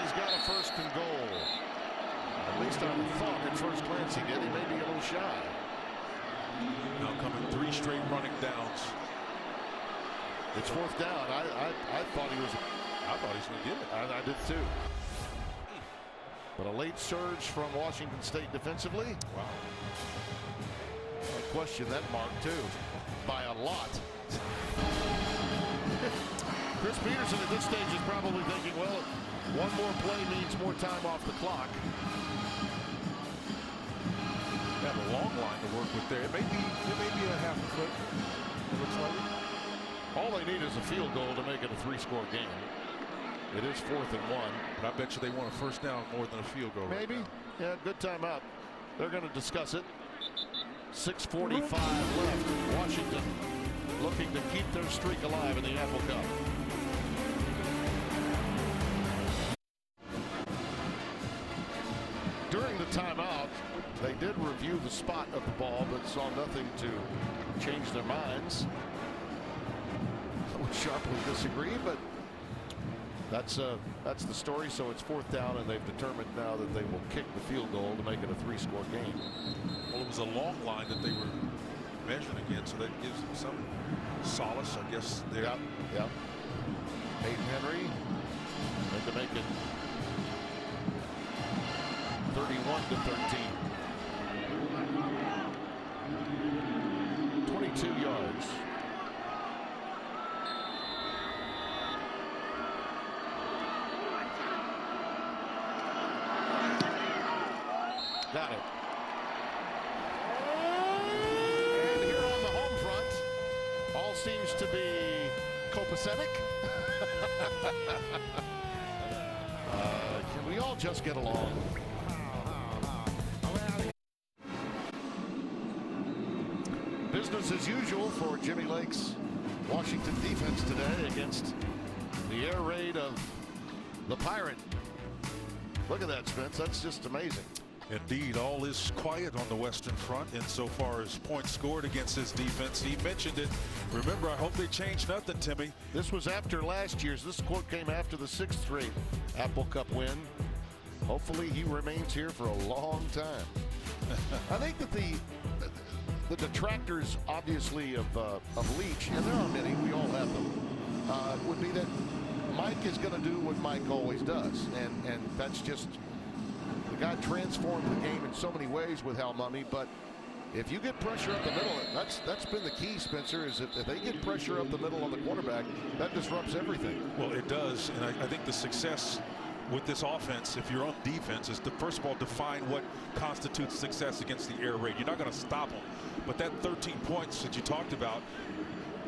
[SPEAKER 1] He's got a first and goal. At least I thought at first glance he did. He may be a little shy.
[SPEAKER 2] Now coming 3 straight running downs.
[SPEAKER 1] It's 4th down. I thought he was.
[SPEAKER 2] I thought he was going to get it.
[SPEAKER 1] I did too. But a late surge from Washington State defensively.
[SPEAKER 2] Wow.
[SPEAKER 1] I question that mark too, by a lot. Chris Peterson at this stage is probably thinking, well, one more play means more time off the clock.
[SPEAKER 2] Got a long line to work with there. It may be a half a foot. It looks like it.
[SPEAKER 1] All they need is a field goal to make it a 3-score game. It is 4th and 1.
[SPEAKER 2] But I bet you they want a first down more than a field goal.
[SPEAKER 1] Maybe.
[SPEAKER 2] Right now.
[SPEAKER 1] Yeah, good timeout. They're going to discuss it. 6:45 left. Washington looking to keep their streak alive in the Apple Cup. During the timeout, they did review the spot of the ball, but saw nothing to change their minds. I would sharply disagree, but that's the story. So it's 4th down, and they've determined now that they will kick the field goal to make it a 3-score game.
[SPEAKER 2] Well, it was a long line that they were measuring against, so that gives them some solace, I guess.
[SPEAKER 1] Yeah. Peyton Henry had to make it 31-13. 22 yards. Got it. And here on the home front, all seems to be copacetic. Can we all just get along? Business as usual for Jimmy Lake's Washington defense today against the air raid of the Pirate. Look at that, Spence. That's just amazing.
[SPEAKER 2] Indeed, all is quiet on the Western Front insofar as points scored against his defense. He mentioned it. Remember, I hope they change nothing, Timmy.
[SPEAKER 1] This was after last year's. This quote came after the 6th straight Apple Cup win. Hopefully he remains here for a long time. I think that the detractors, obviously, of Leach, and there are many, we all have them, would be that Mike is going to do what Mike always does. And that's just, the guy transformed the game in so many ways with Hal Mumme, but if you get pressure up the middle, that's been the key, Spencer, is if they get pressure up the middle on the quarterback, that disrupts everything.
[SPEAKER 2] Well, it does, and I think the success with this offense, if you're on defense, is to first of all define what constitutes success against the air raid. You're not going to stop them, but that 13 points that you talked about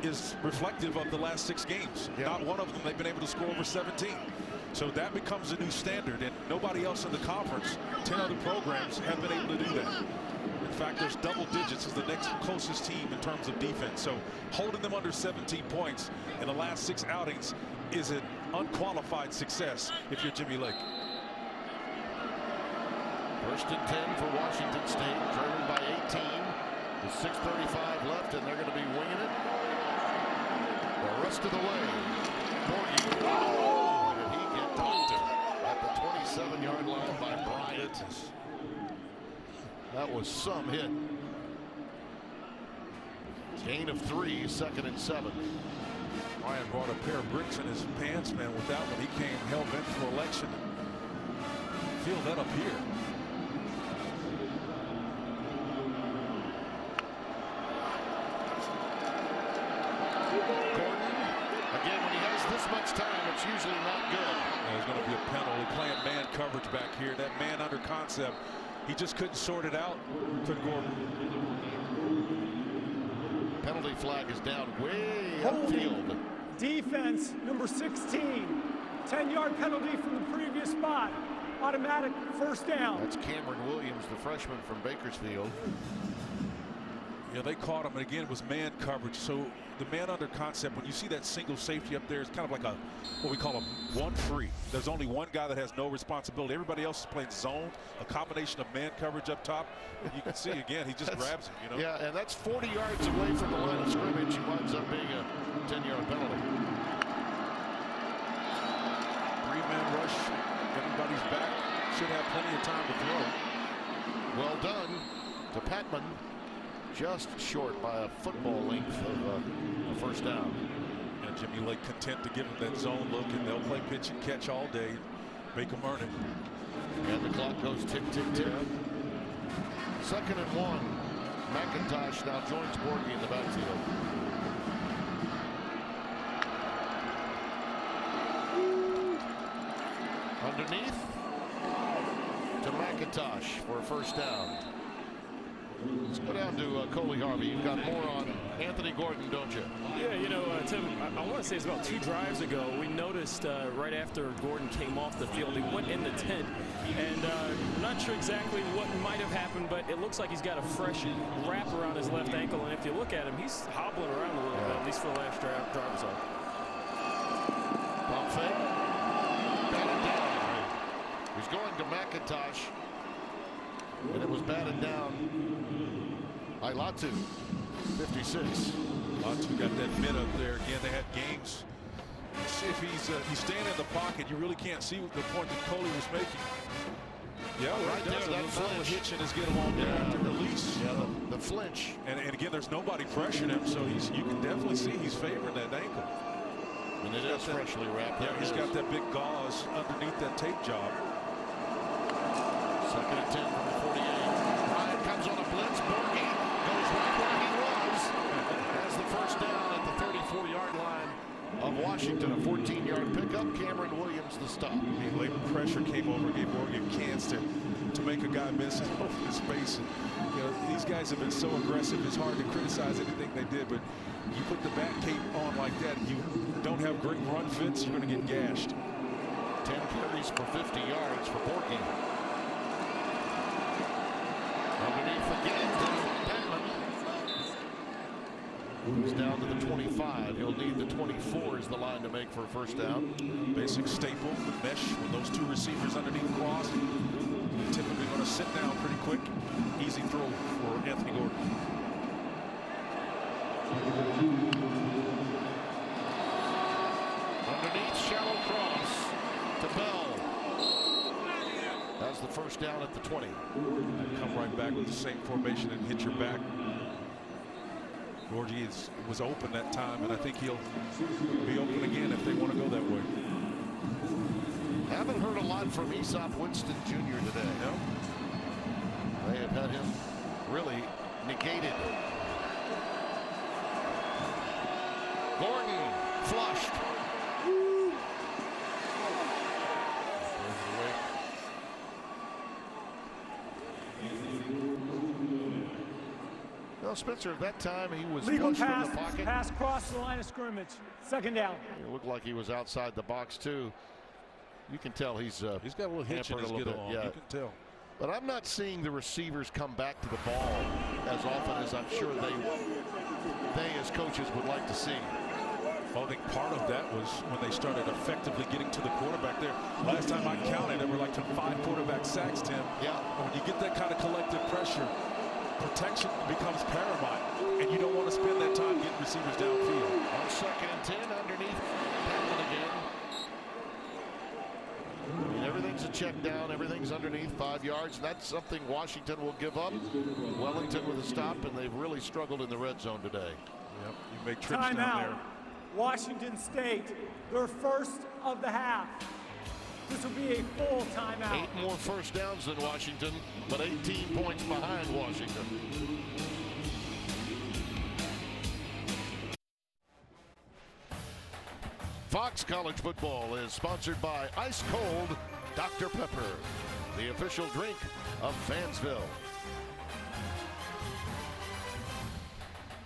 [SPEAKER 2] is reflective of the last 6 games. Yeah. Not one of them they've been able to score over 17. So that becomes a new standard, and nobody else in the conference, 10 other programs, have been able to do that. In fact, there's double digits as the next closest team in terms of defense. So holding them under 17 points in the last 6 outings is an unqualified success if you're Jimmy Lake.
[SPEAKER 1] 1st and 10 for Washington State, trailing by 18 with 6:35 left, and they're going to be winging it the rest of the way. Borgie. Oh, did he get doctored at the 27-yard line by Bryant? That was some hit. Gain of 3, 2nd and 7.
[SPEAKER 2] Ryan brought a pair of bricks in his pants, man. With that one, he came hell-bent for election. Feel that up here.
[SPEAKER 1] Gordon, again, when he has this much time, it's usually not good.
[SPEAKER 2] There's going to be a penalty playing man coverage back here. That man under concept He just couldn't sort it out, could Gordon.
[SPEAKER 1] Penalty flag is down way upfield.
[SPEAKER 6] Defense, number 16. 10-yard penalty from the previous spot. Automatic first down.
[SPEAKER 1] That's Cameron Williams, the freshman from Bakersfield.
[SPEAKER 2] Yeah, they caught him, and again, it was man coverage. So the man under concept, when you see that single safety up there, it's kind of like what we call a one free. There's only one guy that has no responsibility. Everybody else is playing zone, a combination of man coverage up top. And you can see, again, he just grabs him, you know?
[SPEAKER 1] Yeah, and that's 40 yards away from the line of scrimmage. It winds up being a 10-yard penalty.
[SPEAKER 2] Three-man rush. Everybody's back. Should have plenty of time to throw.
[SPEAKER 1] Well done to Patman. Just short by a football length of a first down.
[SPEAKER 2] And Jimmy Lake content to give him that zone look, and they'll play pitch and catch all day. Make them earn it.
[SPEAKER 1] And the clock goes tick, tick, tick. 2nd and 1. McIntosh now joins Borghi in the backfield. Underneath to McIntosh for a first down. Let's go down to Coley Harvey. You've got more on Anthony Gordon, don't you?
[SPEAKER 3] Yeah, you know, Tim, I want to say it's about 2 drives ago, we noticed right after Gordon came off the field, he went in the tent. And I'm not sure exactly what might have happened, but it looks like he's got a fresh wrap around his left ankle. And if you look at him, he's hobbling around a little bit, at least for the last drive or so.
[SPEAKER 1] Pump fake. Batted down. He's going to McIntosh. And it was batted down by Latu, 56.
[SPEAKER 2] Latu got that mid up there. Again, they had games. See if he's staying in the pocket. You really can't see the point that Coley was making. Yeah,
[SPEAKER 1] right there, that flinch.
[SPEAKER 2] Hitching is getting along there after release.
[SPEAKER 1] Yeah, the flinch.
[SPEAKER 2] And again, there's nobody pressuring him, so you can definitely see he's favoring that ankle.
[SPEAKER 1] And it is freshly wrapped.
[SPEAKER 2] Yeah, he's got that big gauze underneath that tape job.
[SPEAKER 1] 2nd and 10 from the 48. Ryan comes on a blitz. Borghi goes right where he was. Has the first down at the 34-yard line of Washington. A 14-yard pickup. Cameron Williams the stop.
[SPEAKER 2] I mean, late pressure came over, gave Borghi a chance to make a guy miss in open space. And, you know, these guys have been so aggressive. It's hard to criticize anything they did, but you put the back cape on like that, you don't have great run fits, you're going to get gashed.
[SPEAKER 1] 10 carries for 50 yards for Borghi. Underneath again to Patman. Moves down to the 25. He'll need the 24 as the line to make for a first down.
[SPEAKER 2] Basic staple, the mesh with those 2 receivers underneath cross. Typically going to sit down pretty quick. Easy throw for Anthony Gordon.
[SPEAKER 1] Underneath, shallow cross to Bell. That's the first down at the 20.
[SPEAKER 2] Come right back with the same formation and hit your back. Borghi was open that time, and I think he'll be open again if they want to go that way.
[SPEAKER 1] Haven't heard a lot from Aesop Winston Jr. today.
[SPEAKER 2] No.
[SPEAKER 1] They have had him really negated. Gordon flushed. Well, Spencer, at that time he was
[SPEAKER 6] legal
[SPEAKER 1] flushed
[SPEAKER 6] pass,
[SPEAKER 1] from the pocket.
[SPEAKER 6] Pass crossed the line of scrimmage. 2nd down.
[SPEAKER 1] It looked like he was outside the box too. You can tell he's got
[SPEAKER 2] a little hitch in his get along.
[SPEAKER 1] Yeah.
[SPEAKER 2] You can tell.
[SPEAKER 1] But I'm not seeing the receivers come back to the ball as often as I'm sure they as coaches would like to see.
[SPEAKER 2] Well, I think part of that was when they started effectively getting to the quarterback there. Last time I counted, there were like 5 quarterback sacks, Tim.
[SPEAKER 1] Yeah.
[SPEAKER 2] And when you get that kind of collective pressure, protection becomes paramount, and you don't want to spend that time getting receivers downfield.
[SPEAKER 1] On 2nd and 10, underneath Patman again. I mean, everything's a check down, everything's underneath 5 yards, and that's something Washington will give up. Wellington with a stop, and they've really struggled in the red zone today.
[SPEAKER 2] Yep, you make trips down there.
[SPEAKER 6] Washington State, their first of the half. This will be a full timeout.
[SPEAKER 1] 8 more first downs than Washington, but 18 points behind Washington. Fox College Football is sponsored by Ice Cold Dr. Pepper. the official drink of Fansville.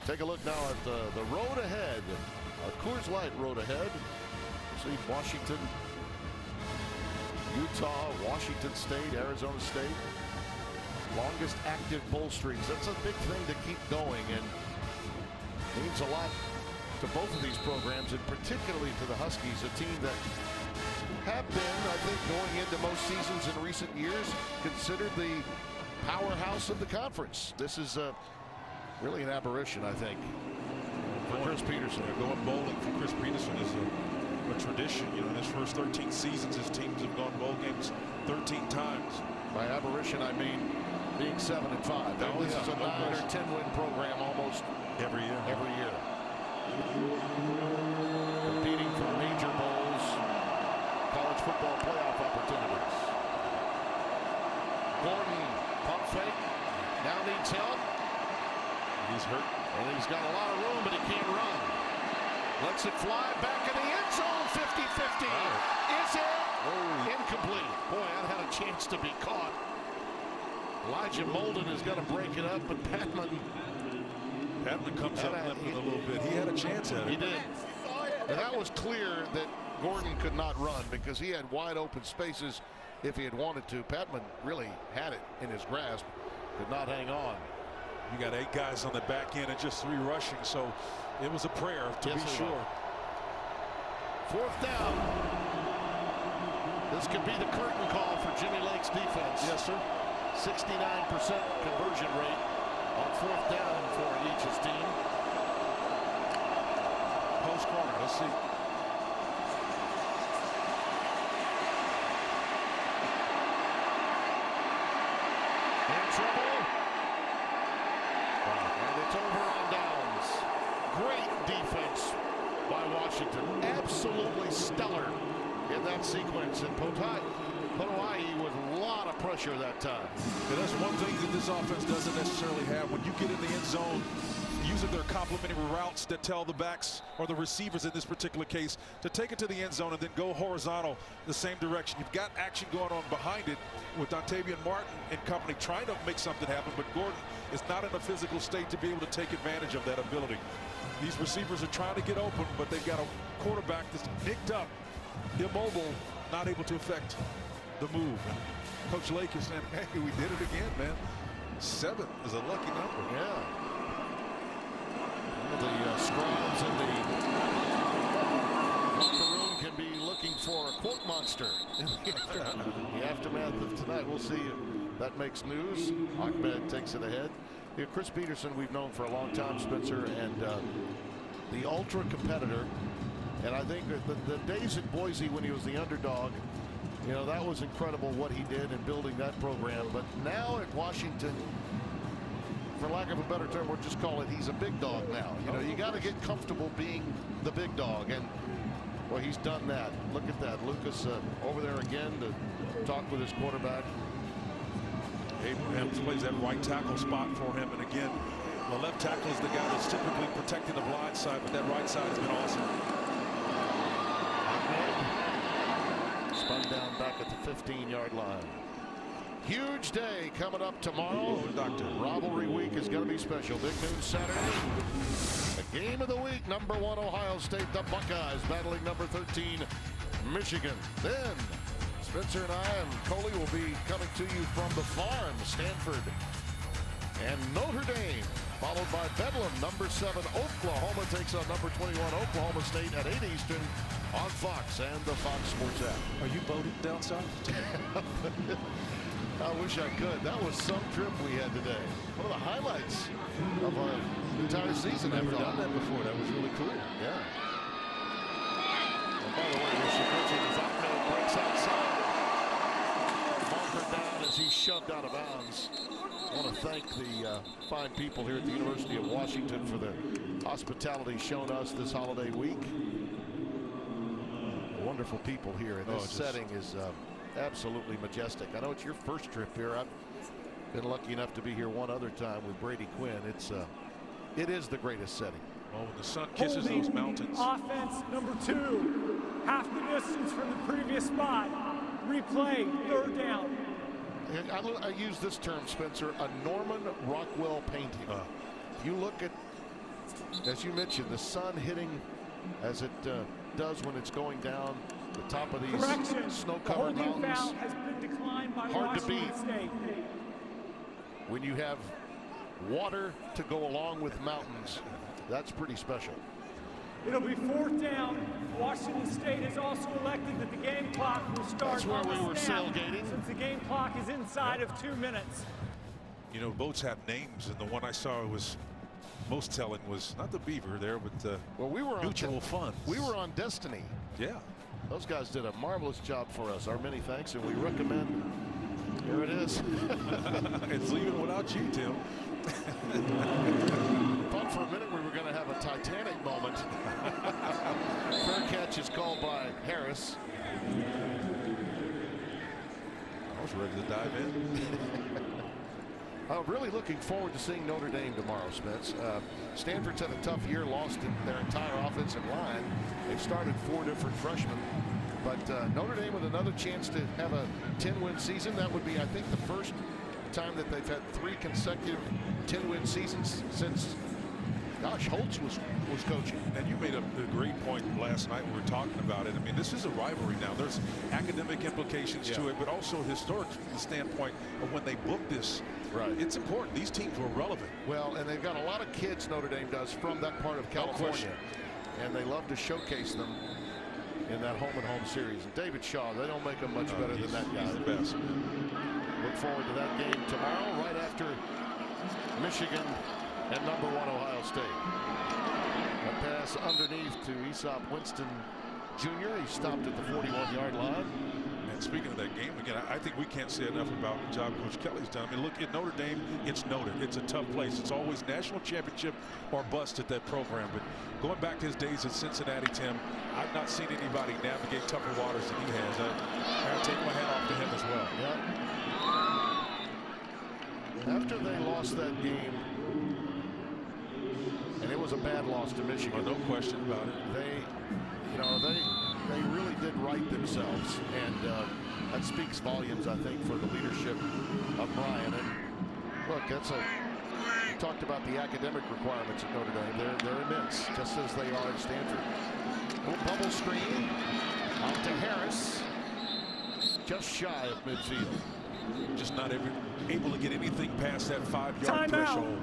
[SPEAKER 1] Take a look now at the road ahead. Coors Light road ahead. See Washington, Utah, Washington State, Arizona State. Longest active bowl streaks. That's a big thing to keep going, and means a lot to both of these programs, and particularly to the Huskies, a team that have been, I think, going into most seasons in recent years, considered the powerhouse of the conference. This is really an aberration, I think, for Chris Petersen.
[SPEAKER 2] Going bowling for Chris Petersen is a tradition. You know, in his first 13 seasons, his teams have gone bowl games 13 times.
[SPEAKER 1] By aberration, I mean being 7-5. This is a 9 or 10 win program almost
[SPEAKER 2] every year.
[SPEAKER 1] Competing for major bowls, college football playoff opportunities. Gordon, pump fake, now needs help.
[SPEAKER 2] He's hurt.
[SPEAKER 1] And he's got a lot of room, but he can't run. Lets it fly back in the end zone, 50-50. Is it? Incomplete. Boy, that had a chance to be caught. Elijah Molden has got to break it up, but Patman
[SPEAKER 2] comes up limping a little bit. He had a chance at it.
[SPEAKER 1] He did. And that was clear that Gordon could not run because he had wide open spaces if he had wanted to. Patman really had it in his grasp, could not hang on.
[SPEAKER 2] You got 8 guys on the back end and just 3 rushing, so it was a prayer to be sure.
[SPEAKER 1] 4th down. This could be the curtain call for Jimmy Lake's defense.
[SPEAKER 2] Yes, sir.
[SPEAKER 1] 69% conversion rate on 4th down for Leach's team.
[SPEAKER 2] Post corner, let's see.
[SPEAKER 1] In trouble. And it's over on downs. Great defense by Washington. Absolutely stellar in that sequence. And Potoa'i with a lot of pressure that time.
[SPEAKER 2] And that's one thing that this offense doesn't necessarily have. When you get in the end zone, using their complementary routes that tell the backs or the receivers in this particular case to take it to the end zone and then go horizontal the same direction. You've got action going on behind it with Dontavian Martin and company trying to make something happen, but Gordon is not in a physical state to be able to take advantage of that ability. These receivers are trying to get open, but they've got a quarterback that's nicked up, immobile, not able to affect the move. And Coach Lake is saying, hey, we did it again, man. 7 is a lucky number.
[SPEAKER 1] Yeah. The scribes in the locker room can be looking for a quote monster in the aftermath of tonight. We'll see if that makes news. Ahmed takes it ahead. Yeah, Chris Petersen we've known for a long time, Spencer, and the ultra competitor. And I think the days at Boise when he was the underdog, you know, that was incredible what he did in building that program. But now at Washington, for lack of a better term, we'll just call it he's a big dog now. You know, you got to get comfortable being the big dog, and well, he's done that. Look at that. Lucas over there again to talk with his quarterback.
[SPEAKER 2] Abraham plays that right tackle spot for him, and again, the left tackle is the guy that's typically protecting the blind side, but that right side has been awesome.
[SPEAKER 1] Spun down back at the 15-yard line. Huge day coming up tomorrow. Rivalry week is going to be special. Big noon Saturday. The game of the week, number 1 Ohio State, the Buckeyes battling number 13 Michigan. Then Spencer and I and Coley will be coming to you from the farm, Stanford and Notre Dame, followed by Bedlam. Number 7 Oklahoma takes on number 21 Oklahoma State at 8 Eastern on Fox and the Fox Sports app.
[SPEAKER 2] Are you boating down south?
[SPEAKER 1] I wish I could. That was some trip we had today. One of the highlights of our entire season.
[SPEAKER 2] I've never done that before. That was really cool.
[SPEAKER 1] Yeah. And by the way, we should mention as Ahmed breaks outside. Bunker down as he's shoved out of bounds. I want to thank the fine people here at the University of Washington for the hospitality shown us this holiday week. Wonderful people here, and this setting is absolutely majestic. I know it's your first trip here. I've been lucky enough to be here one other time with Brady Quinn. It is the greatest setting.
[SPEAKER 2] Oh, when the sun kisses those mountains.
[SPEAKER 6] Offense number 2, half the distance from the previous spot. Replay, 3rd down.
[SPEAKER 1] I use this term, Spencer, a Norman Rockwell painting. If you look at, as you mentioned, the sun hitting as it does when it's going down the top of these snow-covered mountains.
[SPEAKER 6] Foul has been declined by
[SPEAKER 1] Hard to beat.
[SPEAKER 6] State.
[SPEAKER 1] When you have water to go along with mountains, that's pretty special.
[SPEAKER 6] It'll be 4th down. Washington State has also elected that the game clock will start.
[SPEAKER 1] That's where we were sailgating.
[SPEAKER 6] Since the game clock is inside of 2 minutes.
[SPEAKER 2] You know, boats have names, and the one I saw was most telling was not the Beaver there, but
[SPEAKER 1] well, we were
[SPEAKER 2] Mutual Funds.
[SPEAKER 1] We were on Destiny.
[SPEAKER 2] Yeah.
[SPEAKER 1] Those guys did a marvelous job for us. Our many thanks, and we recommend. Here it is.
[SPEAKER 2] It's leaving without you, Tim.
[SPEAKER 1] Thought for a minute we were going to have a Titanic moment. Fair catch is called by Harris.
[SPEAKER 2] I was ready to dive in.
[SPEAKER 1] I'm really looking forward to seeing Notre Dame tomorrow, Spence. Stanford's had a tough year, lost their entire offensive line. They've started 4 different freshmen. But Notre Dame with another chance to have a 10-win season. That would be, I think, the first time that they've had 3 consecutive 10-win seasons since, gosh, Holtz was coaching.
[SPEAKER 2] And you made a great point last night. We were talking about it. I mean, this is a rivalry now. There's academic implications to it, but also historic standpoint of when they booked this.
[SPEAKER 1] Right.
[SPEAKER 2] It's important. These teams were relevant.
[SPEAKER 1] Well, and they've got a lot of kids, Notre Dame does, from that part of California. And they love to showcase them in that home-and-home series. And David Shaw, they don't make him much better than that guy.
[SPEAKER 2] He's the best.
[SPEAKER 1] Look forward to that game tomorrow, right after Michigan and #1 Ohio State. A pass underneath to Easop Winston Jr. He stopped at the 41-yard line.
[SPEAKER 2] And speaking of that game, again, I think we can't say enough about the job Coach Kelly's done. I mean, look at Notre Dame. It's noted. It's a tough place. It's always national championship or bust at that program. But going back to his days at Cincinnati, Tim, I've not seen anybody navigate tougher waters than he has. I take my hat off to him as well.
[SPEAKER 1] Yep. After they lost that game, and it was a bad loss to Michigan.
[SPEAKER 2] Oh, no question about it.
[SPEAKER 1] They really did right themselves, and that speaks volumes, I think, for the leadership of Brian. And look, we talked about the academic requirements at Notre Dame. They're immense, just as they are at Stanford. Little bubble screen out to Harris, just shy of midfield.
[SPEAKER 2] Just not able to get anything past that 5-yard threshold.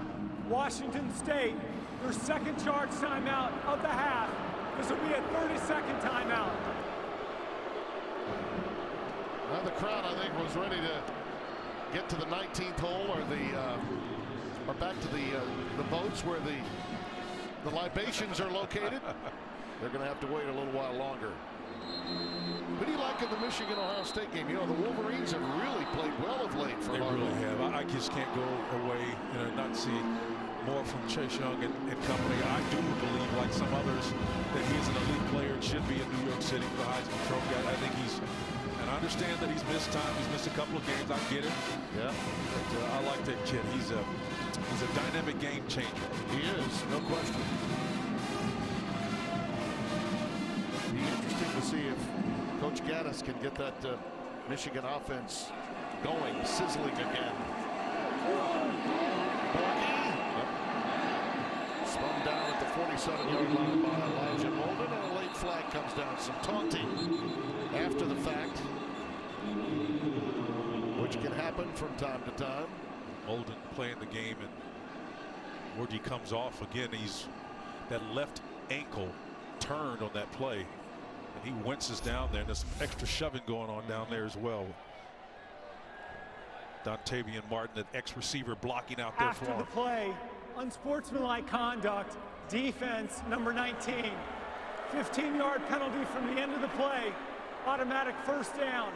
[SPEAKER 6] Washington State, their second charge timeout of the half. This will be a 30-second timeout.
[SPEAKER 1] Now the crowd, I think, was ready to get to the 19th hole or back to the boats where the libations are located. They're going to have to wait a little while longer. What do you like in the Michigan-Ohio State game? You know, the Wolverines have really played well of late for Harbaugh.
[SPEAKER 2] They really have. I just can't go away and not see more from Chase Young and company. I do believe, like some others, that he's an elite player and should be in New York City for the Heisman Trophy. I think and I understand that he's missed time. He's missed a couple of games. I get it.
[SPEAKER 1] Yeah.
[SPEAKER 2] But I like that kid. He's a dynamic game changer.
[SPEAKER 1] He is, no question. Be interesting to see if Coach Gaddis can get that Michigan offense going, sizzling again. Spun down at the 47-yard line by Elijah Molden, and a late flag comes down. Some taunting after the fact, which can happen from time to time.
[SPEAKER 2] Molden playing the game, and Orji comes off again. That left ankle turned on that play, and he winces down there. And there's some extra shoving going on down there as well. Dontavian Martin, that ex-receiver, blocking out there for him.
[SPEAKER 6] After the play, unsportsmanlike conduct, defense, number 19. 15-yard penalty from the end of the play, automatic first down.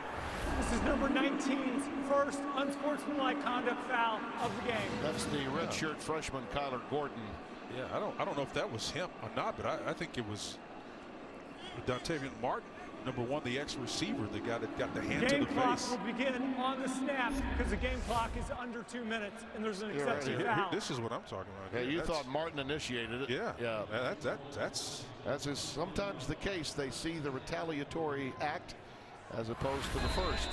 [SPEAKER 6] This is number 19's first unsportsmanlike conduct foul of the game.
[SPEAKER 1] That's the redshirt freshman Kyler Gordon.
[SPEAKER 2] Yeah, I don't know if that was him or not, but I think it was Dontavian Martin, number 1, the ex-receiver that got the hand to the face.
[SPEAKER 6] Game clock will begin on the snap because the game clock is under 2 minutes and there's an excessive foul.
[SPEAKER 2] This is what I'm talking about.
[SPEAKER 1] Yeah, you thought Martin initiated it.
[SPEAKER 2] Yeah. That's
[SPEAKER 1] is sometimes the case. They see the retaliatory act as opposed to the first.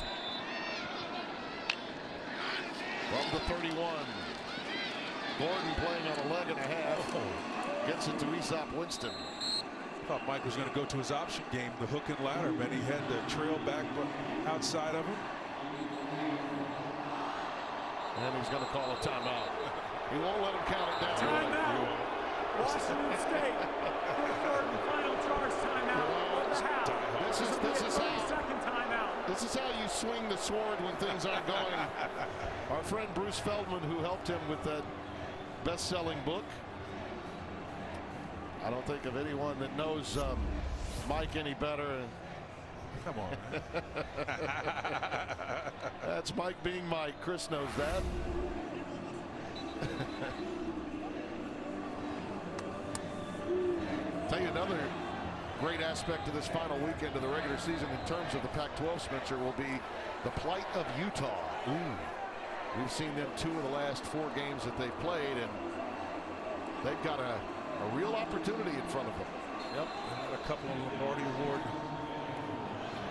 [SPEAKER 1] From the 31. Gordon playing on a leg and a half. Gets it to Aesop Winston.
[SPEAKER 2] I thought Mike was going to go to his option game, the hook and ladder, but he had the trail back outside of him.
[SPEAKER 1] And he's going to call a timeout. He won't let him count it down.
[SPEAKER 6] Timeout. Washington State. Third and final charge timeout.
[SPEAKER 1] This is how you swing the sword when things aren't going. Our friend Bruce Feldman, who helped him with that best-selling book. I don't think of anyone that knows Mike any better.
[SPEAKER 2] Come on.
[SPEAKER 1] That's Mike being Mike. Chris knows that. Tell you another great aspect of this final weekend of the regular season in terms of the Pac-12, Spencer, will be the plight of Utah. We've seen them 2 of the last 4 games that they've played, and they've got a real opportunity in front of them.
[SPEAKER 2] Yep, a couple of Lombardi Award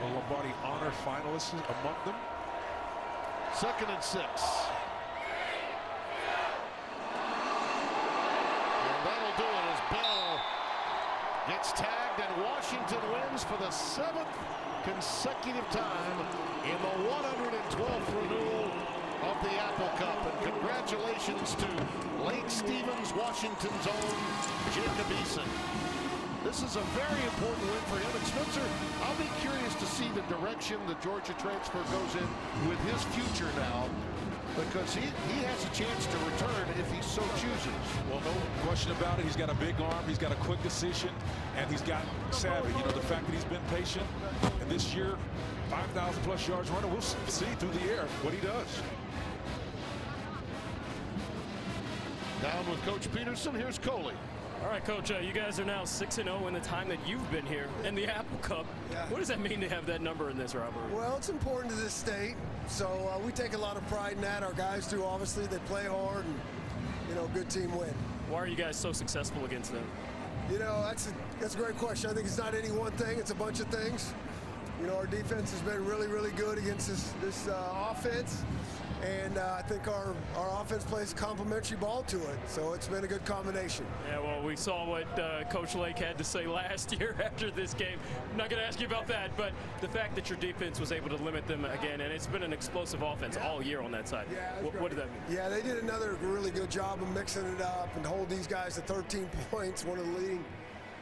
[SPEAKER 2] or Lombardi Honor finalists among them.
[SPEAKER 1] 2nd and 6. And that'll do it as Bell gets tagged, and Washington wins for the 7th consecutive time in the 112th renewal of the Apple Cup. And congratulations to Lake Stevens, Washington's own Jacob Eason. This is a very important win for him. And Spencer, I'll be curious to see the direction the Georgia transfer goes in with his future now, because he has a chance to return if he so chooses.
[SPEAKER 2] Well, no question about it. He's got a big arm, he's got a quick decision, and he's got savvy. You know, the fact that he's been patient, and this year, 5,000 plus yards runner, we'll see through the air what he does.
[SPEAKER 1] Down with Coach Peterson, here's Coley.
[SPEAKER 3] All right, Coach, you guys are now 6-0 in the time that you've been here in the Apple Cup.
[SPEAKER 10] Yeah.
[SPEAKER 3] What does that mean to have that number in this rivalry?
[SPEAKER 10] Well, it's important to this state, so we take a lot of pride in that. Our guys do, obviously. They play hard, and, you know, good team win.
[SPEAKER 3] Why are you guys so successful against them?
[SPEAKER 10] You know, that's a great question. I think it's not any one thing. It's a bunch of things. You know, our defense has been really, really good against this offense. And I think our offense plays complementary ball to it. So it's been a good combination.
[SPEAKER 3] Yeah, well, we saw what Coach Lake had to say last year after this game. I'm not going to ask you about that, but the fact that your defense was able to limit them again, and it's been an explosive offense all year on that side.
[SPEAKER 10] Yeah,
[SPEAKER 3] what did that mean?
[SPEAKER 10] Yeah, they did another really good job of mixing it up and hold these guys to 13 points, one of the leading,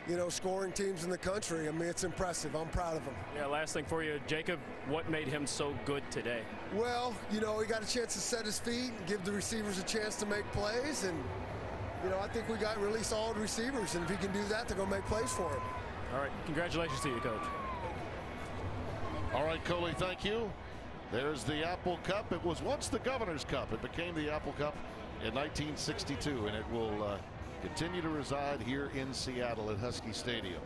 [SPEAKER 10] you know, scoring teams in the country. I mean, it's impressive. I'm proud of them.
[SPEAKER 3] Yeah, last thing for you, Jacob, what made him so good today?
[SPEAKER 10] Well, you know, he got a chance to set his feet and give the receivers a chance to make plays. And, you know, I think we got really solid receivers. And if he can do that, they're going to make plays for him.
[SPEAKER 3] All right. Congratulations to you, Coach.
[SPEAKER 1] All right, Coley, thank you. There's the Apple Cup. It was once the Governor's Cup. It became the Apple Cup in 1962, and it will continue to reside here in Seattle at Husky Stadium.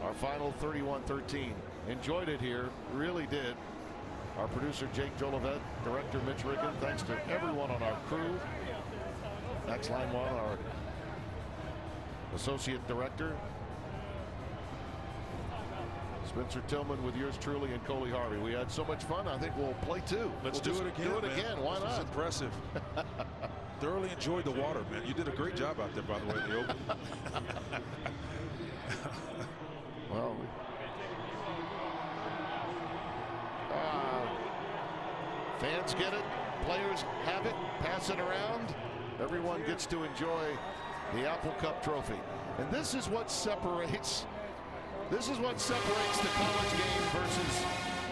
[SPEAKER 1] Our final 31-13. Enjoyed it here, really did. Our producer Jake Jolivet, director Mitch Riggin, thanks to everyone on our crew. Max Langwell, our associate director. Spencer Tillman with yours truly and Coley Harvey. We had so much fun. I think we'll play 2.
[SPEAKER 2] Let's do it again.
[SPEAKER 1] Do it again. Why not?
[SPEAKER 2] This is impressive. Thoroughly enjoyed the water, man. You did a great job out there, by the way, in the open.
[SPEAKER 1] Well, fans get it, players have it, pass it around. Everyone gets to enjoy the Apple Cup trophy. And this is what separates the college game versus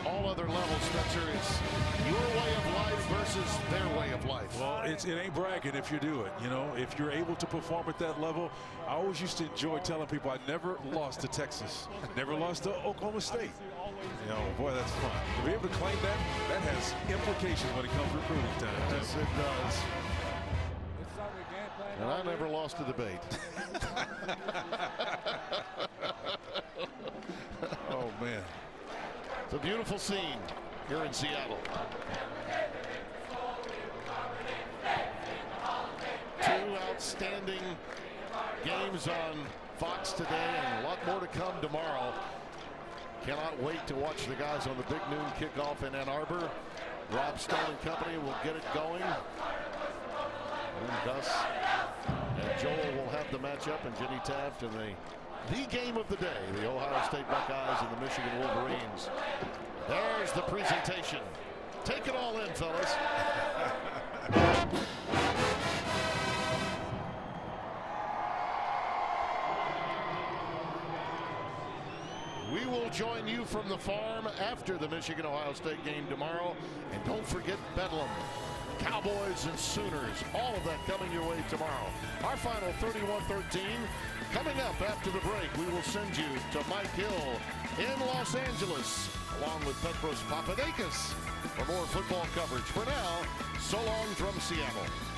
[SPEAKER 1] all other levels, Spencer. It's your way of life versus their way of life.
[SPEAKER 2] Well, it ain't bragging if you do it. You know, if you're able to perform at that level. I always used to enjoy telling people I never lost to Texas, never lost to Oklahoma State. You know, boy, that's fun. To be able to claim that has implications when it comes to recruiting time.
[SPEAKER 1] Yes, it does. And I never lost a debate.
[SPEAKER 2] Oh, man.
[SPEAKER 1] It's a beautiful scene here in Seattle. 2 outstanding games on Fox today, and a lot more to come tomorrow. Cannot wait to watch the guys on the big noon kickoff in Ann Arbor. Rob Stone and company will get it going. And Gus and Joel will have the matchup, and Jenny Taft in the game of the day, the Ohio State Buckeyes and the Michigan Wolverines. There's the presentation. Take it all in, fellas. We will join you from the farm after the Michigan-Ohio State game tomorrow. And don't forget Bedlam, Cowboys and Sooners. All of that coming your way tomorrow. Our final 31-13 coming up after the break. We will send you to Mike Hill in Los Angeles, along with Petros Papadakis for more football coverage. For now, so long from Seattle.